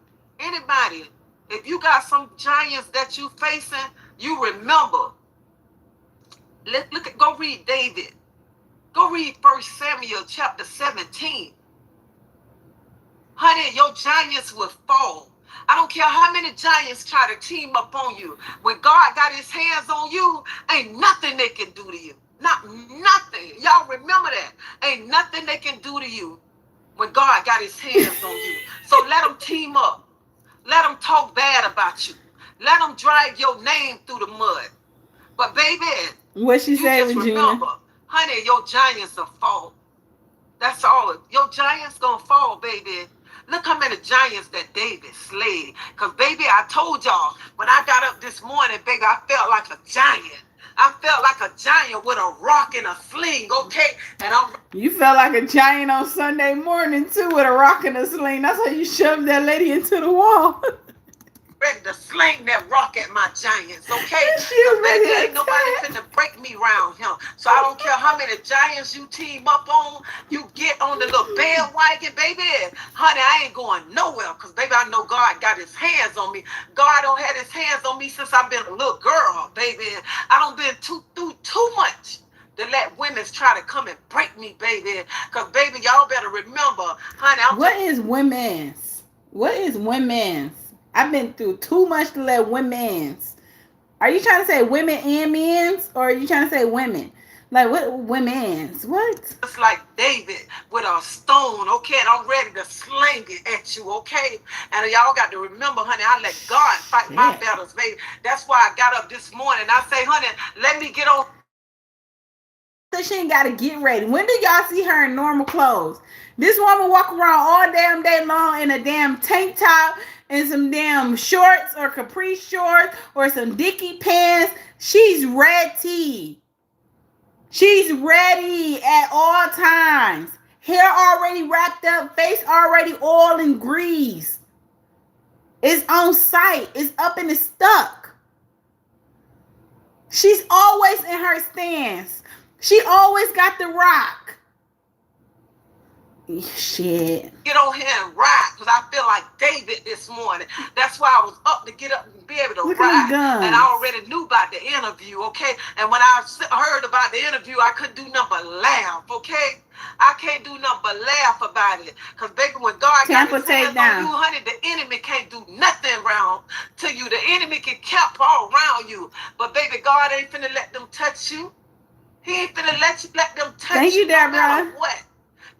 if you got some giants that you facing, you remember. Go read David. Go read 1 Samuel chapter 17. Honey, your giants will fall. I don't care how many giants try to team up on you. When God got his hands on you, ain't nothing they can do to you. Not nothing. Y'all remember that. Ain't nothing they can do to you when God got his hands on you. So let them team up. Let them talk bad about you. Let them drag your name through the mud. But baby, what she said, Regina? Remember, honey, your giants will fall. That's all. Your giants gonna fall, baby. Look how many giants that David slayed. Because, baby, I told y'all, when I got up this morning, baby, I felt like a giant. I felt like a giant with a rock and a sling, okay? And You felt like a giant on Sunday morning, too, with a rock and a sling. That's how you shoved that lady into the wall. Ready to sling that rock at my giants, okay? She was ready to ain't nobody finna break me round him. So I don't care how many giants you team up on, you get on the little bandwagon, baby. Honey, I ain't going nowhere, because, baby, I know God got his hands on me. God don't have his hands on me since I've been a little girl, baby. I don't been through too much to let women try to come and break me, baby. Because, baby, y'all better remember, honey. What is women's? What is women's? I've been through too much to let women's. Are you trying to say women and men's? Or are you trying to say women? Like, what women's? What? It's like David with a stone, okay? And I'm ready to sling it at you, okay? And y'all got to remember, honey, I let God fight my battles, baby. That's why I got up this morning. I say, honey, let me get on. So she ain't got to get ready. When do y'all see her in normal clothes? This woman walk around all damn day long in a damn tank top and some damn shorts or capri shorts or some dicky pants. She's ready. She's ready at all times. Hair already wrapped up, face already oil and grease. It's on site. It's up and it's stuck. She's always in her stance. She always got the rock. Shit. Get on here and ride, because I feel like David this morning. That's why I was up to get up and be able to ride. And I already knew about the interview, okay? And when I heard about the interview, I couldn't do nothing but laugh, okay? I can't do nothing but laugh about it. Because, baby, when God got his hands on you, honey, the enemy can't do nothing around to you. The enemy can camp all around you. But, baby, God ain't finna let them touch you. He ain't finna let them touch you no matter what.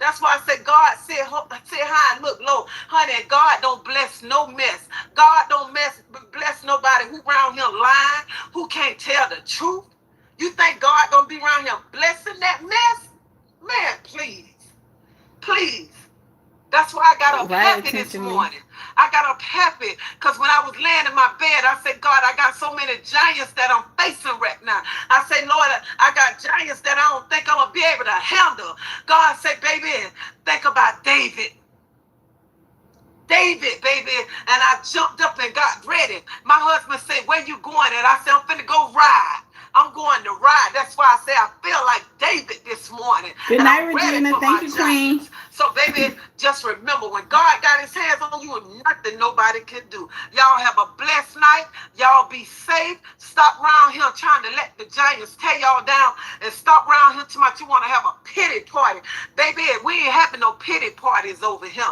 That's why I said God sit high and look low. Honey, God don't bless no mess. God don't bless nobody who around here lying, who can't tell the truth. You think God gonna be around here blessing that mess? Man, please. Please. That's why I got up happy this morning. I got up happy because when I was laying in my bed, I said, God, I got so many giants that I'm facing right now. I said, Lord, I got giants that I don't think I'm going to be able to handle. God said, baby, think about David. David, baby. And I jumped up and got ready. My husband said, where you going? And I said, I'm finna go ride. I'm going to ride. That's why I say I feel like David this morning. Good night, Regina. Thank you, Queen. So, baby, just remember, when God got his hands on you, nothing nobody can do. Y'all have a blessed night. Y'all be safe. Stop around here trying to let the giants tear y'all down, and stop around here too much. You want to have a pity party. Baby, we ain't having no pity parties over here.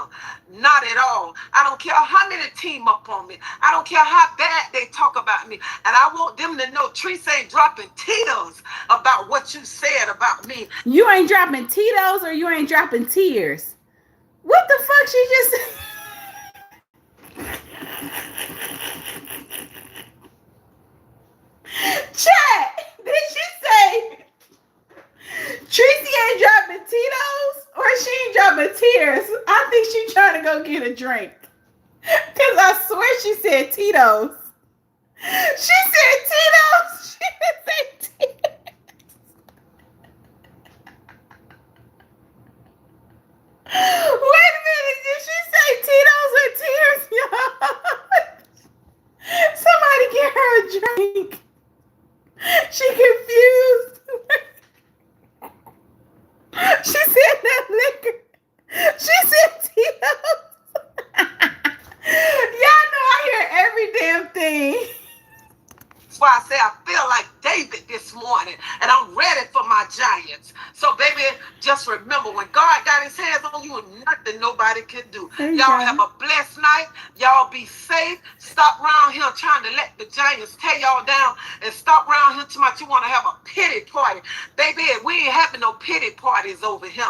Not at all. I don't care how many team up on me. I don't care how bad they talk about me. And I want them to know Treese ain't dropping tears about what you said about me. You ain't dropping Tito's or you ain't dropping tears? What the fuck she just said? Chat, did she say Tracy ain't dropping Tito's or she ain't dropping tears? I think she trying to go get a drink. Because I swear she said Tito's. She said Tito's. She didn't say tears. Wait a minute, did she say Tito's or tears, y'all? Somebody get her a drink. She confused. She said that liquor. She said Tito's. Y'all know I hear every damn thing. That's why I say I feel like David this morning, and I'm ready for my giants. So, baby, just remember, when God got his hands on you, nothing nobody can do. Y'all have a blessed night. Y'all be safe. Stop around here trying to let the giants tear y'all down, and stop around here too much. You want to have a pity party. Baby, we ain't having no pity parties over here.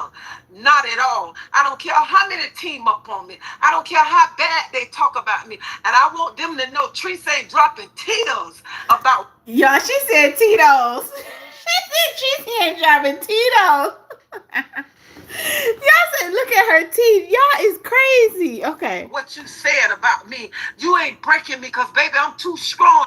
Not at all. I don't care how many team up on me. I don't care how bad they talk about me. And I want them to know Treese ain't dropping tears about. Y'all, she said Tito's. She said she ain't dropping Tito's. Y'all said, look at her teeth. Y'all is crazy. Okay. What you said about me. You ain't breaking me because, baby, I'm too strong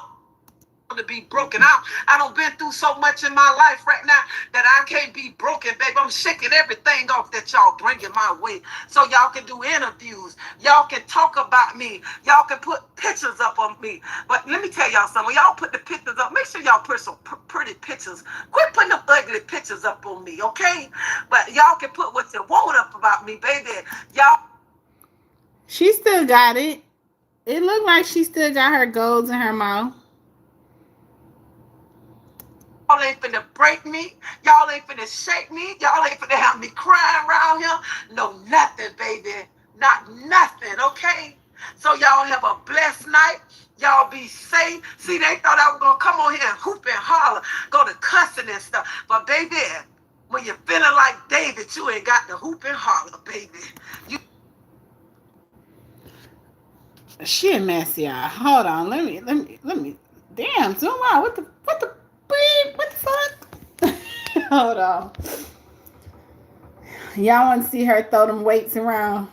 to be broken out. I done been through so much in my life right now that I can't be broken, baby. I'm shaking everything off that y'all bringing my way, so y'all can do interviews. Y'all can talk about me. Y'all can put pictures up on me. But let me tell y'all something. When y'all put the pictures up, make sure y'all put some pretty pictures. Quit putting them ugly pictures up on me, okay? But y'all can put what you want up about me, baby. Y'all. She still got it. It looked like she still got her golds in her mouth. Y'all ain't finna break me. Y'all ain't finna shake me. Y'all ain't finna have me crying around here. No, nothing, baby. Not nothing, okay? So y'all have a blessed night. Y'all be safe. See, they thought I was going to come on here and hoop and holler, go to cussing and stuff. But, baby, when you're feeling like David, you ain't got to hoop and holler, baby. She a mess, y'all. Hold on. Let me. Damn, zoom out. What the fuck? Hold on. Y'all want to see her throw them weights around?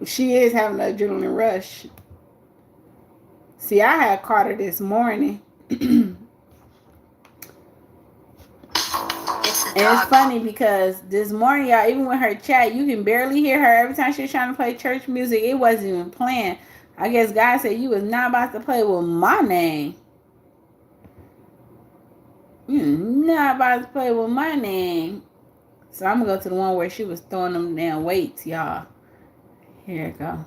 She is having an adrenaline rush. See, I had Carter this morning. And it's funny because this morning, y'all, even with her chat, you can barely hear her. Every time she was trying to play church music, it wasn't even playing. I guess God said you was not about to play with my name. You're not about to play with my name. So I'm going to go to the one where she was throwing them damn weights, y'all. Here it go.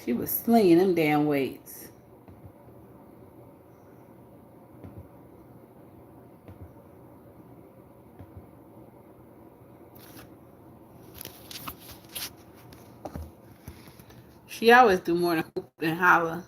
She was slinging them damn weights. She always do more than hoop and holler.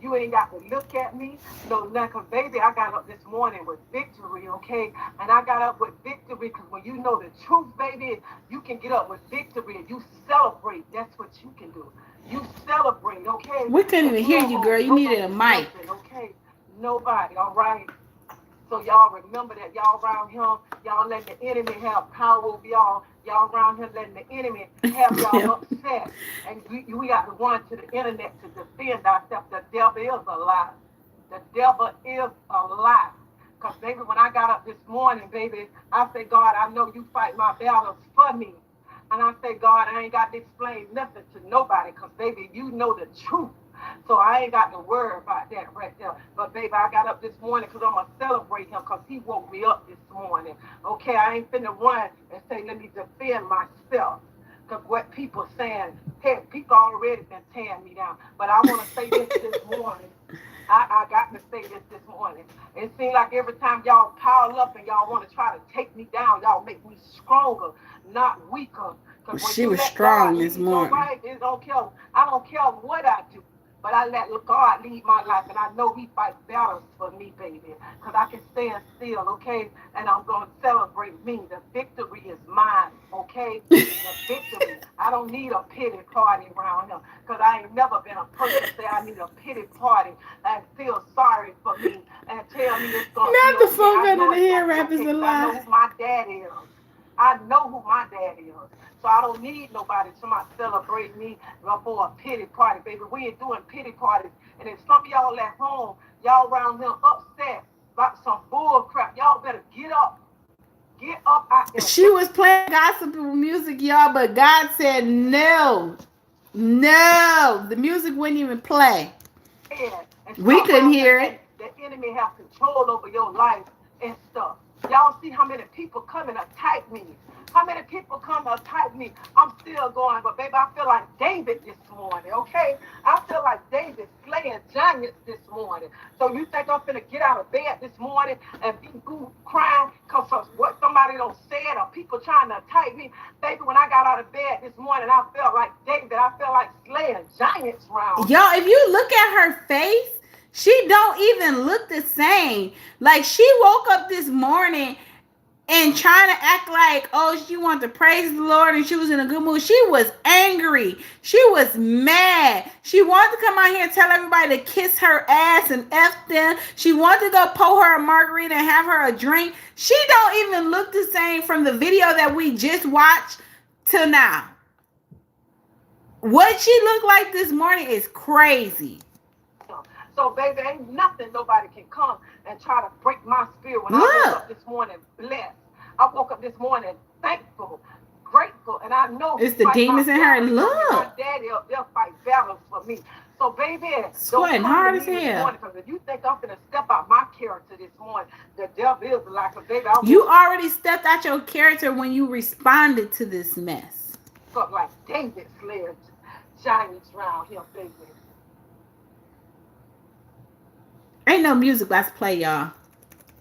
You ain't got to look at me. No, nothing. Baby, I got up this morning with victory, okay? And I got up with victory because when you know the truth, baby, you can get up with victory and you celebrate. That's what you can do. You celebrate, okay? We couldn't even hear you, girl. You needed a mic. Okay? Nobody, all right? So y'all remember that y'all around here, y'all let the enemy have power over y'all. Y'all around here letting the enemy have y'all upset. And we got to run to the internet to defend ourselves. The devil is a lie. The devil is a lie. Because, baby, when I got up this morning, baby, I said, God, I know you fight my battles for me. And I say, God, I ain't got to explain nothing to nobody because, baby, you know the truth. So I ain't got to worry about that right there. But, baby, I got up this morning because I'm going to celebrate him because he woke me up this morning. Okay, I ain't finna run and say, let me defend myself. Because what people saying, hey, people already been tearing me down. But I want to say this morning. I got to say this morning. It seems like every time y'all pile up and y'all want to try to take me down, y'all make me stronger, not weaker. She was strong this morning. Right, it don't care. I don't care what I do. But I let God lead my life, and I know he fights battles for me, baby, because I can stand still, okay? And I'm going to celebrate me. The victory is mine, okay? The victory. I don't need a pity party around here, because I ain't never been a person say I need a pity party and feel sorry for me and tell me it's going to be okay. Not the phone out of the hair wrap is a lie. I know who my daddy is. I know who my daddy is. So I don't need nobody to celebrate me for a pity party, baby. We ain't doing pity parties. And if some of y'all at home, y'all around here upset about some bull crap, y'all better get up. Get up out there. She was playing gospel music, y'all, but God said no. No. The music wouldn't even play. Yeah. We couldn't hear it. The enemy have control over your life and stuff. Y'all see how many people come and attack me. How many people come and attack me? I'm still going, but baby, I feel like David this morning, okay? I feel like David slaying giants this morning. So you think I'm finna get out of bed this morning and be crying because of what somebody don't say or people trying to attack me? Baby, when I got out of bed this morning, I felt like David. I felt like slaying giants around. Y'all, if you look at her face, she don't even look the same. Like, she woke up this morning and trying to act like, oh, she wanted to praise the Lord and she was in a good mood. She was angry. She was mad. She wanted to come out here and tell everybody to kiss her ass and F them. She wanted to go pour her a margarita and have her a drink. She don't even look the same from the video that we just watched till now. What she looked like this morning is crazy. So, baby, ain't nothing nobody can come and try to break my spirit. When I woke up this morning blessed, I woke up this morning thankful, grateful, and I know it's the demons in her. Look, my daddy up there fight battles for me. So, baby, sweating hard as hell. Because if you think I'm gonna step out my character this morning, the devil is like a baby. You already stepped out your character when you responded to this mess. But like David slayed giants around here, baby. Ain't no music about to play, y'all.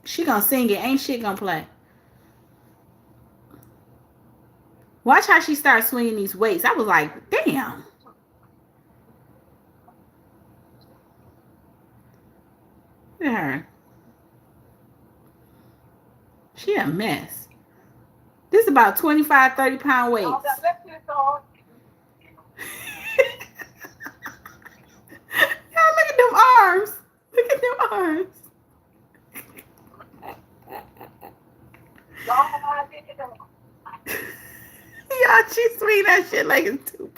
She gonna sing it. Ain't shit gonna play. Watch how she starts swinging these weights. I was like, damn. Look at her. She a mess. This is about 25, 30-pound weights. Y'all look at them arms. Look at them arms. Y'all, she swing that shit like it's too.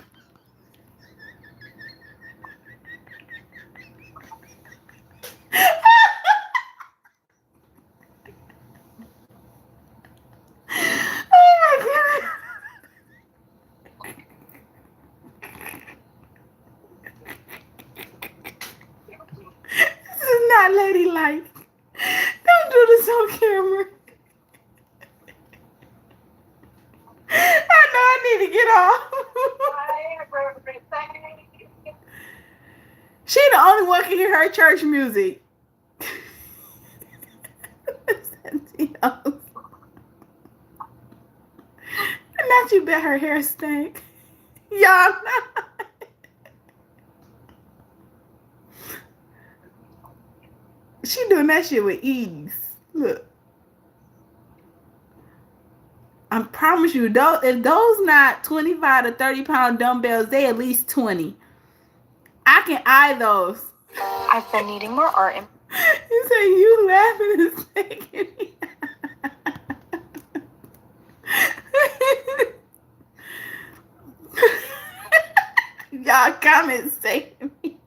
Oh my God. This is not ladylike. Don't do this on camera. I know I need to get off. She the only one can hear her church music. Not you bet her hair stank. Y'all. She doing that shit with ease. Look. I promise you, if those not 25 to 30-pound dumbbells, they at least 20. I can eye those. I've been needing more art. You say you laughing and taking me. Y'all comment saving me.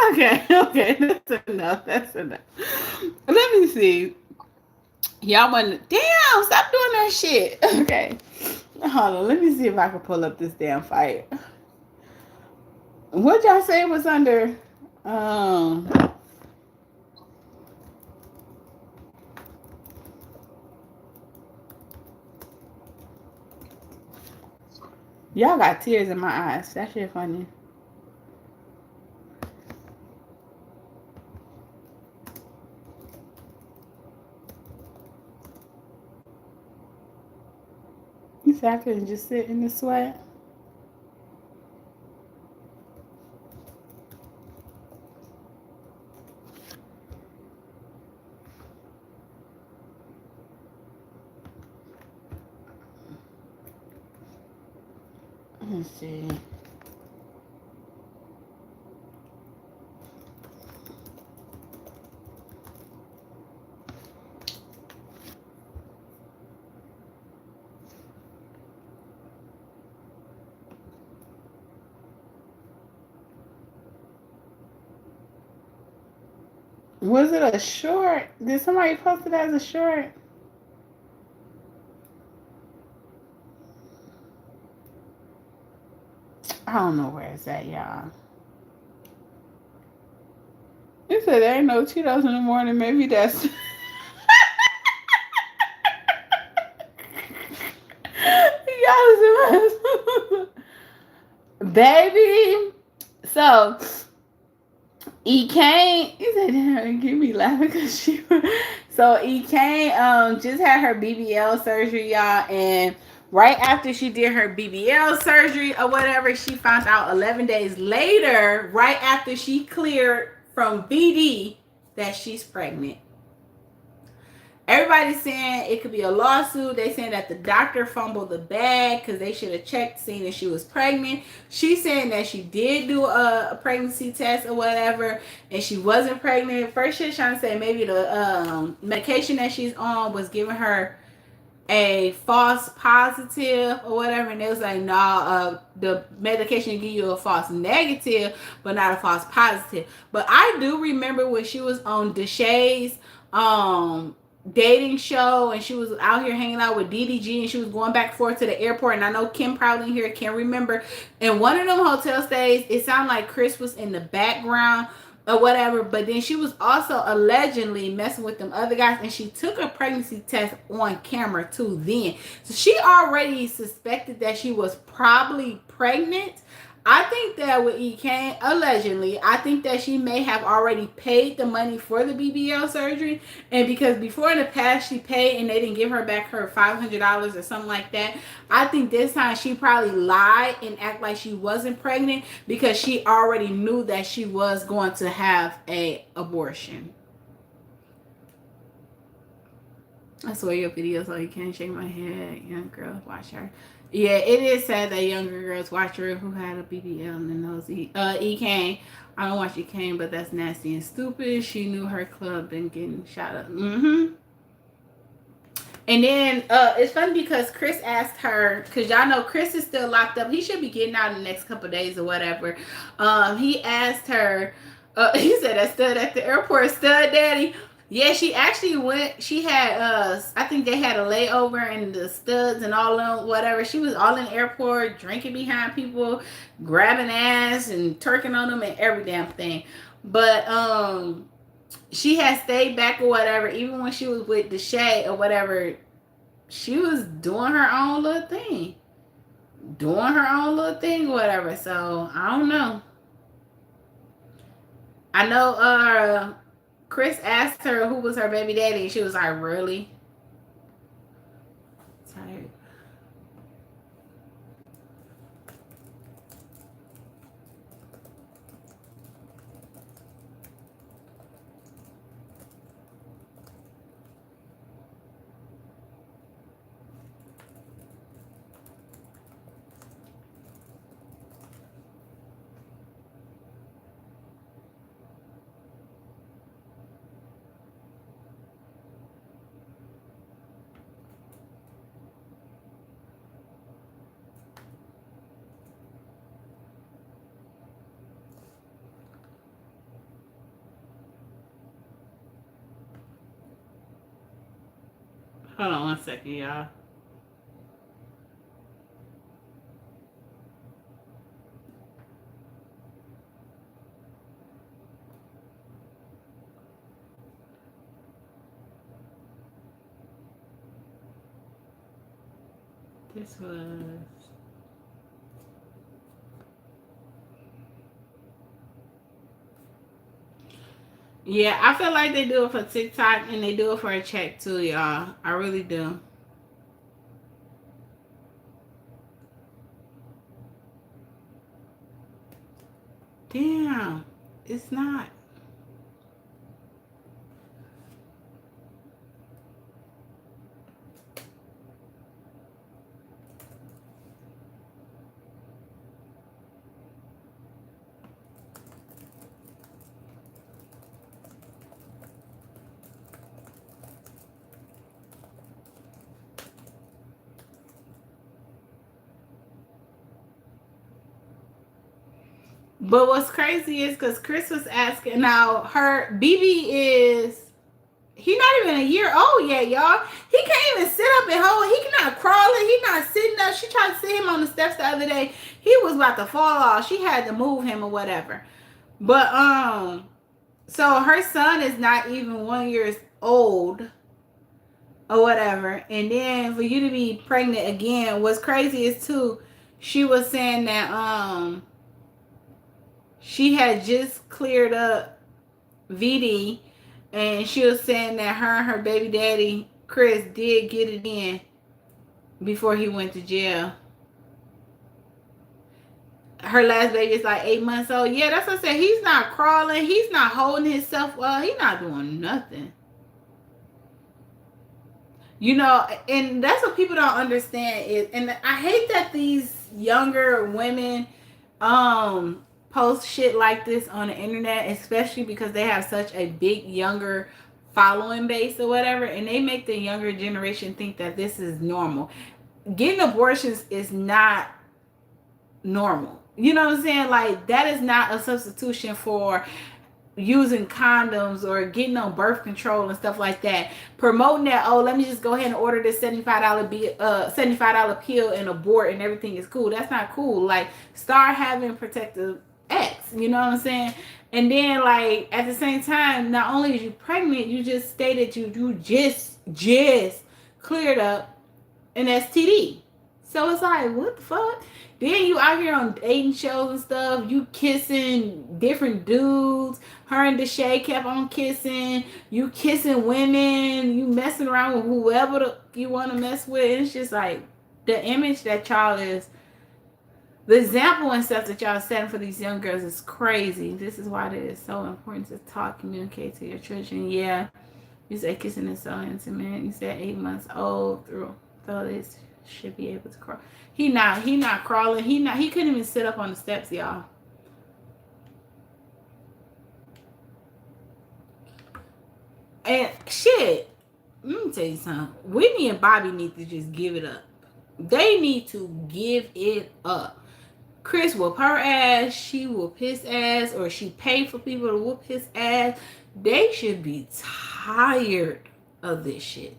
Okay, that's enough. Let me see. Y'all want damn, stop doing that shit. Okay. Hold on, let me see if I can pull up this damn fight. What y'all say was under y'all got tears in my eyes. That shit funny. You said I couldn't just sit in the sweat. Let's see. Was it a short? Did somebody post it as a short? I don't know where it's at, y'all. It said there ain't no Cheetos in the morning. Maybe that's. Y'all, baby. So E came. He said, "Give me laughing because she." So E came. Just had her BBL surgery, y'all, and right after she did her BBL surgery or whatever, she found out 11 days later, right after she cleared from BD, that she's pregnant. Everybody's saying it could be a lawsuit. They saying that the doctor fumbled the bag because they should have checked, seen that she was pregnant. She's saying that she did do a pregnancy test or whatever, and she wasn't pregnant. First, she's trying to say maybe the medication that she's on was giving her a false positive or whatever, and it was like, nah, the medication give you a false negative, but not a false positive. But I do remember when she was on Deshay's dating show, and she was out here hanging out with DDG, and she was going back and forth to the airport. And I know Kim probably here can remember. In one of them hotel stays, it sounded like Chris was in the background or whatever, but then she was also allegedly messing with them other guys, and she took a pregnancy test on camera too then. So she already suspected that she was probably pregnant. I think that with E. allegedly, I think that she may have already paid the money for the BBL surgery. And because before in the past she paid and they didn't give her back her $500 or something like that, I think this time she probably lied and act like she wasn't pregnant because she already knew that she was going to have a abortion. I saw your video, so you can't shake my head. Young girl, watch her. Yeah, it is sad that younger girls watch her who had a BBL and the nose. E. I don't watch E. but that's nasty and stupid. She knew her club been getting shot up. And then it's funny because Chris asked her, because y'all know Chris is still locked up. He should be getting out in the next couple of days or whatever. He asked her, he said that stud at the airport, stud daddy. Yeah, she actually went. She had I think they had a layover in the studs and all of them, whatever. She was all in the airport, drinking behind people, grabbing ass and twerking on them and every damn thing. But she had stayed back or whatever. Even when she was with Deshay or whatever, she was doing her own little thing, or whatever. So I don't know. I know Chris asked her who was her baby daddy, and she was like, really? Tired. Hold on 1 second, y'all. This was... Yeah, I feel like they do it for TikTok and they do it for a check too, y'all. I really do. Damn, it's not. But what's crazy is because Chris was asking, now her BB is, he not even a year old yet, y'all. He can't even sit up and hold. He not crawling. He not sitting up. She tried to sit him on the steps the other day. He was about to fall off. She had to move him or whatever. But so her son is not even 1 year old or whatever. And then for you to be pregnant again, what's crazy is too, she was saying that she had just cleared up VD, and she was saying that her and her baby daddy Chris did get it in before he went to jail. Her last baby is like 8 months old. Yeah, that's what I said. He's not crawling. He's not holding himself well. He's not doing nothing. You know, and that's what people don't understand is, and I hate that these younger women post shit like this on the internet, especially because they have such a big younger following base or whatever, and they make the younger generation think that this is normal. Getting abortions is not normal. You know what I'm saying? Like, that is not a substitution for using condoms or getting on birth control and stuff like that. Promoting that, oh, let me just go ahead and order this $75 pill and abort and everything is cool. That's not cool. Like, start having protective acts. You know what I'm saying? And then, like, at the same time, not only is you pregnant, you just stated you just cleared up an STD. So it's like, what the fuck? Then you out here on dating shows and stuff. You kissing different dudes. Her and Deshae kept on kissing. You kissing women. You messing around with whoever you want to mess with. And it's just like the image that y'all is, the example and stuff that y'all setting for these young girls is crazy. This is why it is so important to talk, communicate to your children. Yeah, you said kissing is so intimate. You said 8 months old through. So this should be able to crawl. He not crawling. He couldn't even sit up on the steps, y'all. And shit, let me tell you something. Whitney and Bobby need to just give it up. They need to give it up. Chris whoop her ass. She whoop his ass, or she pay for people to whoop his ass. They should be tired of this shit.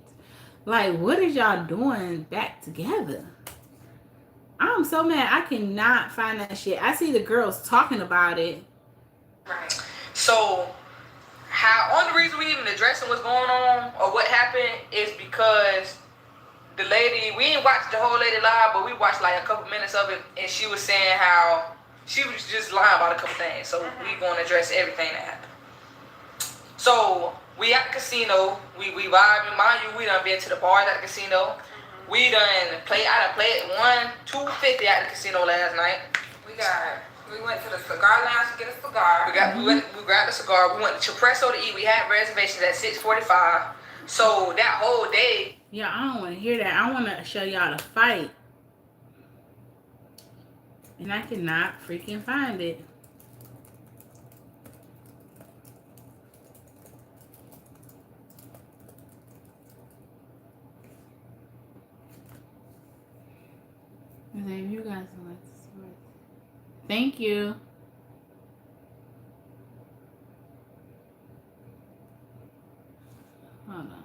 Like, what is y'all doing back together? I'm so mad. I cannot find that shit. I see the girls talking about it. Right. So, only reason we even addressing what's going on or what happened is because the lady, we didn't watch the whole lady live, but we watched like a couple minutes of it, and she was saying how she was just lying about a couple things. So we gonna address everything that happened. So we at the casino, we vibing. Mind you, we done been to the bars at the casino. We done played. I done played $250 at the casino last night. We went to the cigar lounge to get a cigar. We grabbed a cigar. We went to Cipresso to eat. We had reservations at 6:45. So that whole day. Yeah, I don't want to hear that. I want to show y'all the fight. And I cannot freaking find it. If you guys would like to see it. Thank you. Hold on.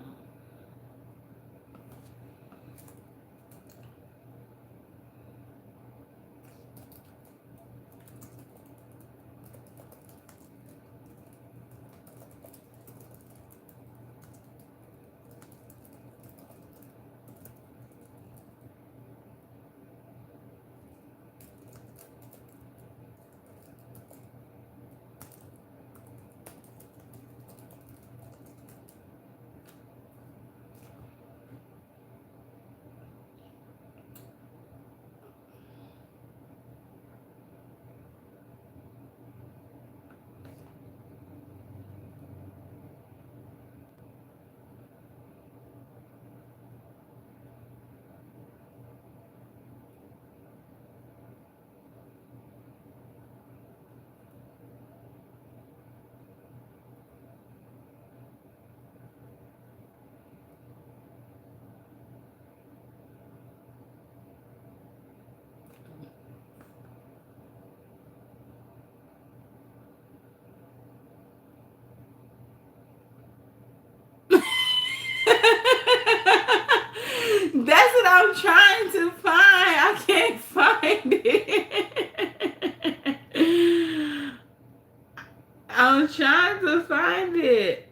I'm trying to find it.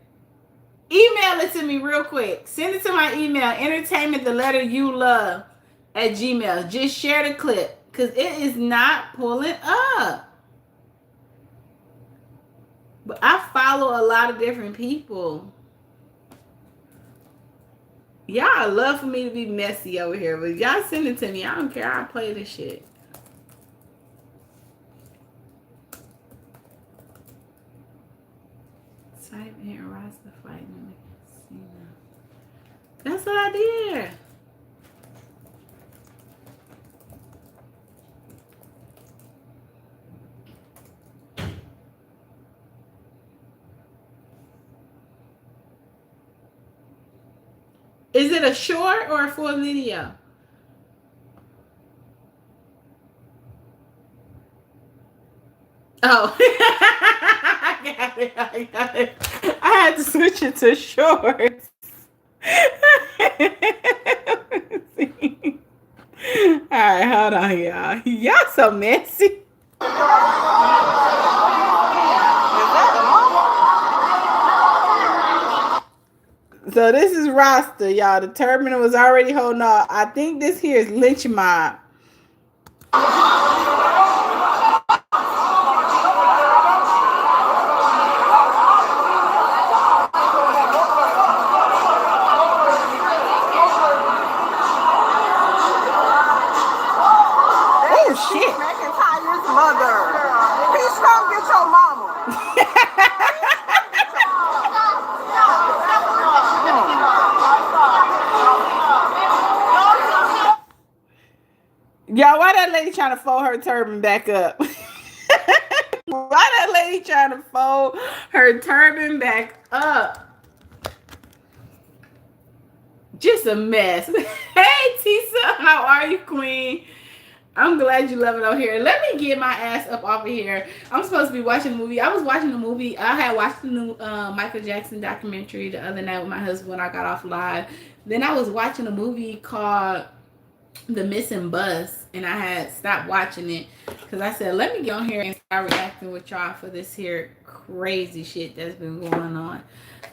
Email it to me real quick. Send it to my email, entertainment, the letter you love at Gmail. Just share the clip because it is not pulling up. But I follow a lot of different people. Y'all love for me to be messy over here, but y'all send it to me. I don't care. I'll play this shit. Type in RASTA fight. That's what I did. Is it a short or a full video? Oh, I got it. I had to switch it to shorts. All right, hold on, y'all. Y'all so messy. So this is RASTA, y'all. The turbine was already holding on. I think this here is Lynch Mob. Y'all, why that lady trying to fold her turban back up? Why that lady trying to fold her turban back up? Just a mess. Hey, Tisa, how are you, queen? I'm glad you love it over here. Let me get my ass up off of here. I'm supposed to be watching a movie. I was watching a movie. I had watched the new Michael Jackson documentary the other night with my husband when I got off live. Then I was watching a movie called The Missing Bus, and I had stopped watching it because I said, let me get on here and start reacting with y'all for this here crazy shit that's been going on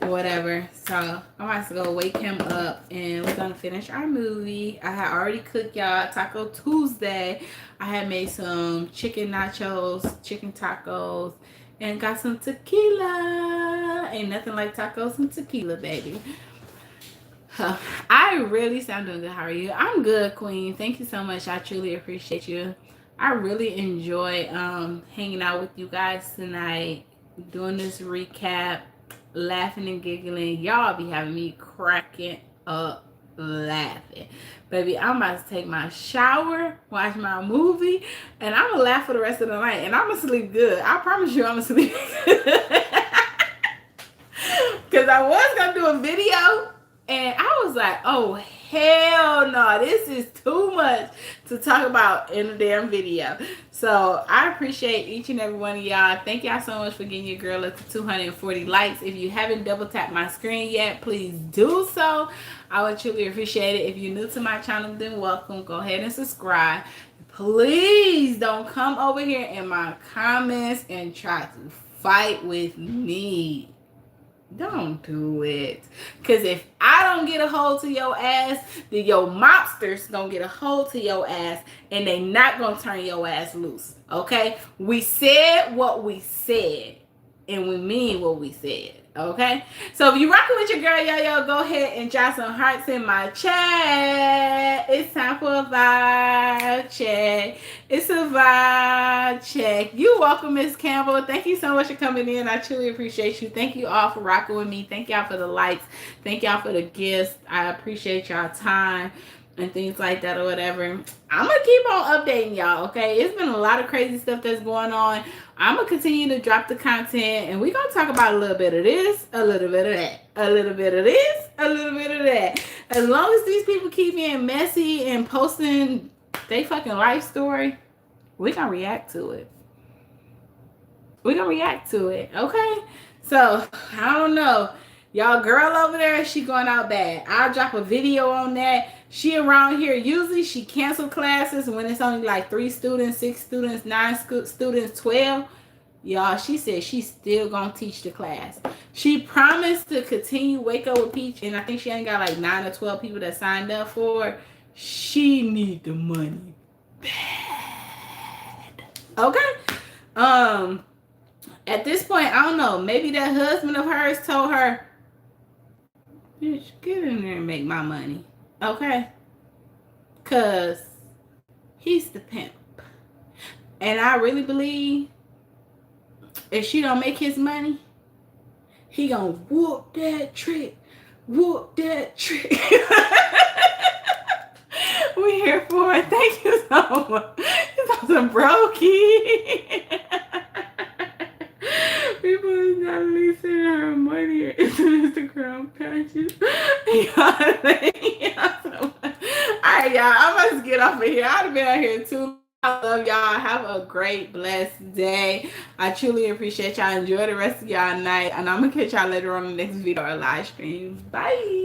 or whatever. So I'm about to go wake him up and we're gonna finish our movie. I had already cooked y'all Taco Tuesday. I had made some chicken nachos, chicken tacos, and got some tequila. Ain't nothing like tacos and tequila, baby. I really sound doing good. How are you? I'm good, queen. Thank you so much. I truly appreciate you. I really enjoy hanging out with you guys tonight, doing this recap, laughing and giggling. Y'all be having me cracking up laughing. Baby, I'm about to take my shower, watch my movie, and I'm gonna laugh for the rest of the night, and I'm gonna sleep good. I promise you I'm gonna sleep good. Because I was gonna do a video and I was like, oh, hell no, this is too much to talk about in a damn video. So I appreciate each and every one of y'all. Thank y'all so much for getting your girl up to 240 likes. If you haven't double tapped my screen yet, please do so. I would truly appreciate it. If you're new to my channel, then welcome. Go ahead and subscribe. Please don't come over here in my comments and try to fight with me. Don't do it. Because if I don't get a hold to your ass, then your mobsters gonna get a hold to your ass and they not gonna turn your ass loose. Okay? We said what we said and we mean what we said. Okay? So if you rocking with your girl Yo-Yo, go ahead and drop some hearts in my chat. It's time for a vibe check. It's a vibe check. You welcome, Miss Campbell. Thank you so much for coming in. I truly appreciate you. Thank you all for rocking with me. Thank y'all for the likes. Thank y'all for the gifts. I appreciate y'all time and things like that or whatever. I'm gonna keep on updating y'all, okay? It's been a lot of crazy stuff that's going on. I'm gonna continue to drop the content and we're gonna talk about a little bit of this, a little bit of that, a little bit of this, a little bit of that. As long as these people keep being messy and posting they fucking life story, we're gonna react to it. We're gonna react to it, okay? So I don't know, y'all girl over there, she going out bad. I'll drop a video on that. She around here, usually she cancel classes when it's only like 3 students, 6 students, 9 students, 12. Y'all, she said she's still gonna teach the class. She promised to continue Wake Up with Peach, and I think she ain't got like 9 or 12 people that signed up for it. She need the money bad. Okay. At this point, I don't know. Maybe that husband of hers told her, bitch, get in there and make my money. Okay? Cause he's the pimp. And I really believe if she don't make his money, he gonna whoop that trick. Whoop that trick. We here for it. Thank you so much. It's some brokey. People is not releasing her money into Instagram pages. Alright, y'all. I'm about to get off of here. I'd have been out here too. I love y'all. Have a great, blessed day. I truly appreciate y'all. Enjoy the rest of y'all night. And I'm going to catch y'all later on in the next video or live stream. Bye.